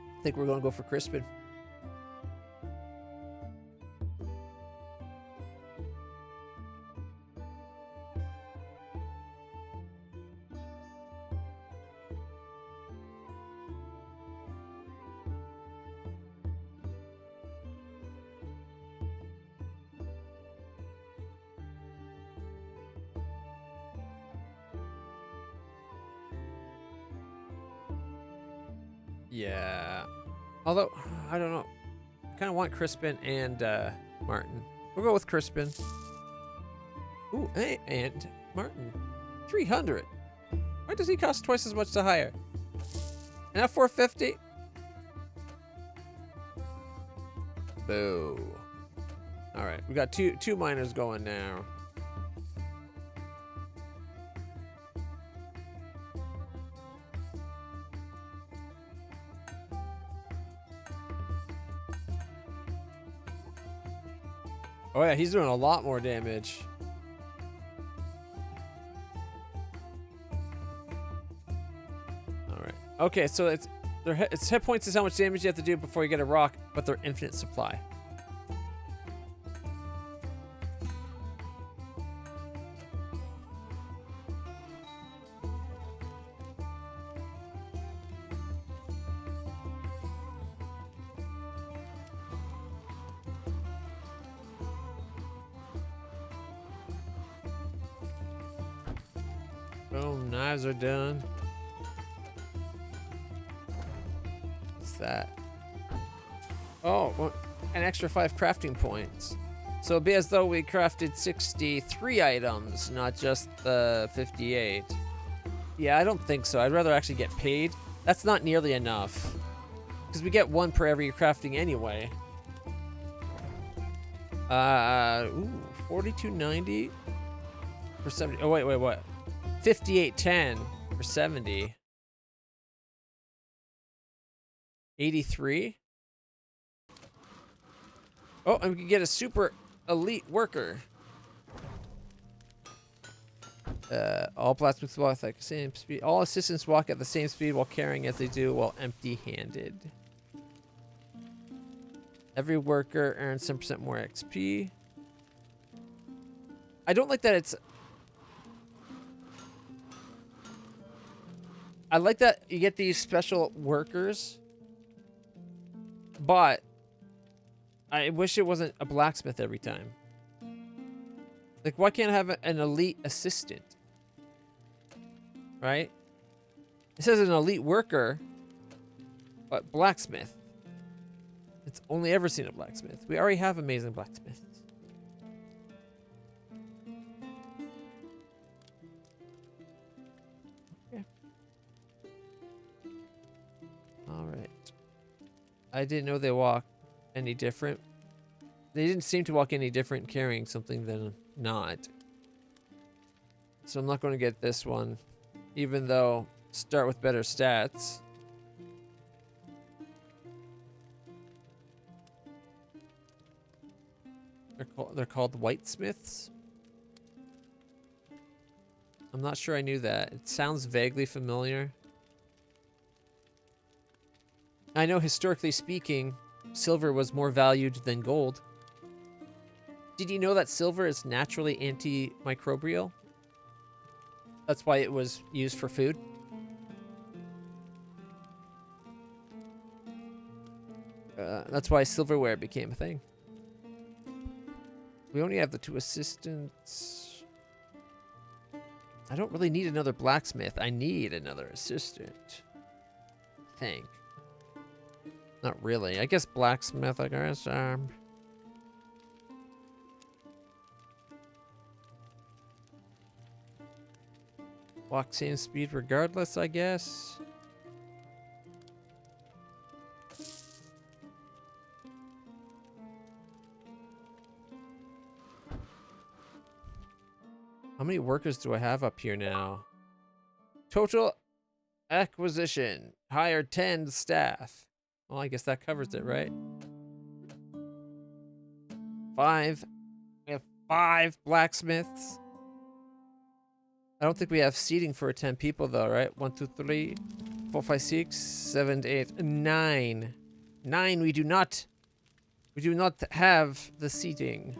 I think we're gonna go for Crispin. Yeah. Although, I don't know. I kind of want Crispin and Martin. We'll go with Crispin. Ooh, hey, and Martin. 300. Why does he cost twice as much to hire? And now 450? Boo. All right, we got two miners going now. Oh yeah, he's doing a lot more damage. All right. Okay, so it's hit points is how much damage you have to do before you get a rock, but they're infinite supply. Boom, knives are done. What's that? Oh, well, an extra 5 crafting points. So it'd be as though we crafted 63 items, not just the 58. Yeah, I don't think so. I'd rather actually get paid. That's not nearly enough. Because we get 1 per every crafting anyway. Ooh, 42.90 for 70. Oh, wait, what? 58.10 for 70. 83. Oh, and we can get a super elite worker. All blacksmiths walk at the same speed. All assistants walk at the same speed while carrying as they do while empty-handed. Every worker earns 10% more XP. I don't like that it's... I like that you get these special workers, but I wish it wasn't a blacksmith every time. Like, why can't I have an elite assistant? Right? It says an elite worker, but blacksmith. It's only ever seen a blacksmith. We already have amazing blacksmiths. All right. I didn't know they walk any different. They didn't seem to walk any different carrying something than not. So I'm not going to get this one, even though start with better stats. They're called whitesmiths. I'm not sure I knew that. It sounds vaguely familiar. I know historically speaking, silver was more valued than gold. Did you know that silver is naturally antimicrobial? That's why it was used for food. That's why silverware became a thing. We only have the 2 assistants. I don't really need another blacksmith. I need another assistant. I think. Not really. I guess blacksmith, I guess. Walk same speed regardless, I guess. How many workers do I have up here now? Total acquisition. Hired 10 staff. Well, I guess that covers it, right? 5. We have 5 blacksmiths. I don't think we have seating for 10 people, though, right? 1, 2, 3, 4, 5, 6, 7, 8, 9. 9, we do not. We do not have the seating.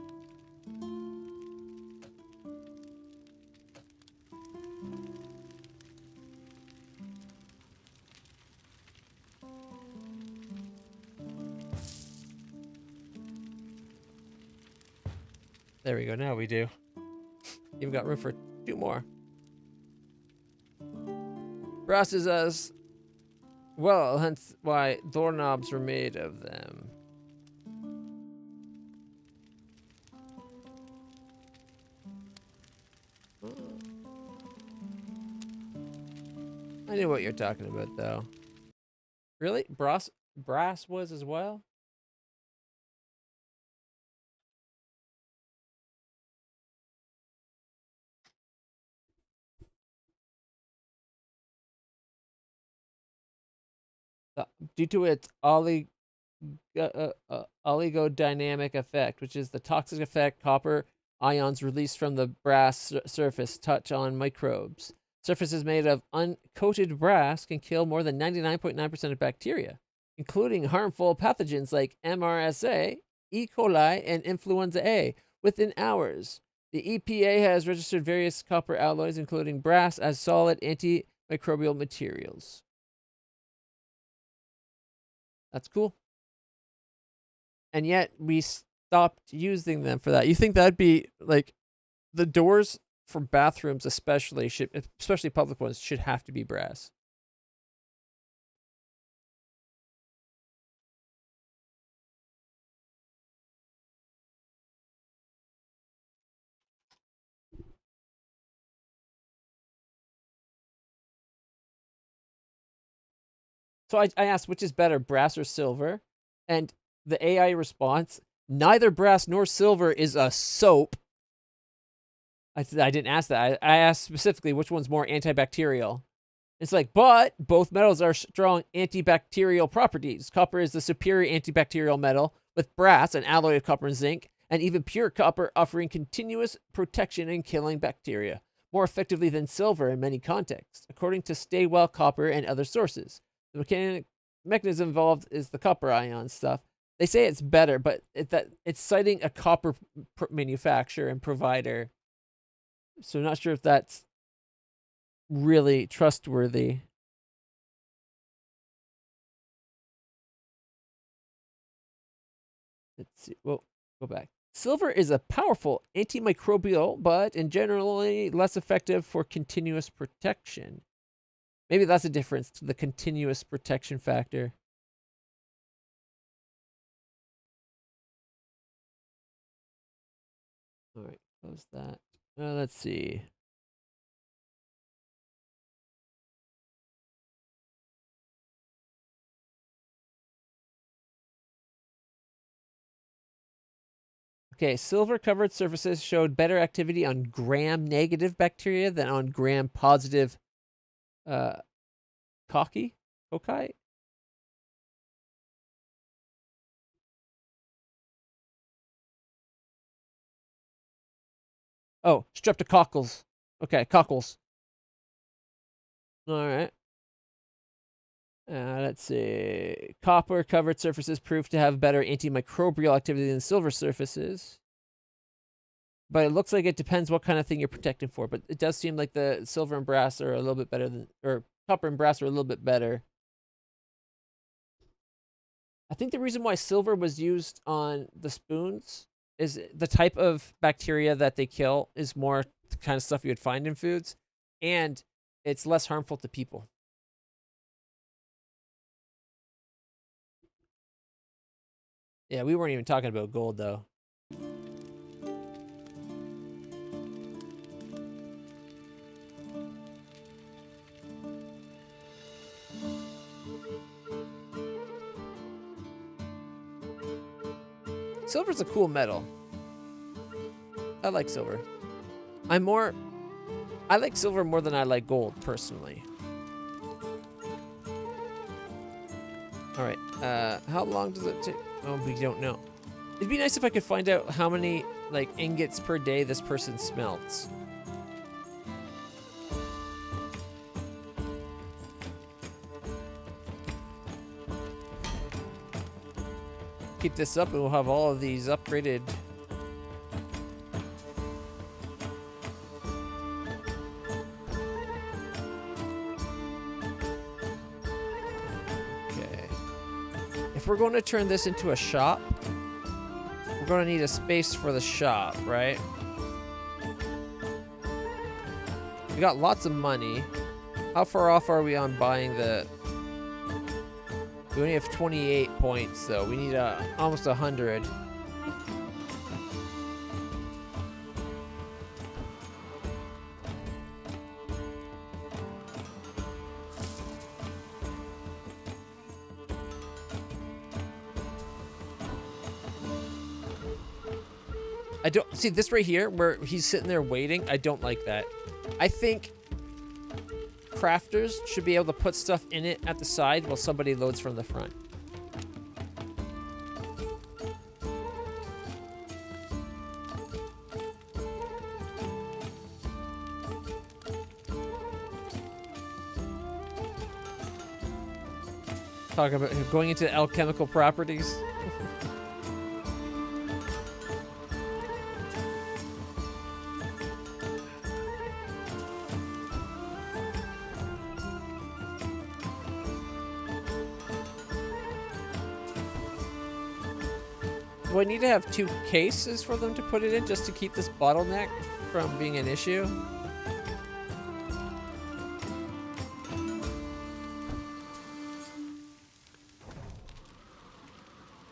There we go. Now we do. Even got room for 2 more. Process us Well, hence why doorknobs were made of them. I knew what you're talking about, though. Really? Brass was as well? Due to its oligodynamic effect, which is the toxic effect copper ions released from the brass surface touch on microbes. Surfaces made of uncoated brass can kill more than 99.9% of bacteria, including harmful pathogens like MRSA, E. coli, and influenza A, within hours. The EPA has registered various copper alloys, including brass, as solid antimicrobial materials. That's cool. And yet we stopped using them for that. You think that'd be like the doors for bathrooms, especially public ones, should have to be brass. So I asked, which is better, brass or silver? And the AI response, neither brass nor silver is a soap. I didn't ask that. I asked specifically which one's more antibacterial. It's like, but both metals are strong antibacterial properties. Copper is the superior antibacterial metal, with brass, an alloy of copper and zinc, and even pure copper offering continuous protection and killing bacteria more effectively than silver in many contexts, according to Staywell Copper and other sources. The mechanism involved is the copper ion stuff. They say it's better, but it's citing a copper manufacturer and provider. So I'm not sure if that's really trustworthy. Let's see. Well, go back. Silver is a powerful antimicrobial, but in generally less effective for continuous protection. Maybe that's a difference to the continuous protection factor. All right, close that. Let's see. Okay, silver-covered surfaces showed better activity on gram-negative bacteria than on gram-positive cocci? Oh, streptococcals. Okay, cockles. All right. Let's see. Copper-covered surfaces proved to have better antimicrobial activity than silver surfaces. But it looks like it depends what kind of thing you're protecting for. But it does seem like the silver and brass are a little bit better than, or copper and brass are a little bit better. I think the reason why silver was used on the spoons is the type of bacteria that they kill is more the kind of stuff you would find in foods, and it's less harmful to people. Yeah, we weren't even talking about gold, though. Silver's a cool metal. I like silver. I like silver more than I like gold, personally. All right, how long does it take? Oh, we don't know. It'd be nice if I could find out how many, like, ingots per day this person smelts. Keep this up and we'll have all of these upgraded. Okay. If we're going to turn this into a shop, we're going to need a space for the shop, right? We got lots of money. How far off are we on buying the We only have 28 points, though. We need almost 100. I don't see this right here where he's sitting there waiting. I don't like that. I think crafters should be able to put stuff in it at the side while somebody loads from the front. Talking about going into alchemical properties. Do I need to have 2 cases for them to put it in just to keep this bottleneck from being an issue?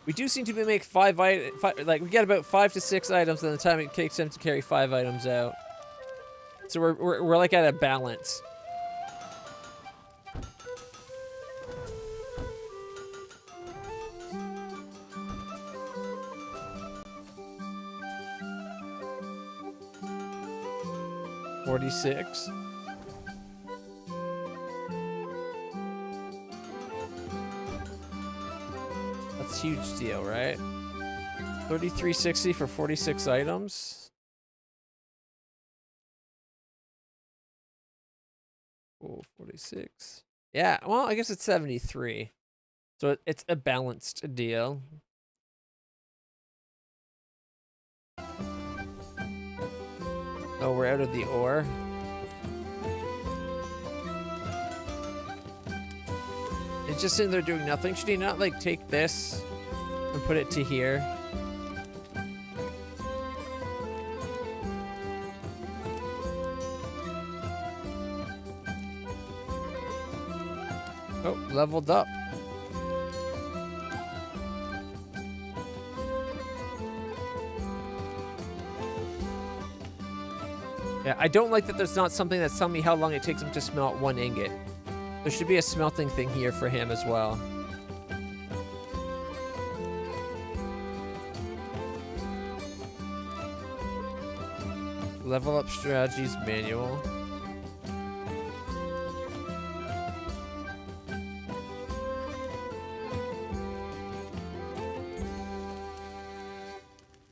We do seem to be make five, like we get about 5 to 6 items in the time it takes them to carry 5 items out. So we're like at a balance. $46. That's a huge deal, right? $33.60 for 46 items. Oh, 46. Yeah, well, I guess it's 73. So it's a balanced deal. Oh, we're out of the ore. It's just sitting there doing nothing. Should he not, like, take this and put it to here? Oh, leveled up. Yeah, I don't like that there's not something that's telling me how long it takes him to smelt 1 ingot. There should be a smelting thing here for him as well. Level up strategies manual.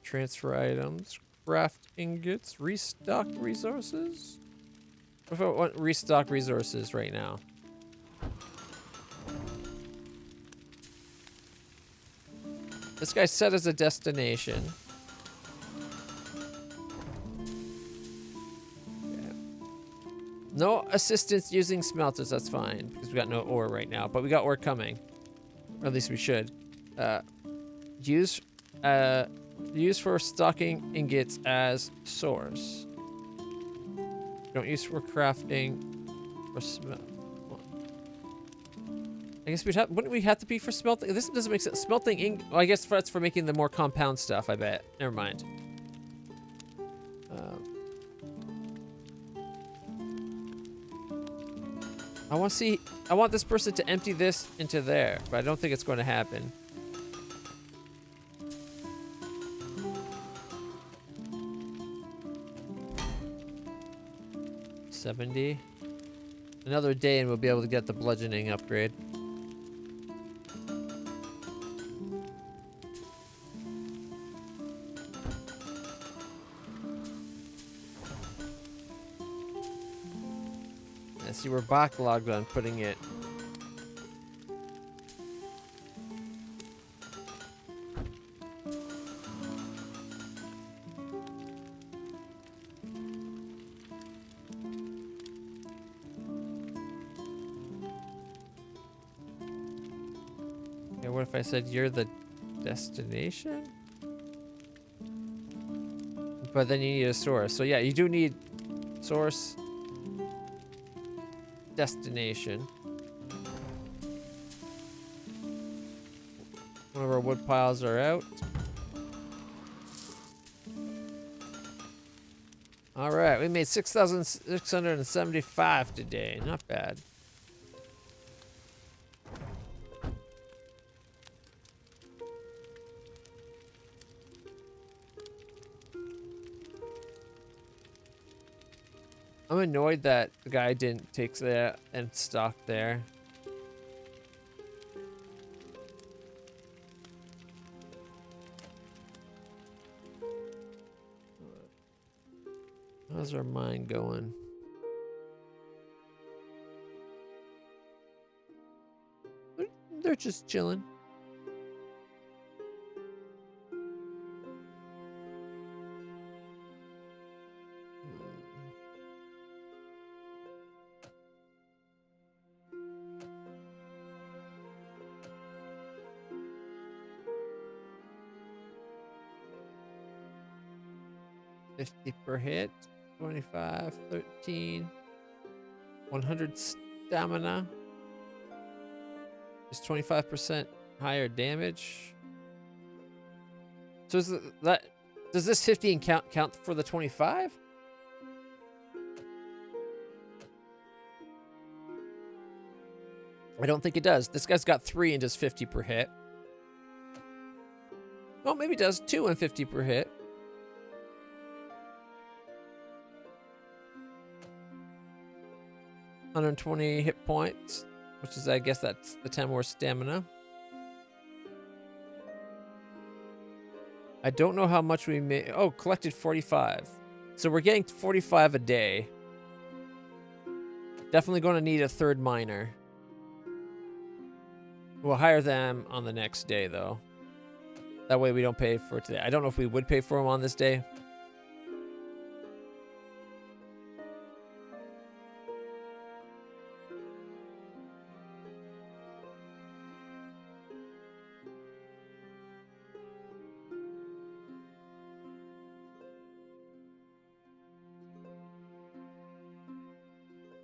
Transfer items. Craft ingots. Restock resources? What if I want restock resources right now? This guy's set as a destination. Okay. No assistance using smelters, that's fine. Because we got no ore right now. But we got ore coming. Or at least we should. Use for stocking ingots as source. Don't use for crafting or smelt. I guess wouldn't we have to be for smelting? This doesn't make sense. Smelting well, I guess that's for making the more compound stuff, I bet. Never mind. I want this person to empty this into there, but I don't think it's going to happen. $70. Another day and we'll be able to get the bludgeoning upgrade. I see we're backlogged on putting it. Okay, what if I said you're the destination? But then you need a source. So yeah, you do need source. Destination. One of our wood piles are out. All right, we made 6,675 today. Not bad. I'm annoyed that the guy didn't take that and stock there. How's our mine going? They're just chilling. $50 per hit, 25, 13, 100 stamina. Just 25% higher damage. So is that does this 50 and count for the 25? I don't think it does. This guy's got 3 and does 50 per hit. Well, maybe it does 2 and 50 per hit. $120 hit points, which is, I guess, that's the 10 more stamina. I don't know how much we made. Oh, collected 45. So we're getting 45 a day. Definitely going to need a third miner. We'll hire them on the next day, though. That way we don't pay for it today. I don't know if we would pay for them on this day.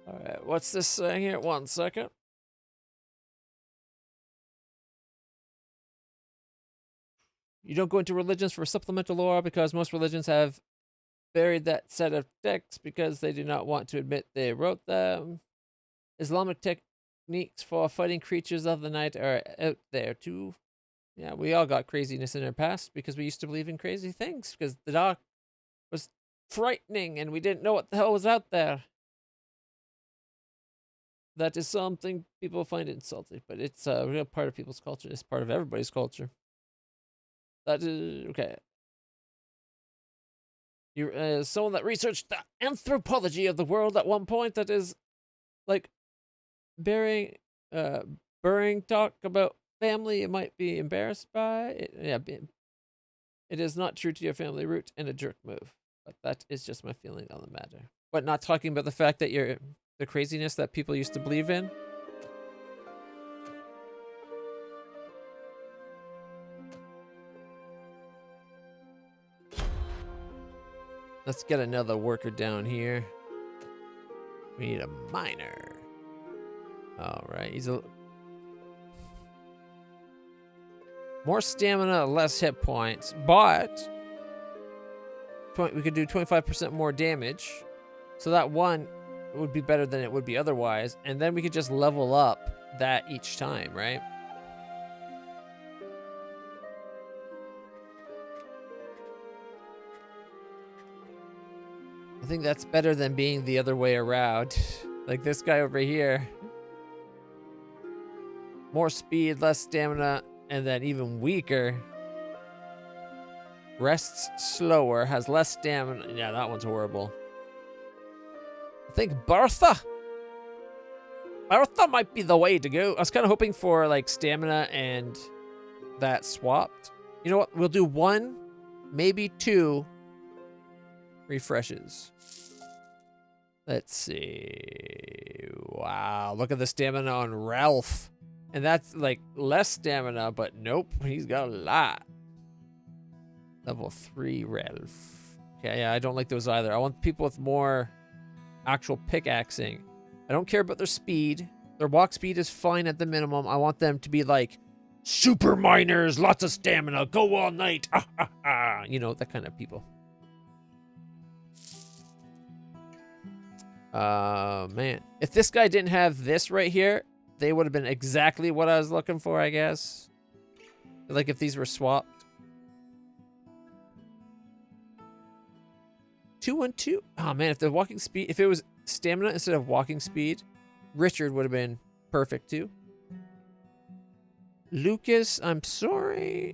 All right, what's this saying here? 1 second. You don't go into religions for supplemental lore because most religions have buried that set of texts because they do not want to admit they wrote them. Islamic techniques for fighting creatures of the night are out there too. Yeah, we all got craziness in our past because we used to believe in crazy things because the dark was frightening and we didn't know what the hell was out there. That is something people find insulting, but it's a real part of people's culture. It's part of everybody's culture. That is okay. You're someone that researched the anthropology of the world at one point. That is like burying talk about family. You might be embarrassed by it. Yeah, it is not true to your family root and a jerk move. But that is just my feeling on the matter. But not talking about the fact that you're the craziness that people used to believe in. Let's get another worker down here. We need a miner. All right, he's a more stamina, less hit points, but we could do 25% more damage. So that one would be better than it would be otherwise, and then we could just level up that each time, right? I think that's better than being the other way around. Like this guy over here. More speed, less stamina, and then even weaker. Rests slower, has less stamina. Yeah, that one's horrible. I think Bertha might be the way to go. I was kind of hoping for like stamina and that swapped. You know what? We'll do 1, maybe 2 refreshes. Let's see. Wow, look at the stamina on Ralph. And that's like less stamina, but nope, he's got a lot. Level 3 Ralph. Okay, yeah, I don't like those either. I want people with more actual pickaxing. I don't care about their speed. Their walk speed is fine at the minimum. I want them to be like Super miners, lots of stamina, go all night. Ah, ah, ah. You know, that kind of people. Man. If this guy didn't have this right here, they would have been exactly what I was looking for, I guess. Like if these were swapped. 2 and 2. Oh man, if the walking speed, if it was stamina instead of walking speed, Richard would have been perfect too. Lucas, I'm sorry.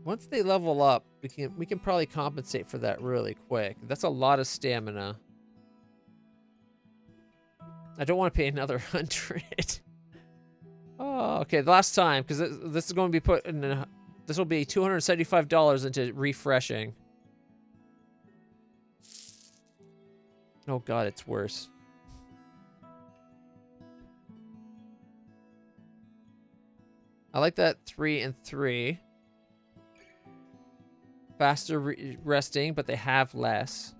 Once they level up, we can probably compensate for that really quick. That's a lot of stamina. I don't want to pay another 100. Oh, okay. The last time, because this is going to be put in. This will be $275 into refreshing. Oh god, it's worse. I like that 3 and 3. Faster resting, but they have less.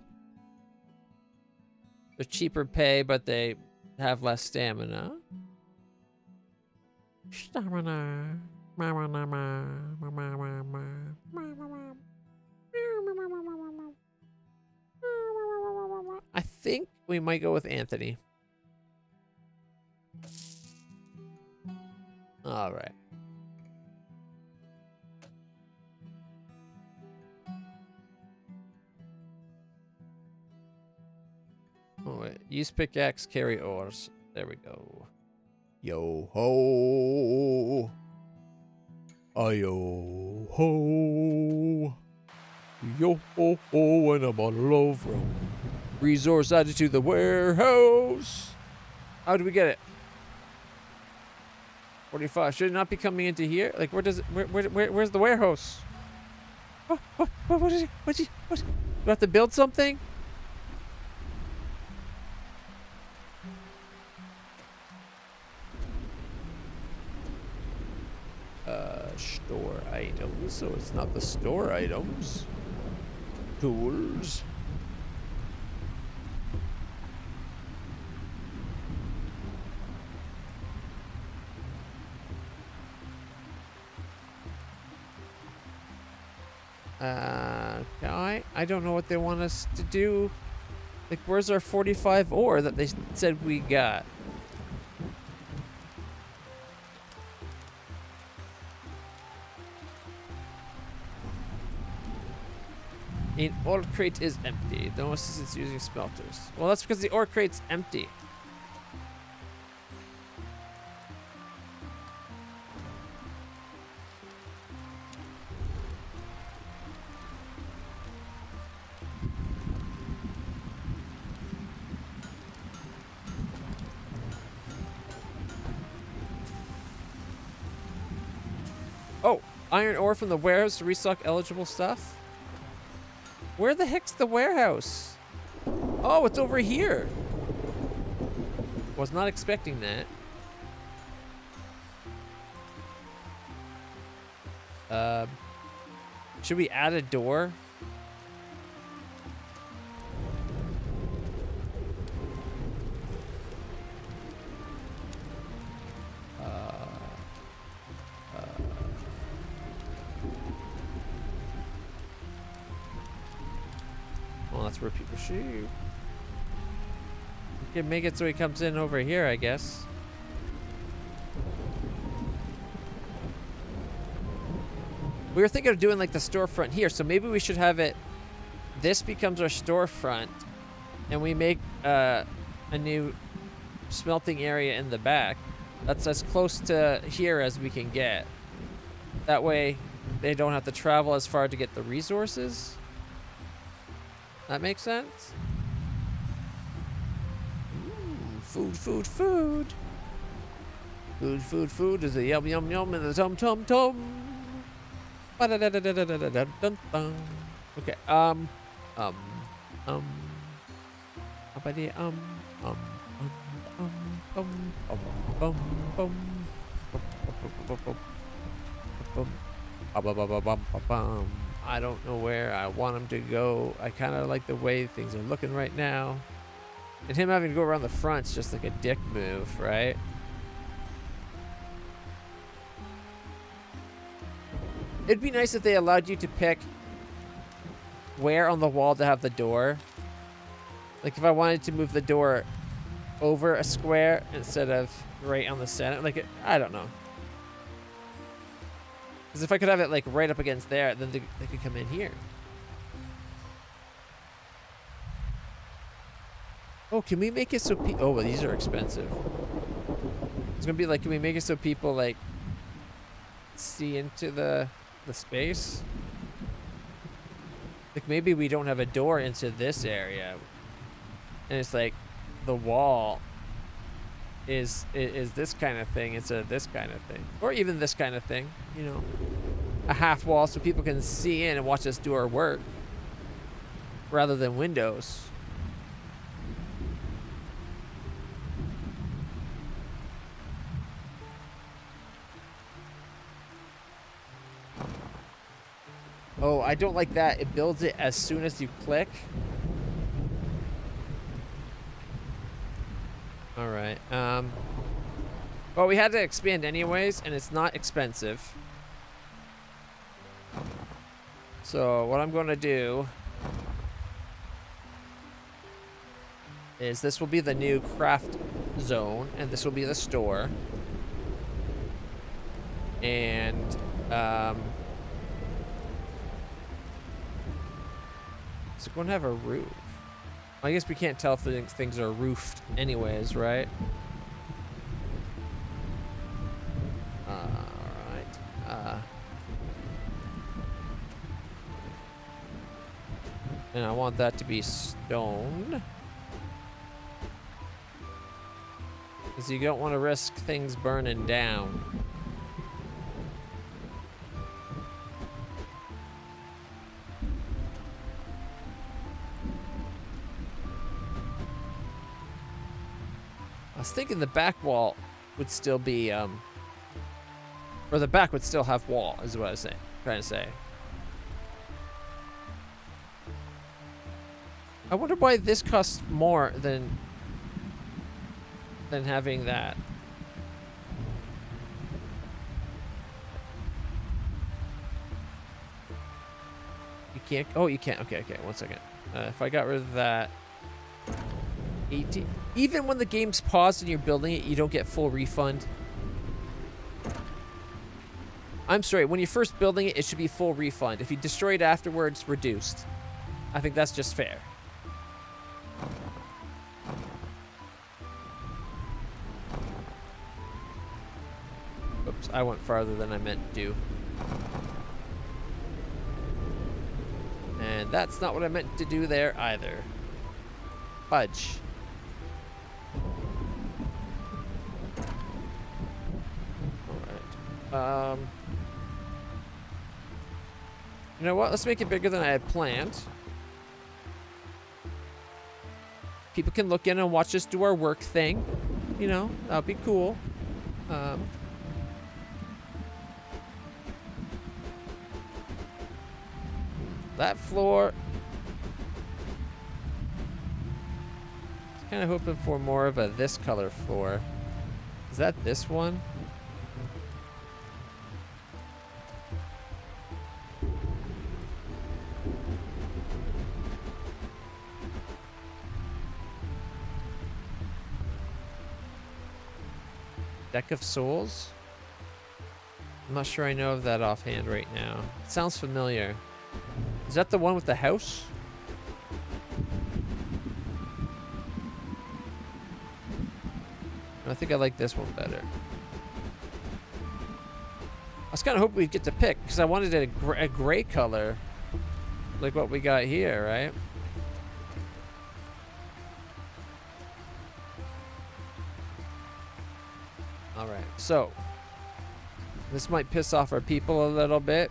They're cheaper pay, but they have less stamina. Stamina. I think we might go with Anthony. All right. Oh, wait. Use pickaxe, carry ores. There we go. Yo ho. Yo ho. Yo ho ho, and a bottle of rum. Resource added to the warehouse. How do we get it? 45. Should it not be coming into here? Like, where does it? Where's the warehouse? What is it? What? Do we have to build something? Store items. So it's not the store items. Tools. I don't know what they want us to do. Like, where's our 45 ore that they said we got? An ore crate is empty. No assistance using smelters. Well, that's because the ore crate's empty. Oh, iron ore from the warehouse to restock eligible stuff? Where the heck's the warehouse? Oh, it's over here. Was not expecting that. Should we add a door? Well, that's where people shoot. We can make it so he comes in over here, I guess. We were thinking of doing like the storefront here, so maybe we should have it. This becomes our storefront, and we make a new smelting area in the back. That's as close to here as we can get. That way, they don't have to travel as far to get the resources. That makes sense? Food, food, food. Food, food, food is a yum, yum, yum, and a tum, tum, tum. Okay, I don't know where I want him to go. I kind of like the way things are looking right now. And him having to go around the front's just like a dick move, right? It'd be nice if they allowed you to pick where on the wall to have the door. Like if I wanted to move the door over a square instead of right on the center. Like, I don't know. Because if I could have it like right up against there, then they could come in here. Oh, can we make it so oh, well, these are expensive. It's gonna be like, can we make it so people like see into the space? Like maybe we don't have a door into this area, and it's like the wall is this kind of thing instead of this kind of thing, or even this kind of thing. You know, a half wall so people can see in and watch us do our work, rather than windows. Oh, I don't like that. It builds it as soon as you click. All right. Well, we had to expand anyways, and it's not expensive. So what I'm going to do is this will be the new craft zone, and this will be the store. And is it going to have a roof? I guess we can't tell if things are roofed anyways, right? Alright. And I want that to be stone. Because you don't want to risk things burning down. I was thinking the back wall would still be, or the back would still have wall, is what I was trying to say. I wonder why this costs more than having that. You can't, oh, you can't, okay, 1 second. If I got rid of that, 18, even when the game's paused and you're building it, you don't get full refund. I'm sorry, when you're first building it, it should be full refund. If you destroy it afterwards, reduced. I think that's just fair. Oops, I went farther than I meant to. And that's not what I meant to do there either. Fudge. Alright. You know what? Let's make it bigger than I had planned. People can look in and watch us do our work thing. You know, that'll be cool. That floor. I was kind of hoping for more of a this color floor. Is that this one? Deck of Souls? I'm not sure I know of that offhand right now. It sounds familiar. Is that the one with the house? I think I like this one better. I was kind of hoping we'd get to pick, because I wanted a gray color. Like what we got here, right? Alright, so. This might piss off our people a little bit.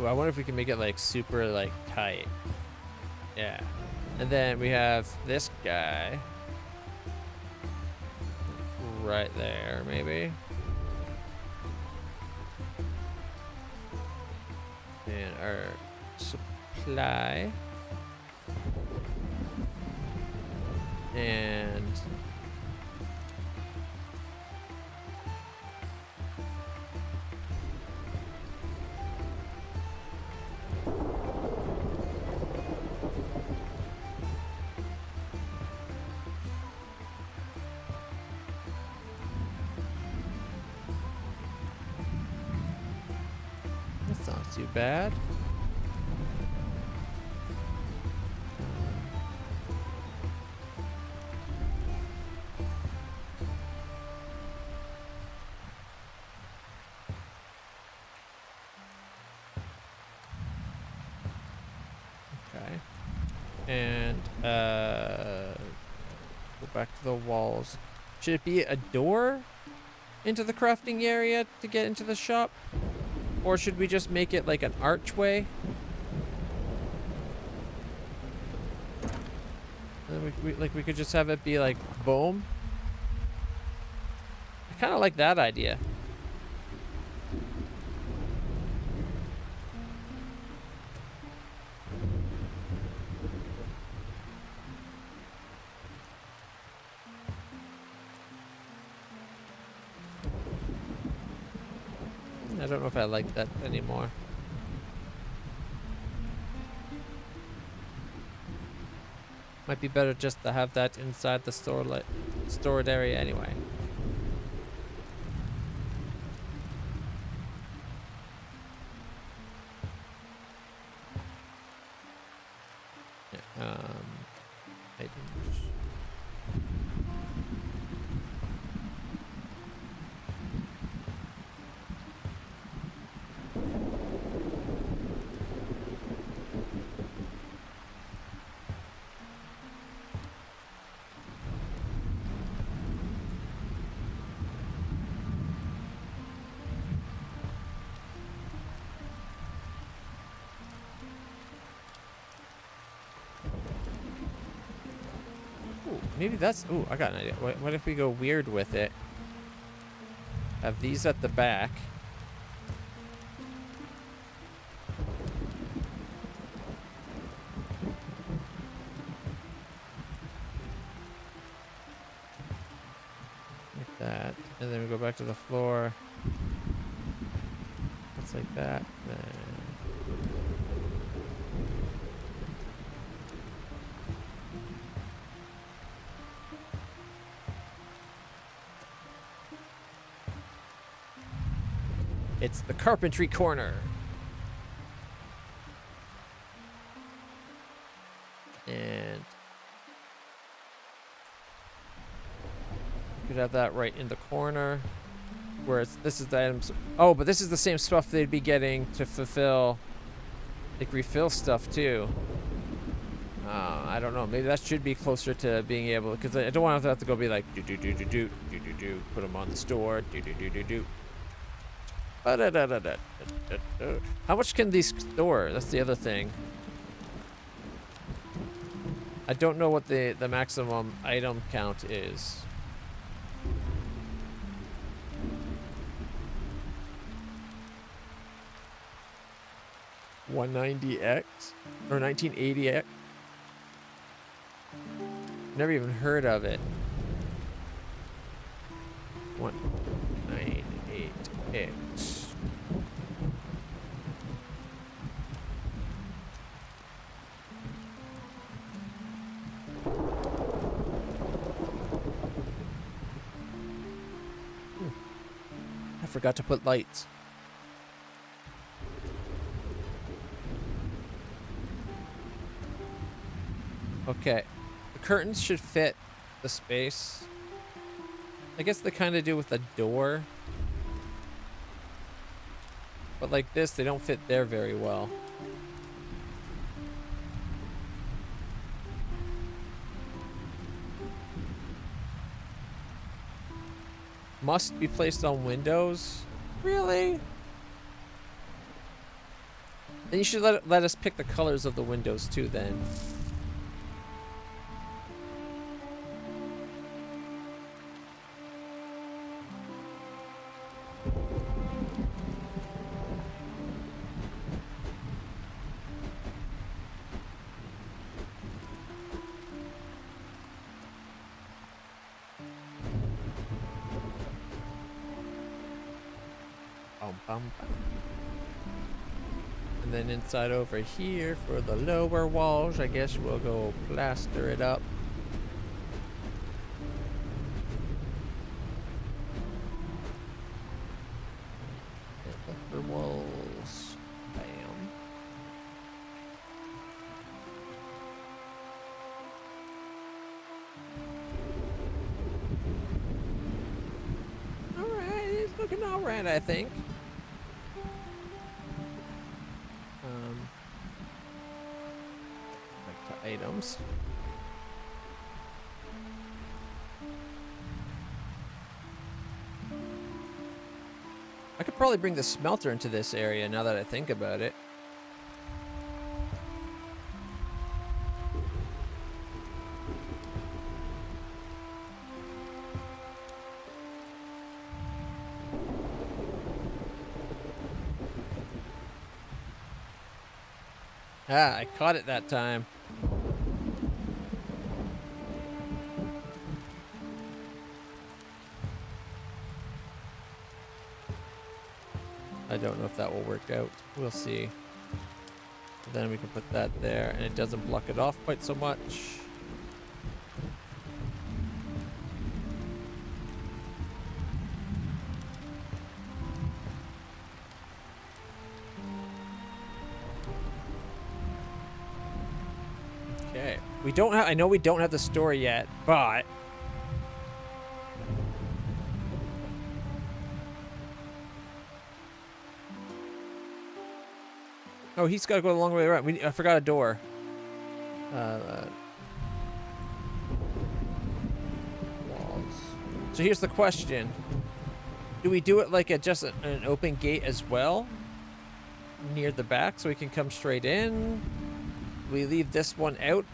Ooh, I wonder if we can make it like super like tight. Yeah. And then we have this guy right there, maybe. And our supply. And that's not too bad. Okay. And go back to the walls. Should it be a door into the crafting area to get into the shop? Or should we just make it like an archway? And then we could just have it be like boom. I kind of like that idea. I don't know if I like that anymore. Might be better just to have that inside the stored area anyway. Yeah, items. Maybe that's... Ooh, I got an idea. What if we go weird with it? Have these at the back. Like that. And then we go back to the floor. It's like that. Then... It's the carpentry corner. And you could have that right in the corner. Where it's, this is the items. Oh, but this is the same stuff they'd be getting to fulfill, like refill stuff too. I don't know. Maybe that should be closer to being able, because I don't want to have to go be like do, put them on the store, do. How much can these store? That's the other thing. I don't know what the maximum item count is. $190X or 1980X. Never even heard of it. 198X. I forgot to put lights. Okay. The curtains should fit the space. I guess they kind of do with the door. But like this, they don't fit there very well. Must be placed on windows? Really? Then you should let us pick the colors of the windows too then. And then inside over here for the lower walls, I guess we'll go plaster it up. And upper walls. Bam. Alright, it's looking alright, I think. Back to items. I could probably bring the smelter into this area now that I think about it. Ah, I caught it that time. I don't know if that will work out. We'll see. Then we can put that there, and it doesn't block it off quite so much. Okay. We don't have, I know we don't have the story yet, but oh, he's got to go the long way around. I forgot a door. Walls. So here's the question. Do we do it like at just an open gate as well? Near the back so we can come straight in? We leave this one out?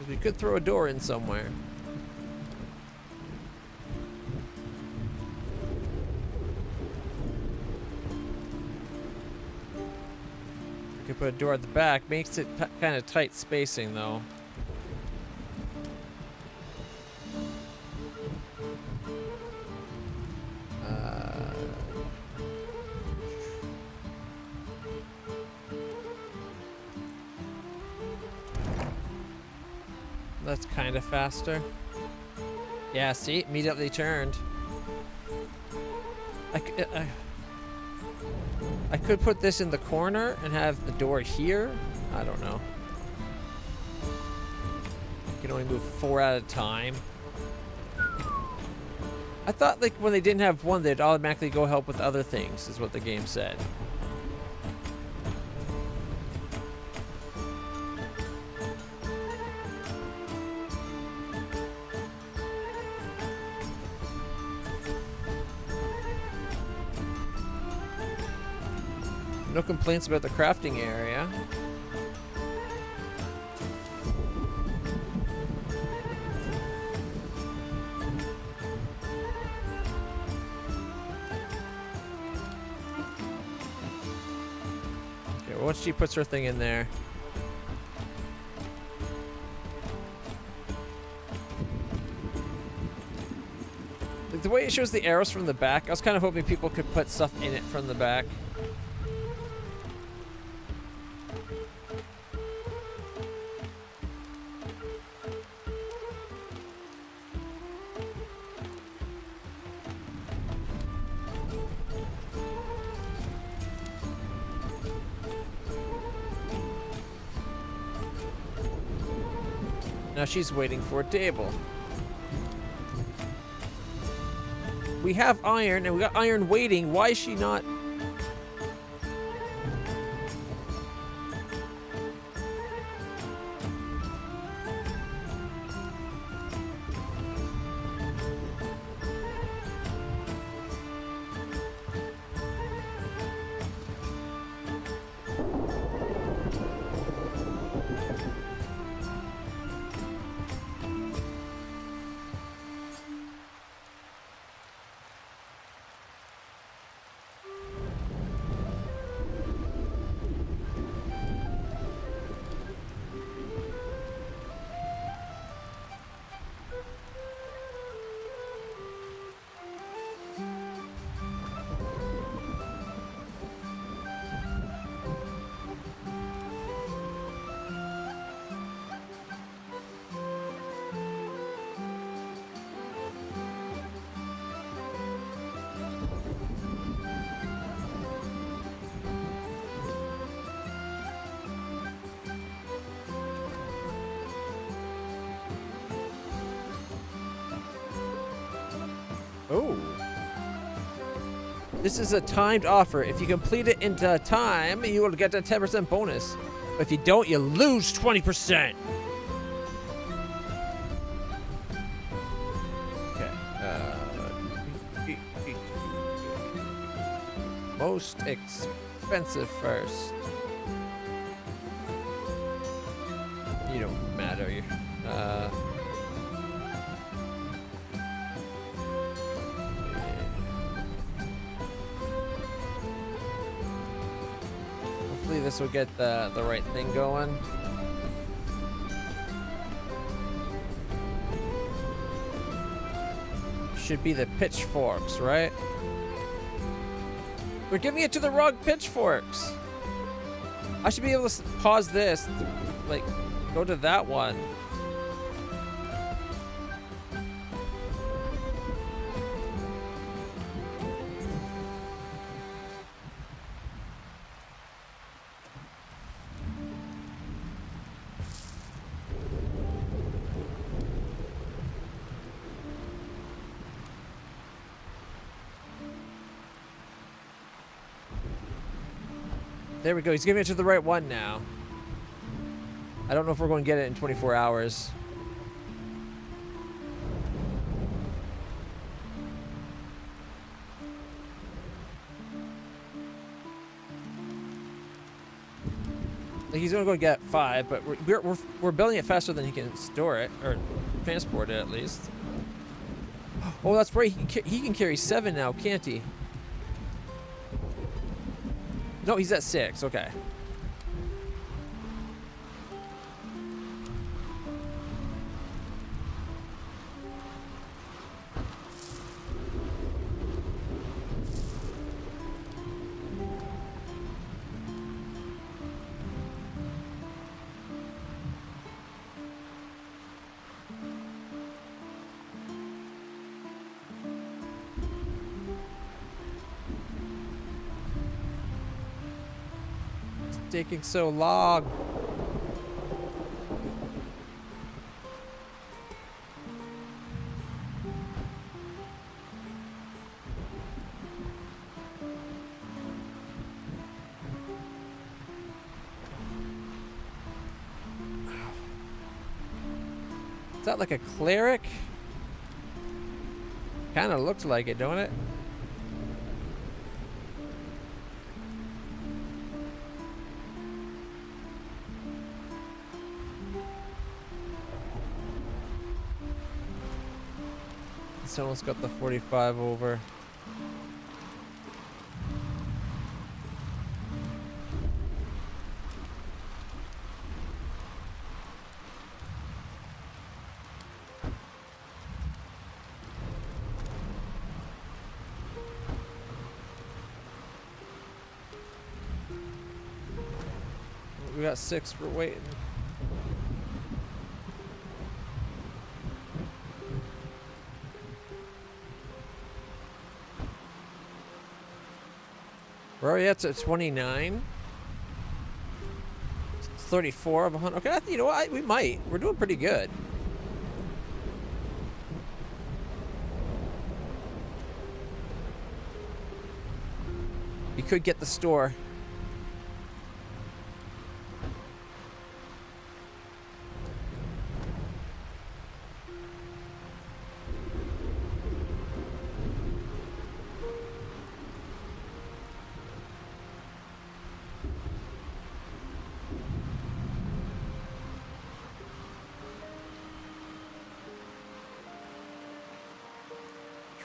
We could throw a door in somewhere. We could put a door at the back. Makes it kind of tight spacing, though. That's kind of faster. Yeah, see? Immediately turned. I could put this in the corner and have the door here. I don't know. You can only move 4 at a time. I thought like when they didn't have one, they'd automatically go help with other things, is what the game said. No complaints about the crafting area. Okay, well, once she puts her thing in there. Like the way it shows the arrows from the back, I was kind of hoping people could put stuff in it from the back. Now she's waiting for a table. We have iron, and we got iron waiting. Why is she not? Oh. This is a timed offer. If you complete it in time, you will get a 10% bonus. But if you don't, you lose 20%. Okay. Most expensive first. You don't matter. Hopefully this will get the right thing going. Should be the pitchforks, right? We're giving it to the wrong pitchforks. I should be able to pause this, like, go to that one. There we go. He's giving it to the right one now. I don't know if we're going to get it in 24 hours. Like he's going to go get 5, but we're building it faster than he can store it or transport it at least. Oh, that's right. He can carry 7 now, can't he? No, he's at 6. Okay. Taking so long. Is that like a cleric? Kind of looks like it, don't it? Someone's got the 45 over. We got 6 for waiting. We're already at 29. 34 of 100. Okay, you know what? We might. We're doing pretty good. You could get the store.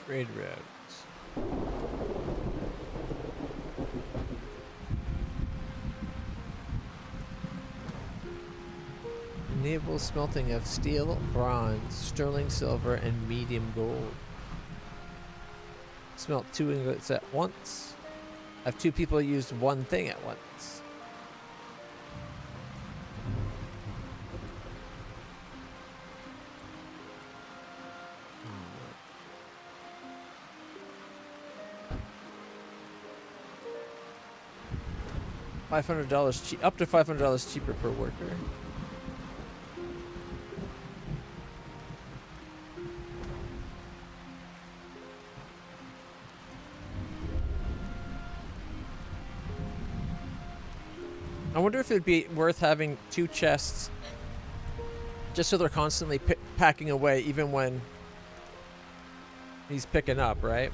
Trade routes. Enable smelting of steel, bronze, sterling silver, and medium gold. Smelt 2 ingots at once. Have 2 people use 1 thing at once. $500 up to $500 cheaper per worker. I wonder if it'd be worth having 2 chests just so they're constantly packing away even when he's picking up, right?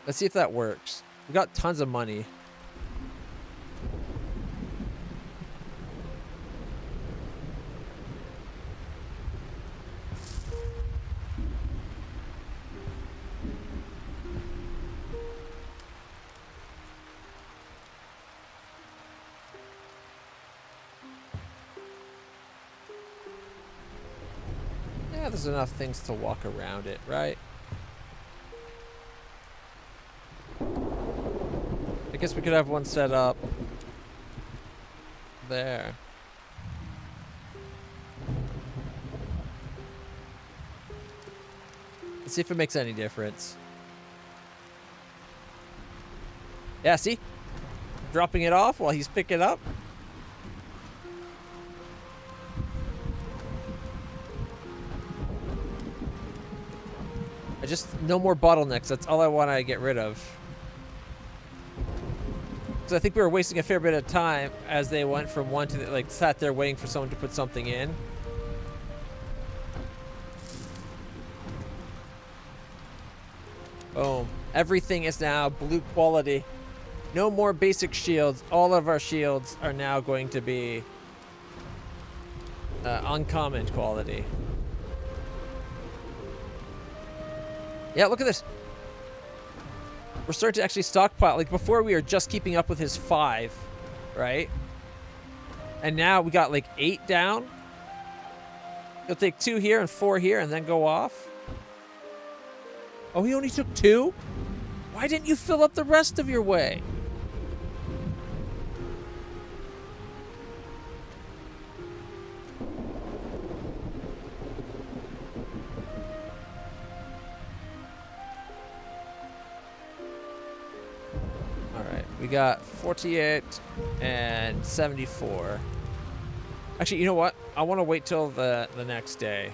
Let's see if that works. We got tons of money. Yeah, there's enough things to walk around it, right? I guess we could have one set up there. Let's see if it makes any difference. Yeah, see? Dropping it off while he's picking up. No more bottlenecks. That's all I want to get rid of. So I think we were wasting a fair bit of time as they went from one to like sat there waiting for someone to put something in. Boom. Everything is now blue quality. No more basic shields. All of our shields are now going to be uncommon quality. Yeah, look at this. We're starting to actually stockpile. Like before we were just keeping up with his 5, right? And now we got like 8 down. He'll take 2 here and 4 here and then go off. Oh, he only took 2? Why didn't you fill up the rest of your way? We got 48 and 74. Actually, you know what? I want to wait till the next day.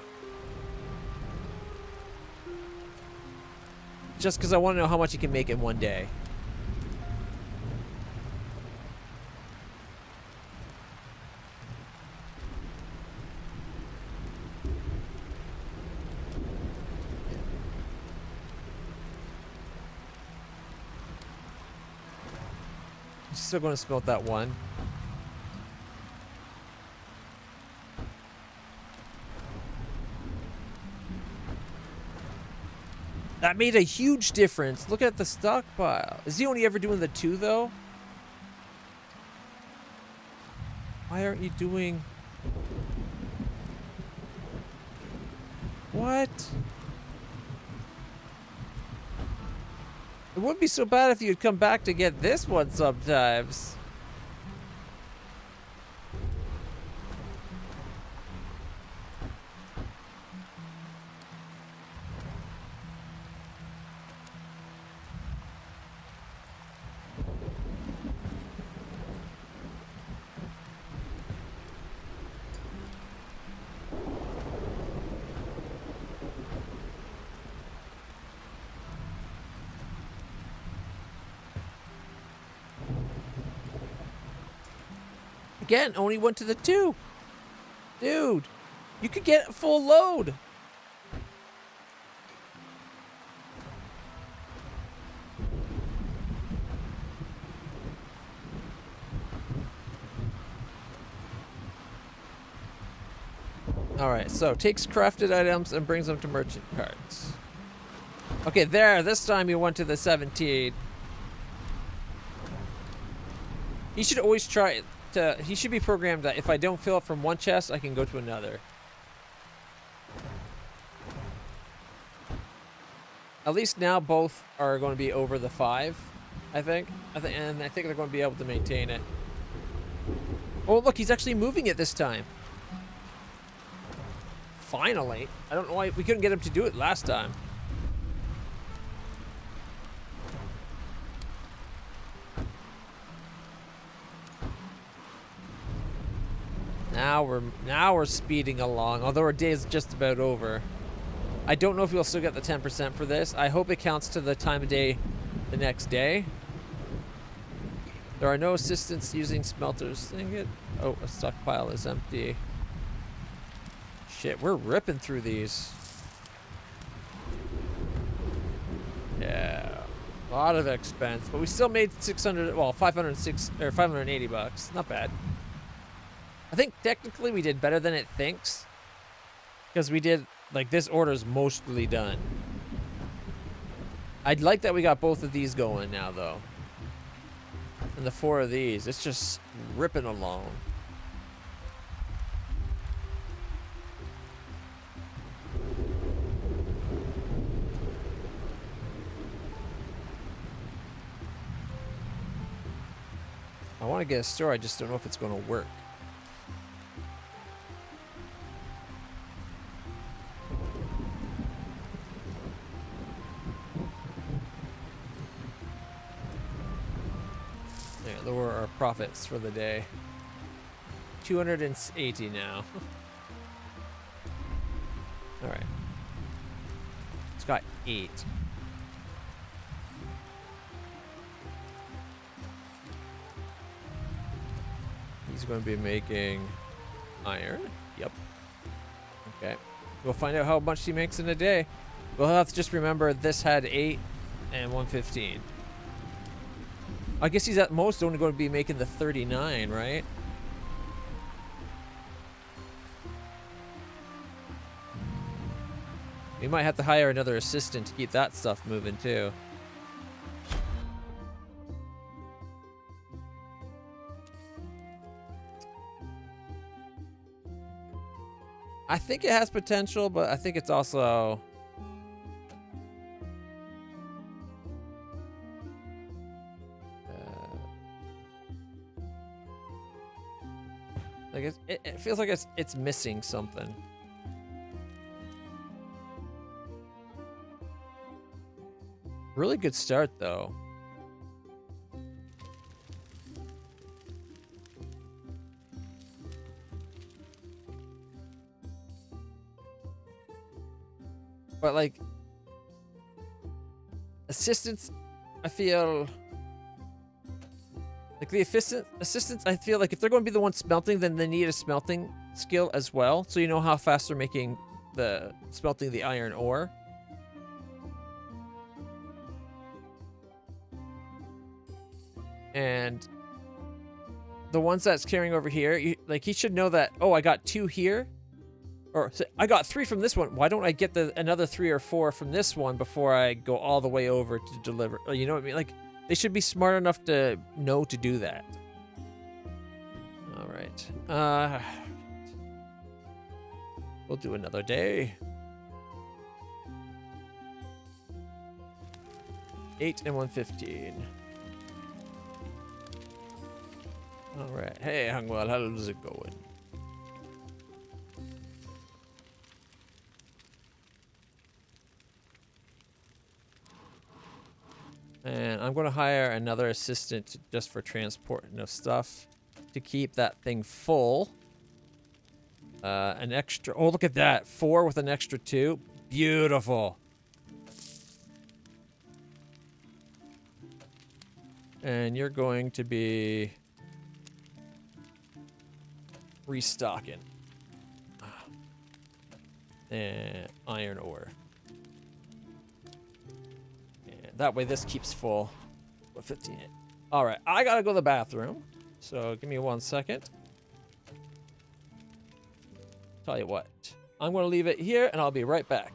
Just because I want to know how much you can make in one day. Still going to smelt that one. That made a huge difference. Look at the stockpile. Is he only ever doing the 2 though? Why aren't you doing... What? It wouldn't be so bad if you'd come back to get this one sometimes. Again, only went to the 2. Dude, you could get a full load. All right, so takes crafted items and brings them to merchant carts. Okay, there, this time you went to the 17. He should always try to, he should be programmed that if I don't fill up from one chest, I can go to another. At least now both are going to be over the 5, I think. And I think they're going to be able to maintain it. Oh, look, he's actually moving it this time. Finally. I don't know why we couldn't get him to do it last time. Now we're speeding along, although our day is just about over. I don't know if we'll still get the 10% for this. I hope it counts to the time of day the next day. There are no assistants using smelters. Oh, a stockpile is empty. Shit, we're ripping through these. Yeah, a lot of expense, but we still made 600. Well, 506 or 580 bucks. Not bad. I think technically we did better than it thinks, because we did like this order's mostly done. I'd like that we got both of these going now, though. And the 4 of these, it's just ripping along. I want to get a store, I just don't know if it's going to work. Yeah, lower our profits for the day. 280 now. All right. It's got 8. He's going to be making iron. Yep. Okay. We'll find out how much he makes in a day. We'll have to just remember this had 8 and 115. I guess he's at most only going to be making the 39, right? We might have to hire another assistant to keep that stuff moving too. I think it has potential, but I think it's also... like it feels like it's missing something. Really good start, though. But like assistants, I feel like the assistants, I feel like if they're going to be the ones smelting, then they need a smelting skill as well. So you know how fast they're making smelting the iron ore. And the ones that's carrying over here, like he should know that, oh, I got 2 here. Or I got 3 from this one. Why don't I get another 3 or 4 from this one before I go all the way over to deliver? You know what I mean? Like, they should be smart enough to know to do that. All right. We'll do another day. 8 and 115. All right. Hey, Hungwell, how's it going? And I'm going to hire another assistant just for transporting of stuff to keep that thing full. An extra... Oh, look at that. 4 with an extra 2. Beautiful. And you're going to be restocking. And iron ore. That way this keeps full. 15. All right, I gotta go to the bathroom. So give me 1 second. Tell you what, I'm gonna leave it here and I'll be right back.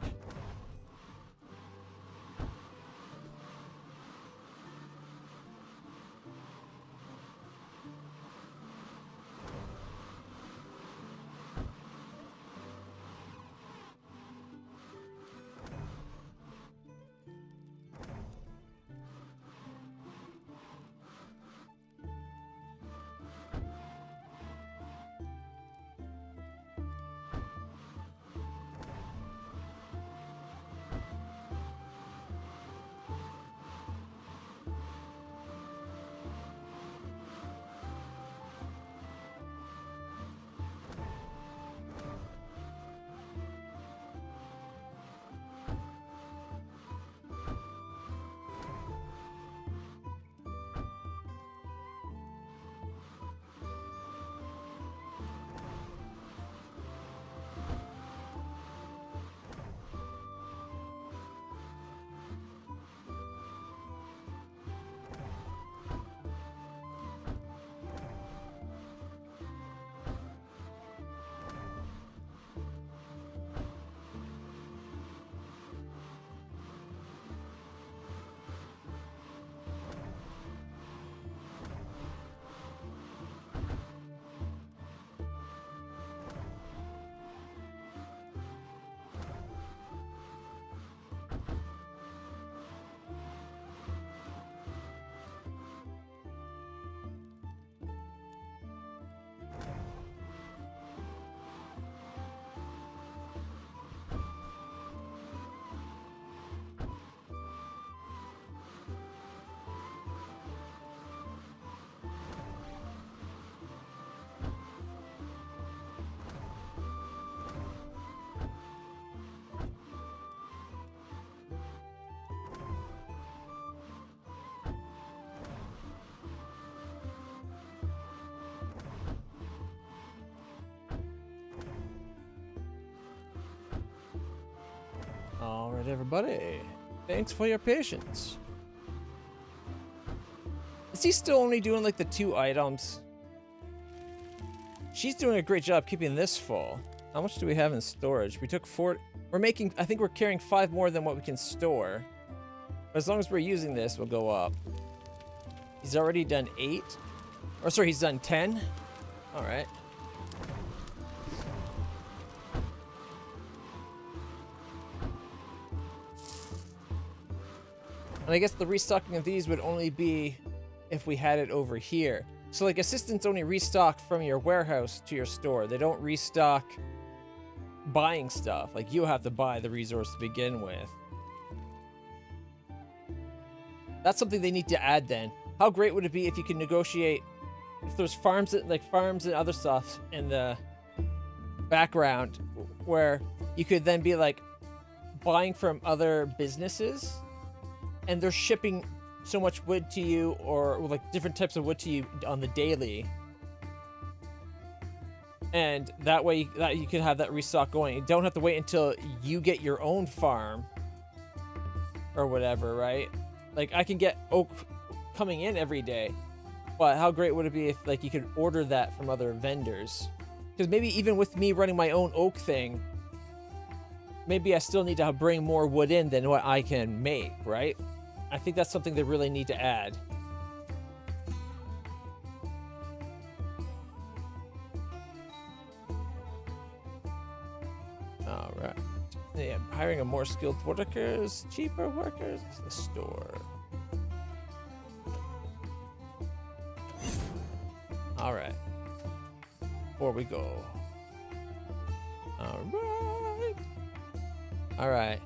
All right, everybody. Thanks for your patience. Is he still only doing like the 2 items? She's doing a great job keeping this full. How much do we have in storage? We took 4. We're making, I think we're carrying 5 more than what we can store. But as long as we're using this, we'll go up. He's already done 8. Or sorry, he's done 10. All right. And I guess the restocking of these would only be if we had it over here. So like assistants only restock from your warehouse to your store. They don't restock buying stuff. Like you have to buy the resource to begin with. That's something they need to add then. How great would it be if you could negotiate, if there's farms and other stuff in the background where you could then be like buying from other businesses and they're shipping so much wood to you, or like different types of wood to you on the daily, and that way you can have that restock going. You don't have to wait until you get your own farm or whatever, right? Like I can get oak coming in every day, but how great would it be if like you could order that from other vendors? Because maybe even with me running my own oak thing, maybe I still need to bring more wood in than what I can make, right? I think that's something they really need to add. All right. Yeah, hiring a more skilled workers, cheaper workers. It's the store. All right. Before we go. All right. All right.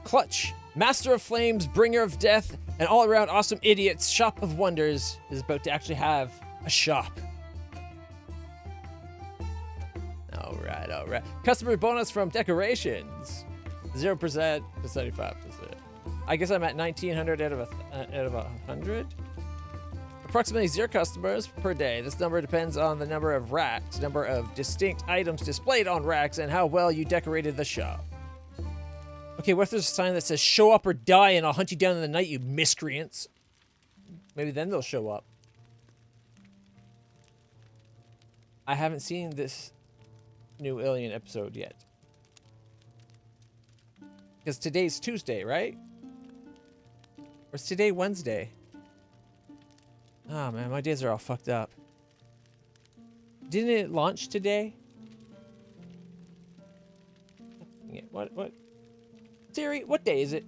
Clutch, Master of Flames, Bringer of Death, and all-around awesome idiots, Shop of Wonders is about to actually have a shop. All right, all right. Customer bonus from decorations, 0% to 75%. I guess I'm at 1,900 out of 100. Approximately 0 customers per day. This number depends on the number of racks, number of distinct items displayed on racks, and how well you decorated the shop. Okay, what if there's a sign that says, show up or die and I'll hunt you down in the night, you miscreants? Maybe then they'll show up. I haven't seen this new Alien episode yet. Because today's Tuesday, right? Or is today Wednesday? Oh man, my days are all fucked up. Didn't it launch today? What? Siri, what day is it?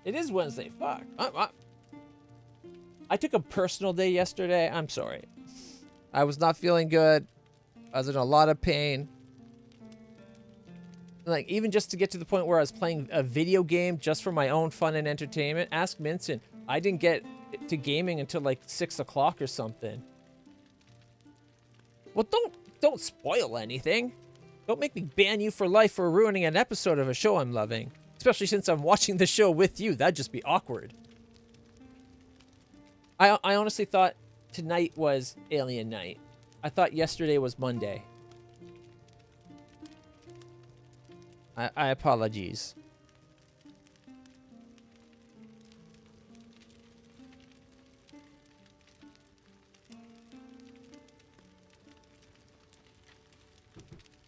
It is Wednesday. Fuck. I took a personal day yesterday. I'm sorry. I was not feeling good. I was in a lot of pain. Like, even just to get to the point where I was playing a video game just for my own fun and entertainment. Ask Minson. I didn't get to gaming until like 6 o'clock or something. Well, don't spoil anything. Don't make me ban you for life for ruining an episode of a show I'm loving. Especially since I'm watching the show with you. That'd just be awkward. I honestly thought tonight was Alien Night. I thought yesterday was Monday. I apologize.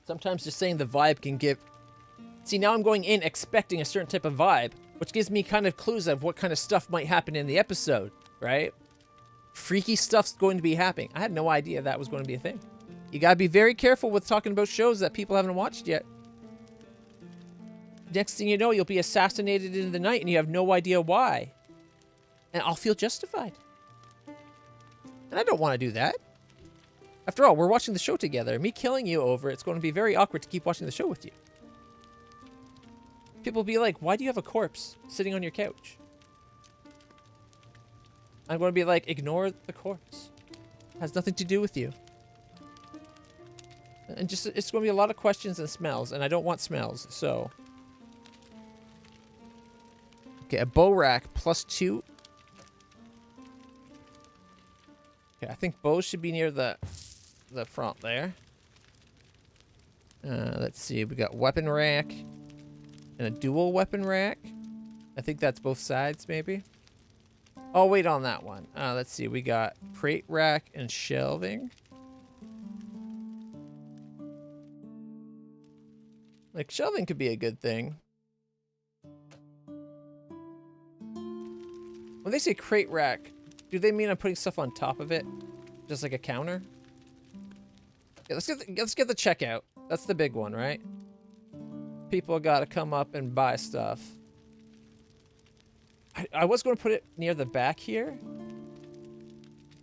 Sometimes just saying the vibe can give... See, now I'm going in expecting a certain type of vibe, which gives me kind of clues of what kind of stuff might happen in the episode, right? Freaky stuff's going to be happening. I had no idea that was going to be a thing. You gotta be very careful with talking about shows that people haven't watched yet. Next thing you know, you'll be assassinated in the night and you have no idea why. And I'll feel justified. And I don't want to do that. After all, we're watching the show together. Me killing you over it's going to be very awkward to keep watching the show with you. People will be like, why do you have a corpse sitting on your couch? I'm going to be like, ignore the corpse. It has nothing to do with you. And just, it's going to be a lot of questions and smells, and I don't want smells, so. Okay, a bow rack +2. Okay, I think bows should be near the front there. Let's see. We got weapon rack and a dual weapon rack. I think that's both sides, maybe. Oh, wait on that one. Let's see. We got crate rack and shelving. Like, shelving could be a good thing. When they say crate rack, do they mean I'm putting stuff on top of it? Just like a counter? Yeah, let's get the checkout. That's the big one, right? People gotta come up and buy stuff. I was going to put it near the back here,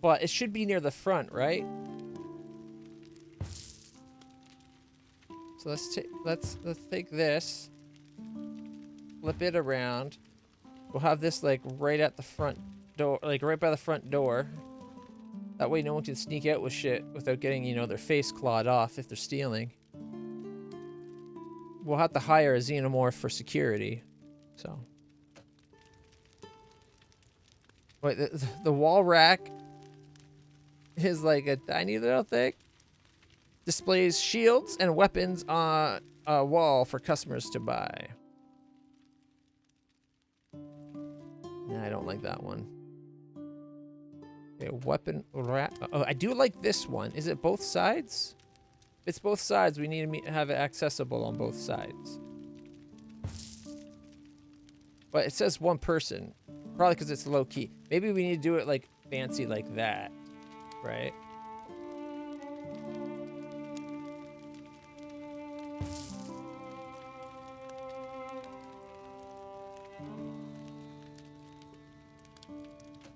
but it should be near the front, right? So let's take this, flip it around. We'll have this like right at the front door, like right by the front door. That way no one can sneak out with shit without getting, you know, their face clawed off if they're stealing. We'll have to hire a xenomorph for security, so. Wait, the wall rack is like a tiny little thing. Displays shields and weapons on a wall for customers to buy. Nah, I don't like that one. Okay, weapon rack. Oh, I do like this one. Is it both sides? If it's both sides, we need to have it accessible on both sides. But it says one person. Probably because it's low key. Maybe we need to do it like fancy like that, right?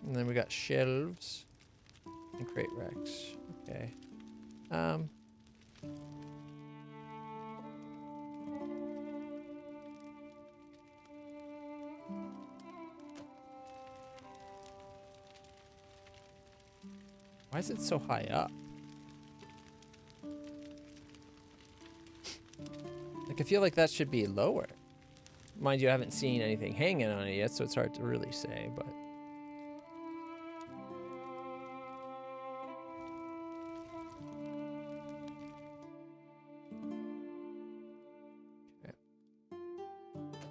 And then we got shelves and crate racks. Okay. Why is it so high up? Like, I feel like that should be lower. Mind you, I haven't seen anything hanging on it yet, so it's hard to really say, but... Okay.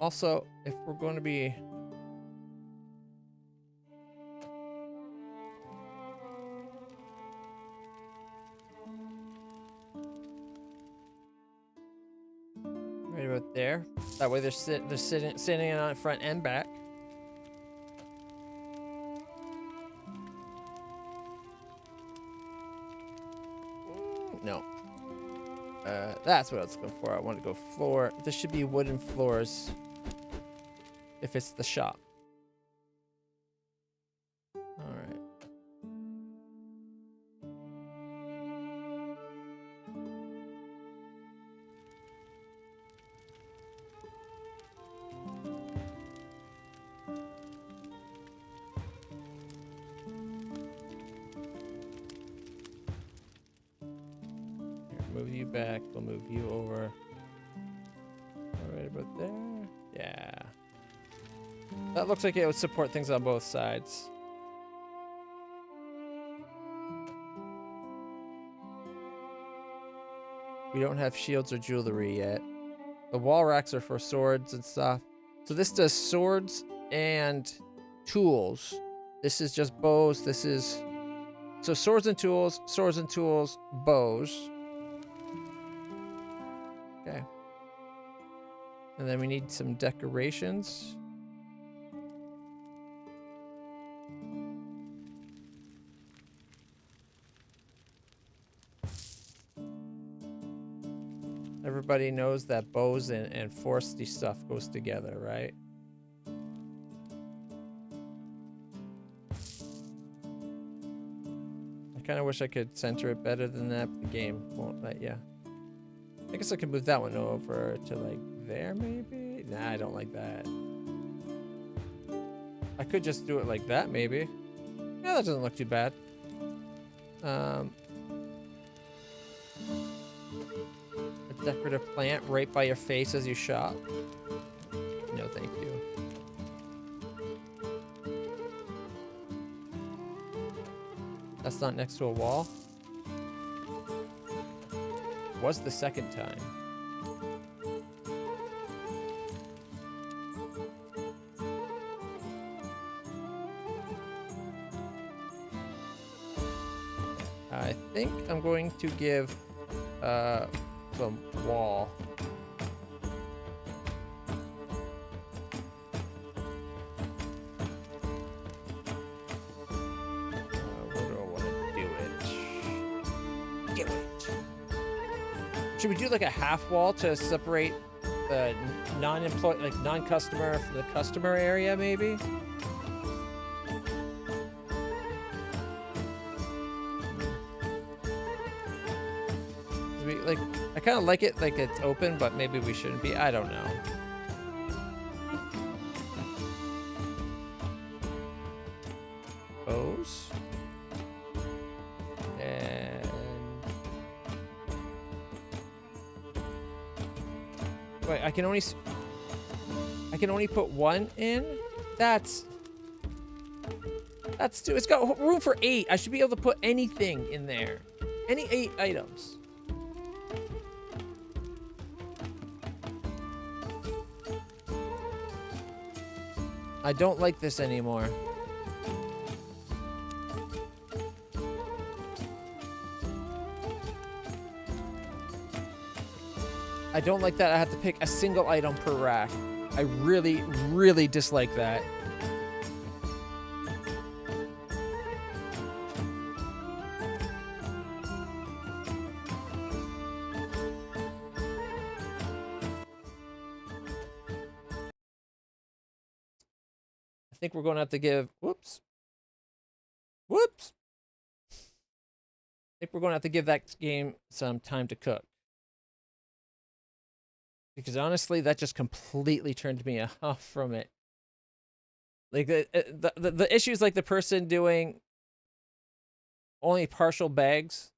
Also, if we're going to be... Right about there. That way they're sitting on it front and back. No. That's what I was looking for. I want to go floor. This should be wooden floors if it's the shop. All right. Move you back. We'll move you over. Right about there. Yeah. That looks like it would support things on both sides. We don't have shields or jewelry yet. The wall racks are for swords and stuff. So this does swords and tools. This is just bows. This is... So swords and tools, bows. Okay. And then we need some decorations. Everybody knows that bows and foresty stuff goes together, right? I kind of wish I could center it better than that, but the game won't let you. I guess I could move that one over to like there maybe? Nah, I don't like that. I could just do it like that maybe. Yeah, that doesn't look too bad. A decorative plant right by your face as you shop. No, thank you. That's not next to a wall. Was the second time. think I'm going to give some wall. Where do I want to do it? Do it. Should we do like a half wall to separate the non-employee, like non-customer from the customer area, maybe? Like, I kind of like it like it's open, but maybe we shouldn't be. I don't know. Those. And wait, I can only put one in. That's too. It's got room for 8. I should be able to put anything in there. Any 8 items. I don't like this anymore. I don't like that I have to pick a single item per rack. I really, really dislike that. I think we're going to have to give... Whoops. Whoops. I think we're going to have to give that game some time to cook. Because honestly, that just completely turned me off from it. Like, the issues like the person doing only partial bags,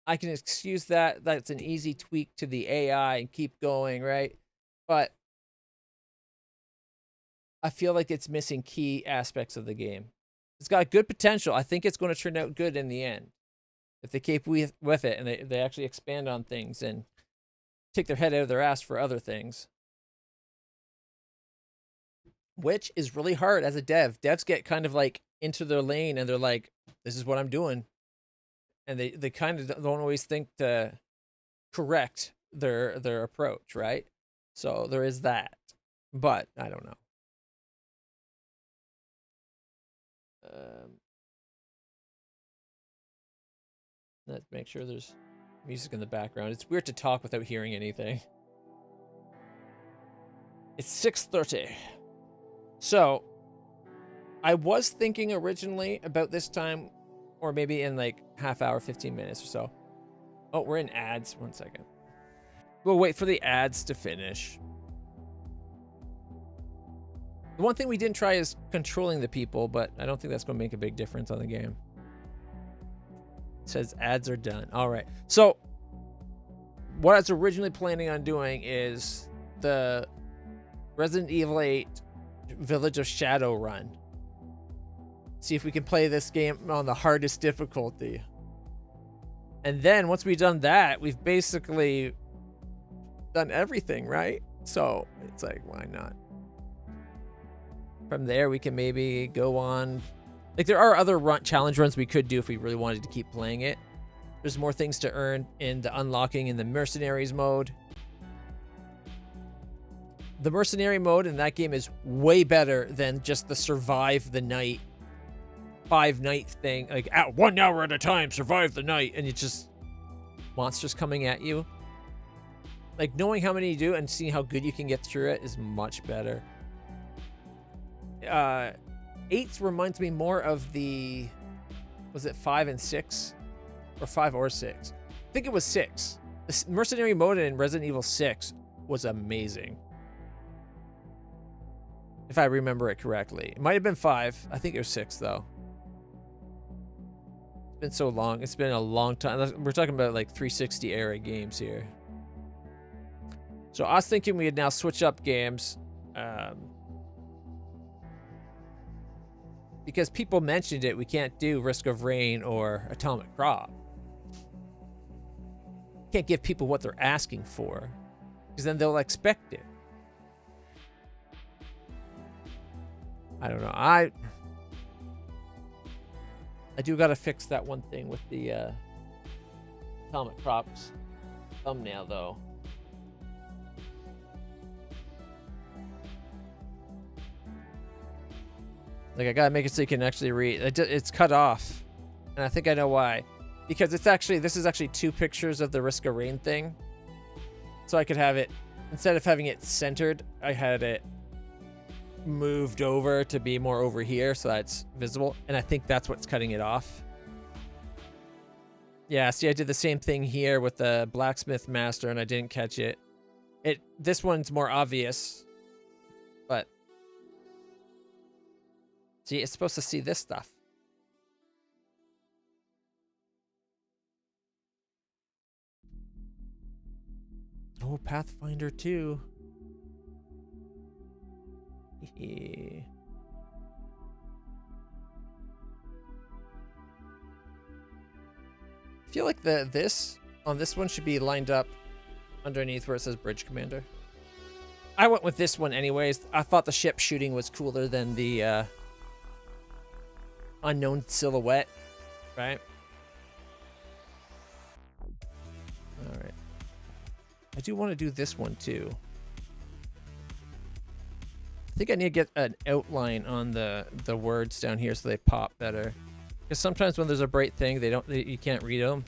I can excuse that. That's an easy tweak to the AI and keep going, right? But I feel like it's missing key aspects of the game. It's got good potential. I think it's going to turn out good in the end. If they keep with it and they actually expand on things and take their head out of their ass for other things. Which is really hard as a dev. Devs get kind of like into their lane and they're like, this is what I'm doing. And they kind of don't always think to correct their approach, right? So there is that. But I don't know. Let's make sure there's music in the background. It's weird to talk without hearing anything. It's 6:30. So, I was thinking originally about this time, or maybe in like half hour, 15 minutes or so. Oh, we're in ads. 1 second. We'll wait for the ads to finish. The one thing we didn't try is controlling the people, but I don't think that's going to make a big difference on the game. It says ads are done. All right. So, what I was originally planning on doing is the Resident Evil 8 Village of Shadow run. See if we can play this game on the hardest difficulty. And then once we've done that, we've basically done everything, right? So it's like, why not? From there, we can maybe go on. Like, there are other challenge runs we could do if we really wanted to keep playing it. There's more things to earn in the unlocking in the mercenaries mode. The mercenary mode in that game is way better than just the survive the night 5-night thing. Like, at 1 hour at a time, survive the night, and it's just monsters coming at you. Like, knowing how many you do and seeing how good you can get through it is much better. 8 reminds me more of the, was it 5 and 6? Or 5 or 6? I think it was 6. The mercenary mode in Resident Evil 6 was amazing. If I remember it correctly. It might have been 5. I think it was 6, though. It's been so long. It's been a long time. We're talking about, like, 360 era games here. So I was thinking we'd now switch up games. Because people mentioned it, we can't do Risk of Rain or Atomic Crop. Can't give people what they're asking for, because then they'll expect it. I don't know. I do gotta fix that one thing with the Atomic Props thumbnail, though. Like, I gotta make it so you can actually read. It's cut off, and I think I know why. Because this is actually 2 pictures of the Risk of Rain thing. So I could have it, instead of having it centered, I had it moved over to be more over here so that it's visible. And I think that's what's cutting it off. Yeah, see, I did the same thing here with the Blacksmith Master, and I didn't catch it. This one's more obvious, but see, it's supposed to see this stuff. Oh, Pathfinder 2. I feel like this on this one should be lined up underneath where it says Bridge Commander. I went with this one anyways. I thought the ship shooting was cooler than the unknown silhouette, right? All right. I do want to do this one too. I think I need to get an outline on the words down here so they pop better. Because sometimes when there's a bright thing, you can't read them.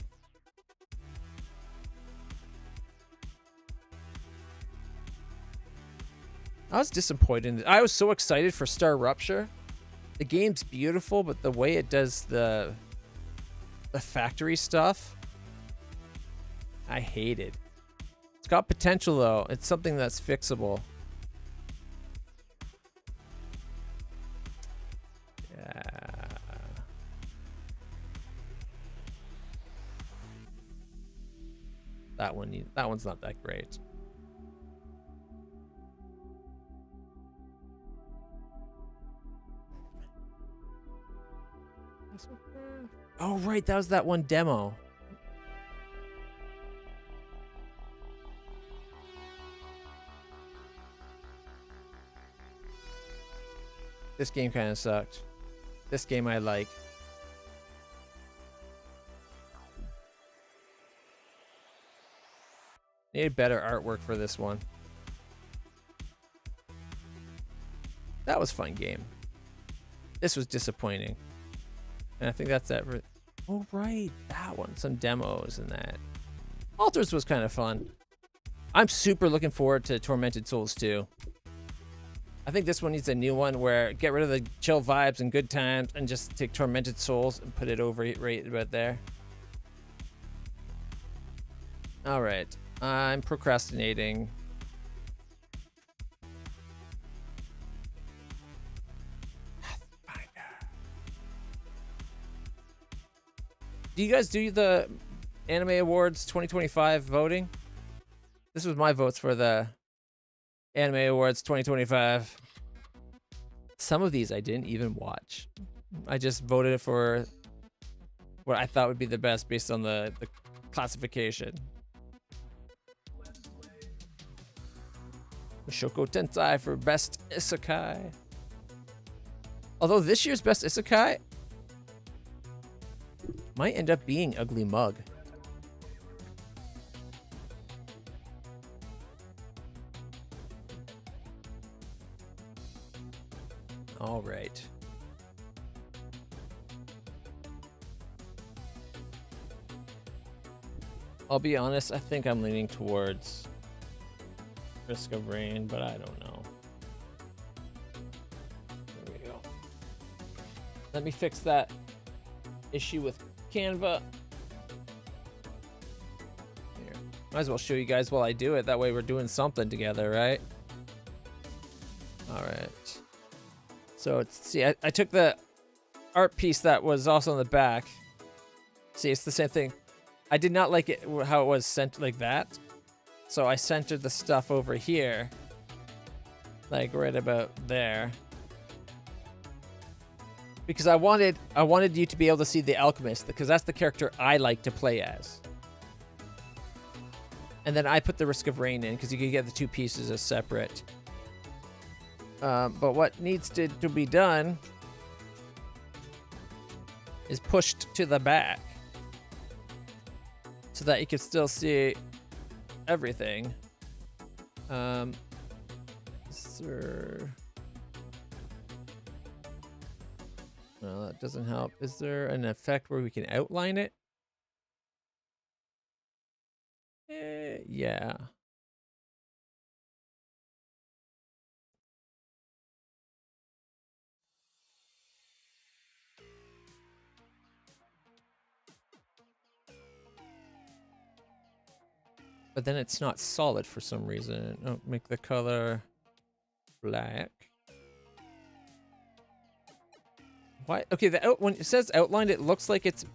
I was disappointed. I was so excited for Star Rupture. The game's beautiful, but the way it does the factory stuff, I hate it. It's got potential though. It's something that's fixable. Yeah. That one's not that great. Oh, right. That was that one demo. This game kind of sucked. This game I like. Need better artwork for this one. That was a fun game. This was disappointing. And I think that's that. Oh, right. That one. Some demos and that. Altars was kind of fun. I'm super looking forward to Tormented Souls 2. I think this one needs a new one where get rid of the chill vibes and good times and just take Tormented Souls and put it over right about there. All right. I'm procrastinating. Do you guys do the Anime Awards 2025 voting? This was my votes for the Anime Awards 2025. Some of these I didn't even watch. I just voted for what I thought would be the best based on the classification. Shoko Tensei for Best Isekai. Although this year's Best Isekai might end up being Ugly Mug. All right. I'll be honest, I think I'm leaning towards Risk of Rain, but I don't know. There we go. Let me fix that issue with Canva. Here. Might as well show you guys while I do it. That way we're doing something together, right? All right. So see, I took the art piece that was also on the back. See, it's the same thing. I did not like it how it was sent like that. So I centered the stuff over here. Like right about there. Because I wanted you to be able to see the alchemist, because that's the character I like to play as. And then I put the Risk of Rain in because you can get the 2 pieces as separate. But what needs to be done is pushed to the back so that you can still see everything. Sir. No, that doesn't help. Is there an effect where we can outline it? Yeah. But then it's not solid for some reason. Oh, make the color black. Why? Okay, when it says outlined, it looks like it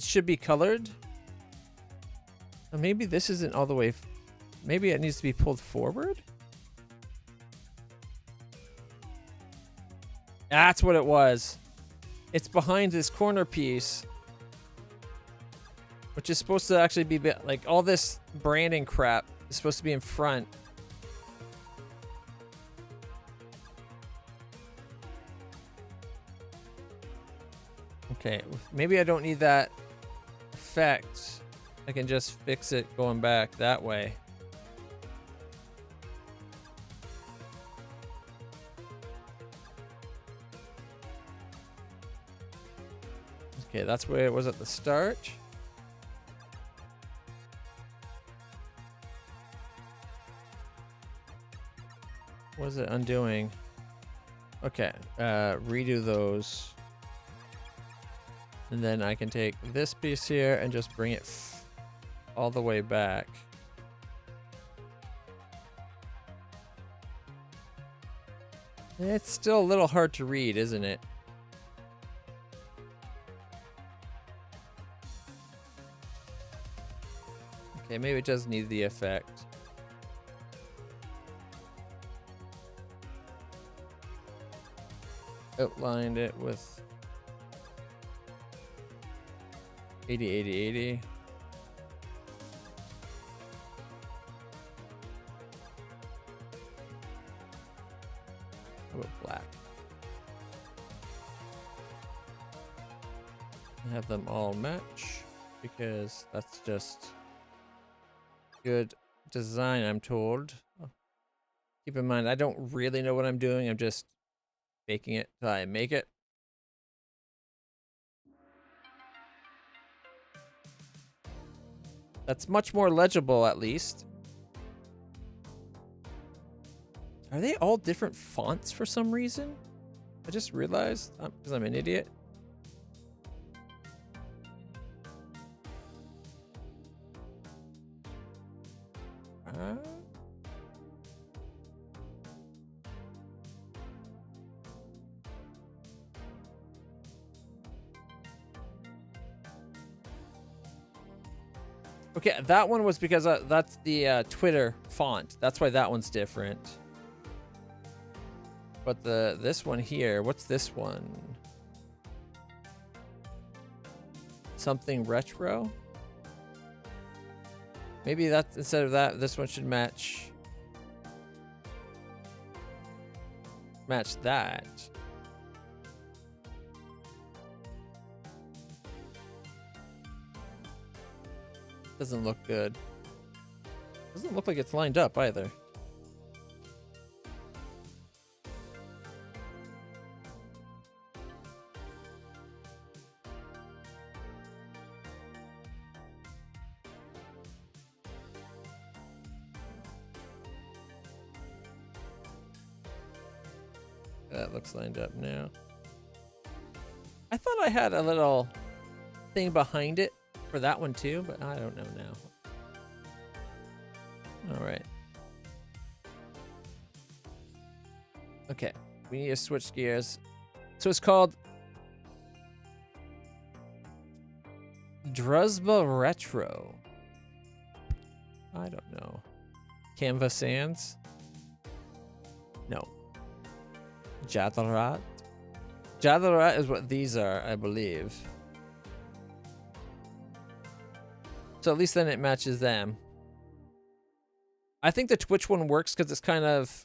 should be colored. Or maybe this isn't all the way. Maybe it needs to be pulled forward. That's what it was. It's behind this corner piece, which is supposed to actually be like all this branding crap is supposed to be in front. Okay, maybe I don't need that effect. I can just fix it going back that way. Okay, that's where it was at the start. What is it undoing? Okay, redo those. And then I can take this piece here and just bring it all the way back. It's still a little hard to read, isn't it? Okay, maybe it does need the effect. Outlined it with 80, 80, 80. How about black? Have them all match because that's just good design, I'm told. Keep in mind, I don't really know what I'm doing. I'm just making it till I make it. That's much more legible, at least. Are they all different fonts for some reason? I just realized, because I'm an idiot. Okay, that one was because that's the Twitter font. That's why that one's different. But this one here, what's this one? Something retro? Maybe that's instead of that, this one should match that. Doesn't look good. Doesn't look like it's lined up either. That looks lined up now. I thought I had a little thing behind it for that one too, but I don't know now. All right. Okay, we need to switch gears. So it's called Druzba Retro. I don't know. Canva Sands? No. Jadarat? Jadarat is what these are, I believe. So at least then it matches them. I think the Twitch one works because it's kind of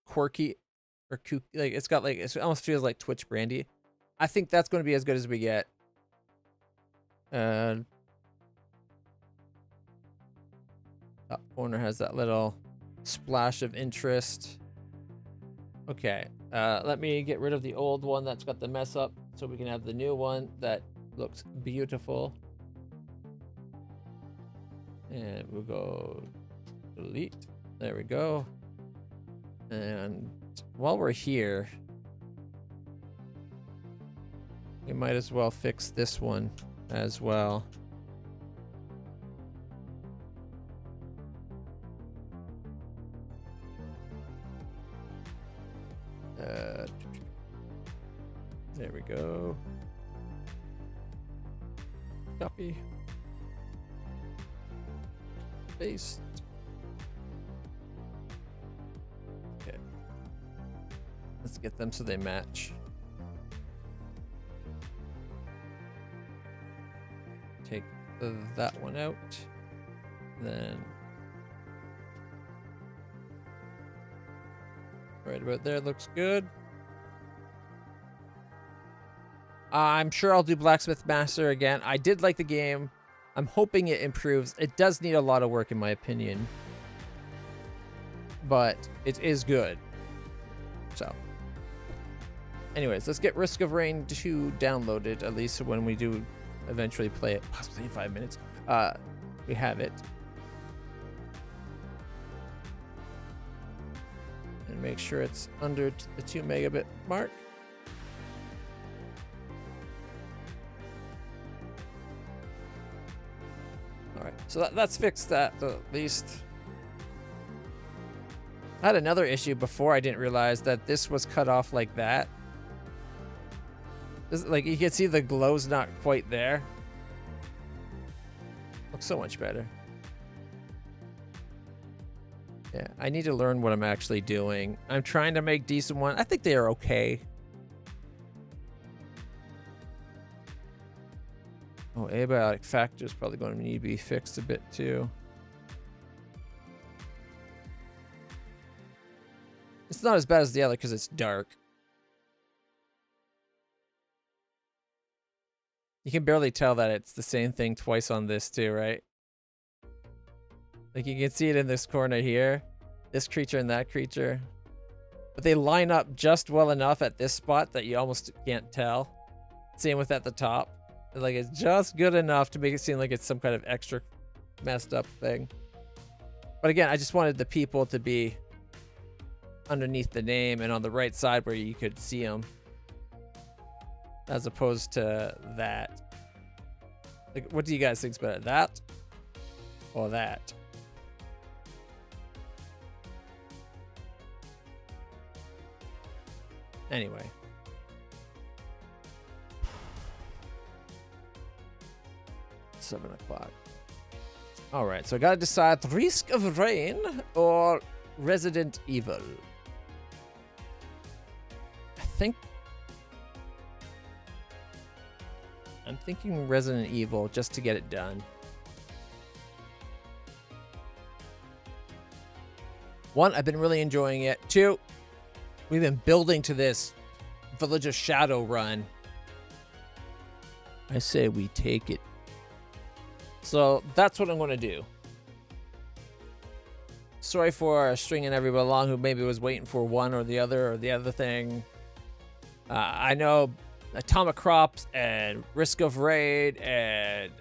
quirky or kooky. Like it's got like, it almost feels like Twitch brandy. I think that's going to be as good as we get. Top corner has that little splash of interest. Okay, let me get rid of the old one that's got the mess up so we can have the new one that looks beautiful. And we'll go delete. There we go. And while we're here, we might as well fix this one as well. There we go. Copy. Paste. Okay. Let's get them so they match. Take that one out. Then right about there looks good. I'm sure I'll do Blacksmith Master again. I did like the game. I'm hoping it improves. It does need a lot of work in my opinion, but it is good. So anyways, let's get Risk of Rain 2 downloaded, at least when we do eventually play it, possibly in 5 minutes. We have it. And make sure it's under the 2 megabit mark. Alright, so that's fixed that at least. I had another issue before. I didn't realize that this was cut off like that. Like, you can see the glow's not quite there. Looks so much better. Yeah, I need to learn what I'm actually doing. I'm trying to make decent ones. I think they are okay. Oh, abiotic factor is probably going to need to be fixed a bit too. It's not as bad as the other because it's dark. You can barely tell that it's the same thing twice on this too, right? Like, you can see it in this corner here. This creature and that creature. But they line up just well enough at this spot that you almost can't tell. Same with at the top. Like, it's just good enough to make it seem like it's some kind of extra messed up thing. But again, I just wanted the people to be underneath the name and on the right side where you could see them, as opposed to that. Like, what do you guys think's better, that or that? Anyway. $7 o'clock. All right, so I gotta decide Risk of Rain or Resident Evil. I'm thinking Resident Evil just to get it done. One, I've been really enjoying it. Two, we've been building to this Village of Shadow run. I say we take it. So that's what I'm going to do. Sorry for stringing everybody along who maybe was waiting for one or the other thing. I know Atomic Crops and Risk of Raid and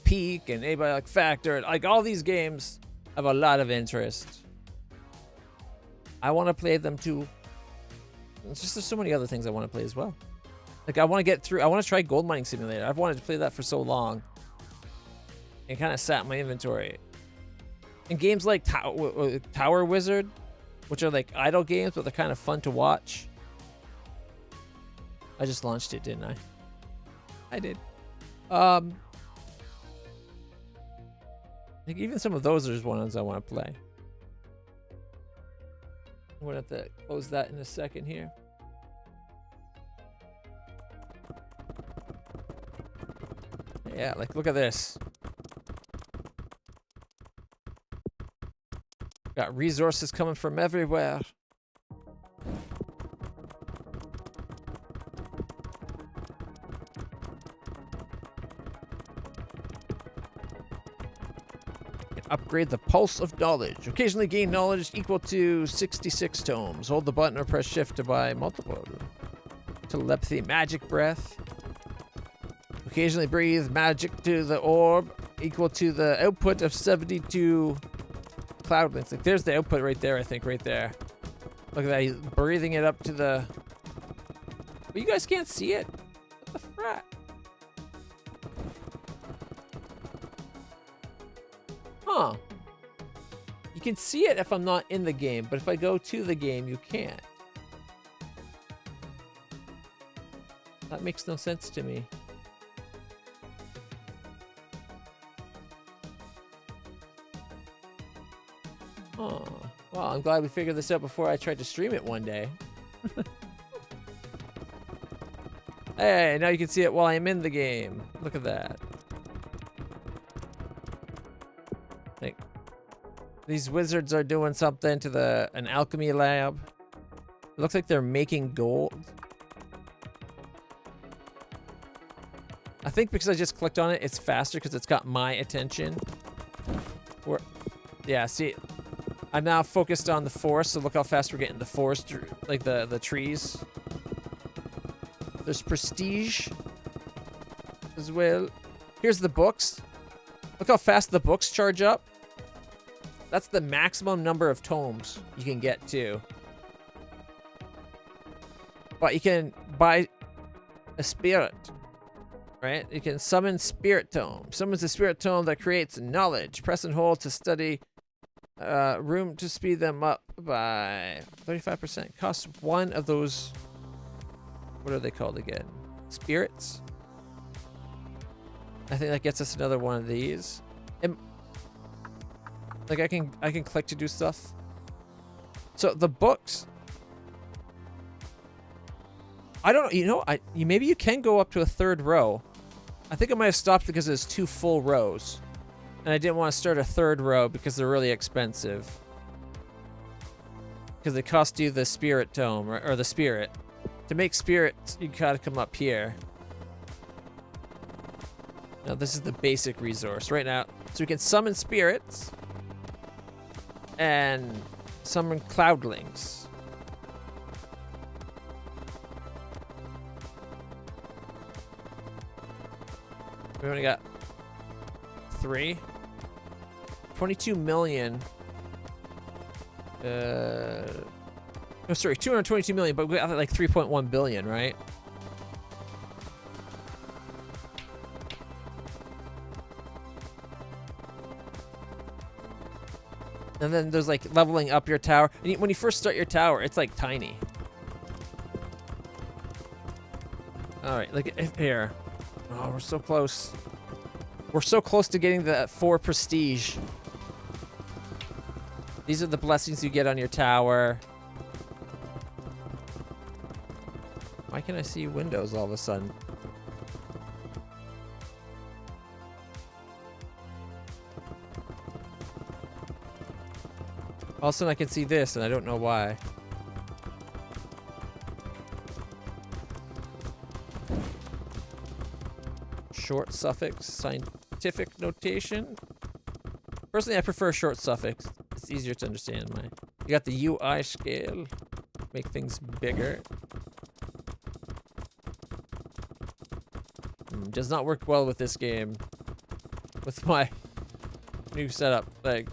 Peak and Abiotic Factor, like all these games have a lot of interest. I want to play them too. It's just there's so many other things I want to play as well. Like, I want to get through. I want to try Gold Mining Simulator. I've wanted to play that for so long. It kind of sat in my inventory. And games like Tower Wizard, which are like idle games, but they're kind of fun to watch. I just launched it, didn't I? I did. Like, even some of those are ones I want to play. I'm gonna have to close that in a second here. Yeah, like, look at this. Got resources coming from everywhere. Upgrade the Pulse of Knowledge. Occasionally gain knowledge equal to 66 tomes. Hold the button or press shift to buy multiple. Telepathy Magic Breath. Occasionally breathe magic to the orb equal to the output of 72 cloudlings. Like, there's the output right there, I think, right there. Look at that. He's breathing it up to the... But you guys can't see it. What the frat? Huh. You can see it if I'm not in the game, but if I go to the game, you can't. That makes no sense to me. Oh, well, I'm glad we figured this out before I tried to stream it one day. Hey, now you can see it while I'm in the game. Look at that. Like, these wizards are doing something to an alchemy lab. It looks like they're making gold. I think because I just clicked on it, it's faster because it's got my attention. Yeah, see, I'm now focused on the forest, so look how fast we're getting the forest, like the trees. There's prestige as well. Here's the books. Look how fast the books charge up. That's the maximum number of tomes you can get to. But you can buy a spirit, right? You can summon spirit tome. Summons a spirit tome that creates knowledge. Press and hold to study. Room to speed them up by 35%. Costs one of those. What are they called again? Spirits? I think that gets us another one of these. Like I can click to do stuff. So the books. I don't know. You know, maybe you can go up to a third row. I think I might have stopped because there's 2 full rows. And I didn't want to start a third row because they're really expensive. Because they cost you the spirit tome, or the spirit. To make spirits, you gotta come up here. Now this is the basic resource right now. So we can summon spirits. And summon cloudlings. We only got 3. 22 million. Oh, sorry, 222 million, but we got like 3.1 billion, right? And then there's like leveling up your tower. And when you first start your tower, it's like tiny. All right, look at here. Oh, we're so close. We're so close to getting the 4 prestige. These are the blessings you get on your tower. Why can't I see windows all of a sudden? All of a sudden I can see this and I don't know why. Short suffix, scientific notation. Personally, I prefer short suffix. It's easier to understand. You got the UI scale. Make things bigger. Does not work well with this game. With my new setup. Like,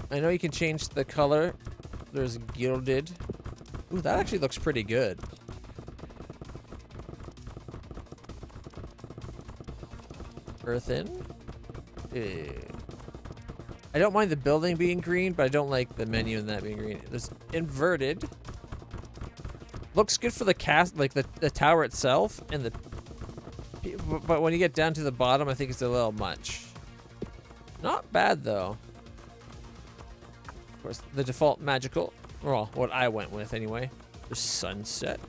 I know you can change the color. There's gilded. Ooh, that actually looks pretty good. Earthen. I don't mind the building being green, but I don't like the menu and that being green. There's inverted. Looks good for the cast, like the tower itself, and the. But when you get down to the bottom, I think it's a little much. Not bad though. Of course, the default magical. Well, what I went with anyway. The sunset.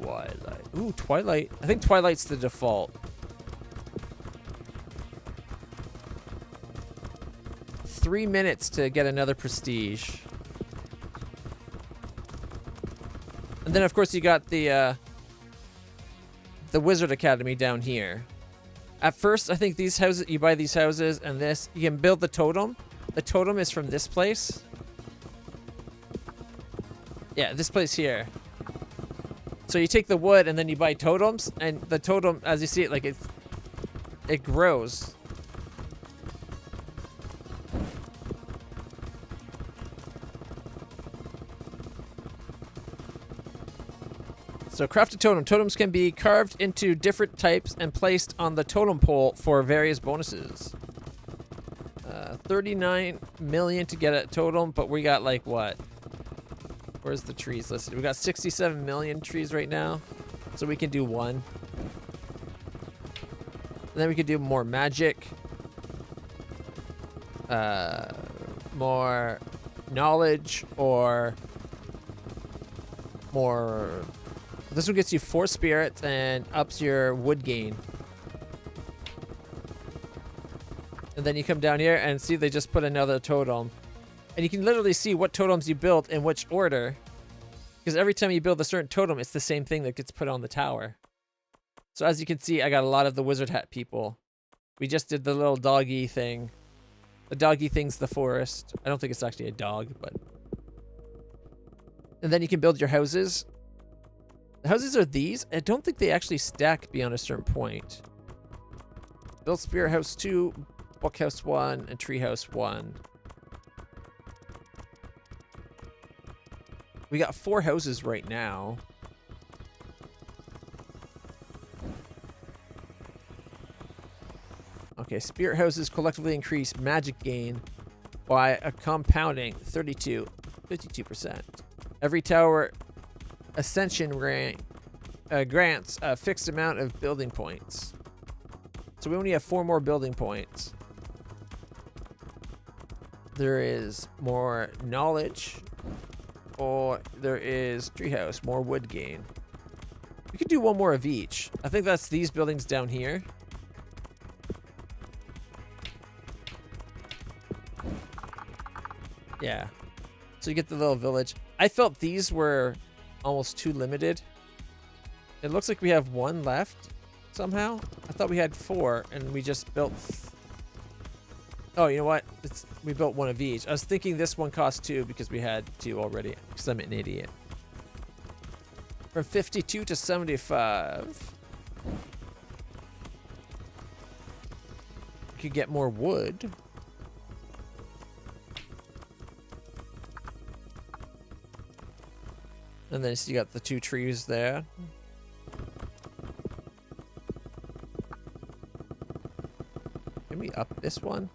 Twilight. Ooh, Twilight. I think Twilight's the default. 3 minutes to get another prestige. then of course you got the Wizard Academy down here. At first, I think these houses, you buy these houses and this, you can build the totem. The totem is from this place. Yeah, this place here. So you take the wood and then you buy totems, and the totem, as you see it, like it grows. So craft a totem. Totems can be carved into different types and placed on the totem pole for various bonuses. 39 million to get a totem, but we got like what? Where's the trees listed? We got 67 million trees right now, so we can do one. And then we could do more magic, more knowledge, or more. This one gets you 4 spirits and ups your wood gain. And then you come down here and see they just put another totem. And you can literally see what totems you built in which order. Because every time you build a certain totem, it's the same thing that gets put on the tower. So as you can see, I got a lot of the wizard hat people. We just did the little doggy thing. The doggy thing's the forest. I don't think it's actually a dog, but... And then you can build your houses. The houses are these. I don't think they actually stack beyond a certain point. Build Spirit House 2, Book House 1, and Tree House 1. We got 4 houses right now. Okay, Spirit Houses collectively increase magic gain by a compounding 52%. Every tower ascension grants a fixed amount of building points. So we only have 4 more building points. There is more knowledge, or there is treehouse, more wood gain. We could do 1 more of each. I think that's these buildings down here. Yeah. So you get the little village. I felt these were almost too limited. It looks like we have 1 left somehow. I thought we had 4 and we just built... Oh, you know what? We built 1 of each. I was thinking this one cost 2 because we had 2 already, because I'm an idiot. From 52 to 75. We could get more wood. And then you got the 2 trees there. Can we up this one?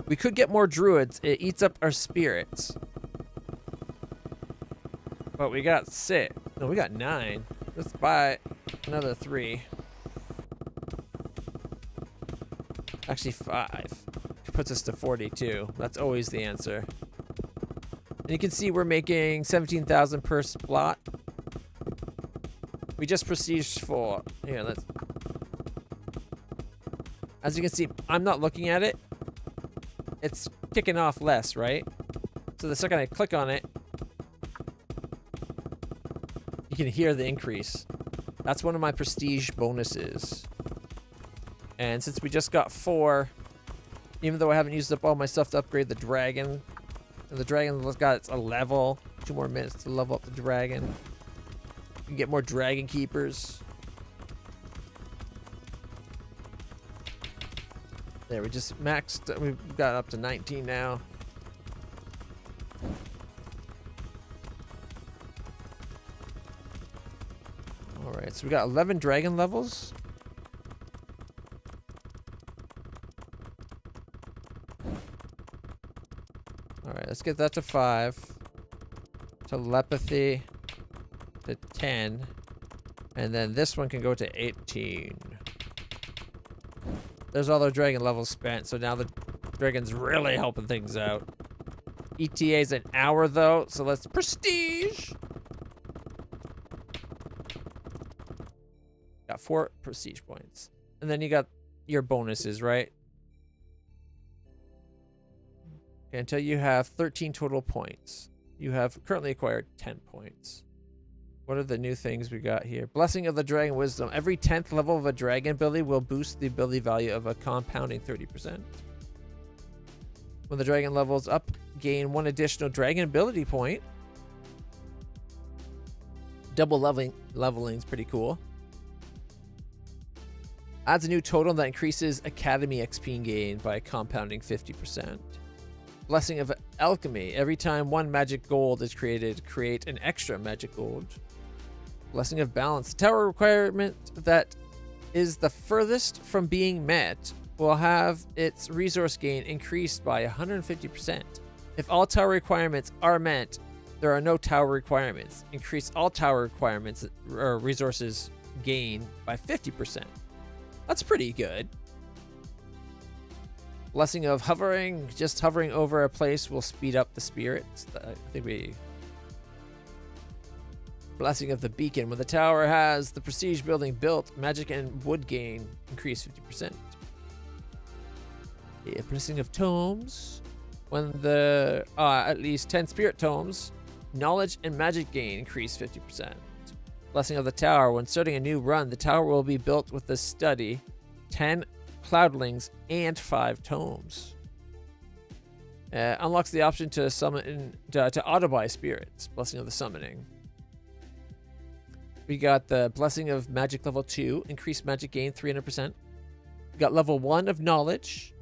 We could get more druids. It eats up our spirits. But we got 6. No, we got 9. Let's buy another 3. Actually 5. Puts us to 42. That's always the answer. And you can see we're making 17,000 per slot. We just prestiged 4. Here, let's... As you can see, I'm not looking at it. It's kicking off less, right? So the second I click on it, you can hear the increase. That's one of my prestige bonuses. And since we just got 4, even though I haven't used up all my stuff to upgrade the dragon, and the dragon got its a level. 2 more minutes to level up the dragon. You can get more dragon keepers. There, we just maxed. We've got up to 19 now. Alright, so we got 11 dragon levels. Alright, let's get that to 5. Telepathy to 10. And then this one can go to 18. There's all the dragon levels spent, so now the dragon's really helping things out. ETA's an hour though, so let's prestige. Got 4 prestige points. And then you got your bonuses, right? Okay, until you have 13 total points. You have currently acquired 10 points. What are the new things we got here? Blessing of the Dragon Wisdom. Every 10th level of a dragon ability will boost the ability value of a compounding 30%. When the dragon levels up, gain 1 additional dragon ability point. Double leveling is pretty cool. Adds a new totem that increases Academy XP gain by compounding 50%. Blessing of Alchemy. Every time 1 magic gold is created, create an extra magic gold. Blessing of Balance. The tower requirement that is the furthest from being met will have its resource gain increased by 150%. If all tower requirements are met, there are no tower requirements. Increase all tower requirements or resources gain by 50%. That's pretty good. Blessing of Hovering. Just hovering over a place will speed up the spirits. I think we... Blessing of the Beacon. When the tower has the prestige building built, magic and wood gain increase 50%. Yeah, Blessing of Tomes. When the at least 10 spirit tomes, knowledge and magic gain increase 50%. Blessing of the Tower. When starting a new run, the tower will be built with the study, 10 cloudlings, and 5 tomes. Unlocks the option to summon to auto-buy spirits. Blessing of the Summoning. We got the Blessing of Magic level 2, increased magic gain 300%. We got level 1 of Knowledge.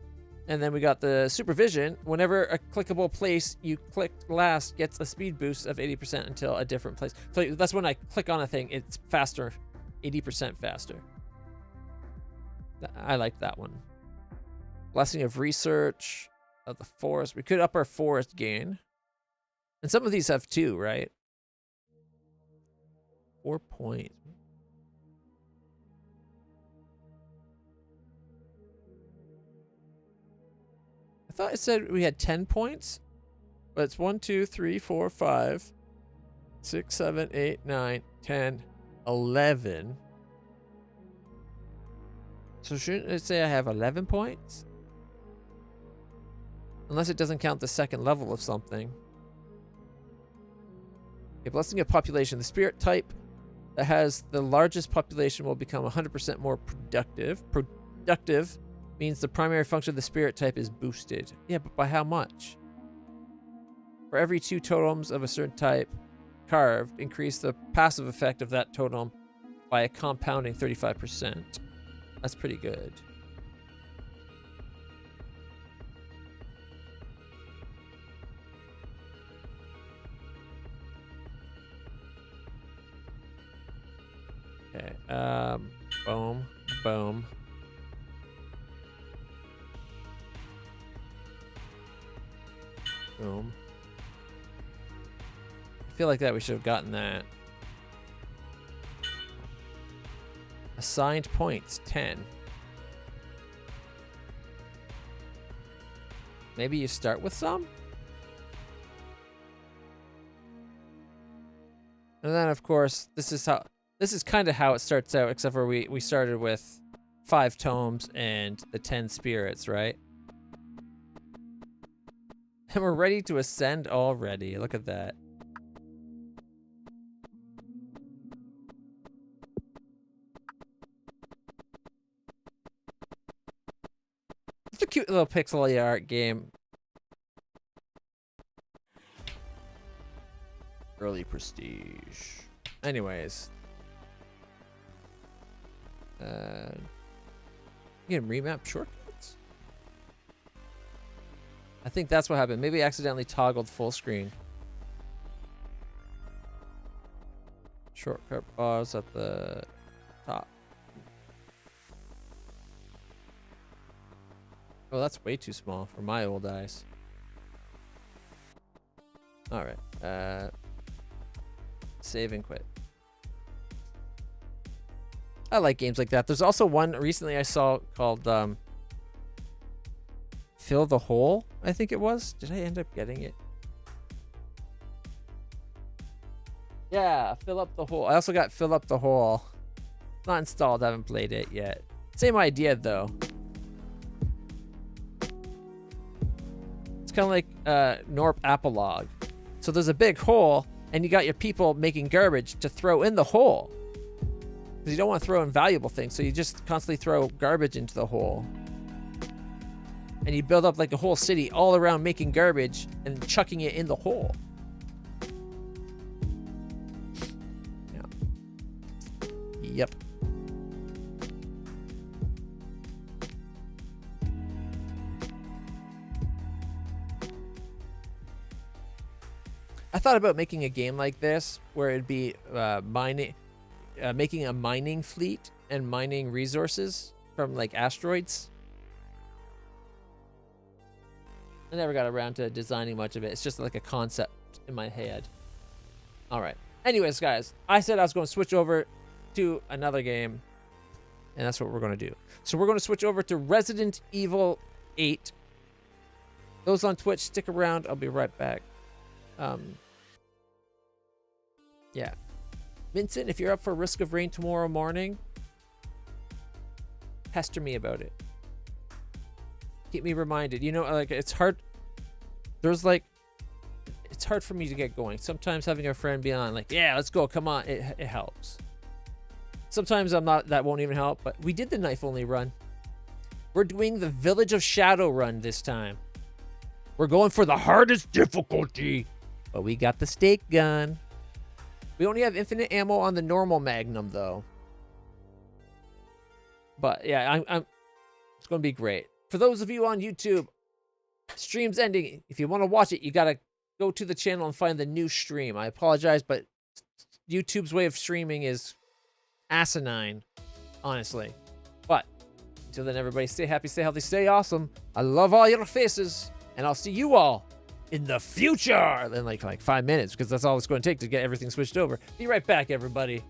And then we got the Supervision. Whenever a clickable place you clicked last gets a speed boost of 80% until a different place. So that's when I click on a thing, it's faster, 80% faster. I like that one. Blessing of Research of the Forest. We could up our forest gain. And some of these have 2, right? 4 points. I thought it said we had 10 points, but it's 1, 2, 3, 4, 5, 6, 7, 8, 9, 10, 11. So shouldn't it say I have 11 points? Unless it doesn't count the second level of something. Okay, Blessing of Population. The spirit type that has the largest population will become 100% more productive. Productive means the primary function of the spirit type is boosted. Yeah, but by how much? For every 2 totems of a certain type carved, increase the passive effect of that totem by a compounding 35%. That's pretty good. Okay, boom, boom. Boom. I feel like that we should have gotten that. Assigned points, 10. Maybe you start with some? And then, of course, this is kind of how it starts out, except for we started with 5 tomes and the 10 spirits, right? And we're ready to ascend already. Look at that. It's a cute little pixel art game. Early prestige. Anyways. You can remap shortcuts? I think that's what happened. Maybe I accidentally toggled full screen. Shortcut bars at the top. Oh, that's way too small for my old eyes. Alright. Save and quit. I like games like that. There's also one recently I saw called Fill the Hole, I think it was. Did I end up getting it? Yeah, Fill Up the Hole. I also got Fill Up the Hole. Not installed, I haven't played it yet. Same idea though. It's kind of like Norp Apolog. So there's a big hole, and you got your people making garbage to throw in the hole. Because you don't want to throw in valuable things, so you just constantly throw garbage into the hole. And you build up like a whole city all around making garbage and chucking it in the hole. Yeah. Yep. I thought about making a game like this where it'd be making a mining fleet and mining resources from like asteroids. I never got around to designing much of it. It's just like a concept in my head. All right. Anyways, guys, I said I was going to switch over to another game, and that's what we're going to do. So we're going to switch over to Resident Evil 8. Those on Twitch, stick around. I'll be right back. Yeah. Vincent, if you're up for Risk of Rain tomorrow morning, pester me about it. Keep me reminded. You know, like, it's hard. It's hard for me to get going. Sometimes having a friend be on, like, yeah, let's go, come on, it helps. Sometimes that won't even help, but we did the knife-only run. We're doing the Village of Shadow run this time. We're going for the hardest difficulty, but we got the stake gun. We only have infinite ammo on the normal Magnum, though. But yeah, it's going to be great. For those of you on YouTube, stream's ending. If you want to watch it, you got to go to the channel and find the new stream. I apologize, but YouTube's way of streaming is asinine, honestly. But until then, everybody stay happy, stay healthy, stay awesome. I love all your faces, and I'll see you all in the future in like 5 minutes, because that's all it's going to take to get everything switched over. Be right back, everybody.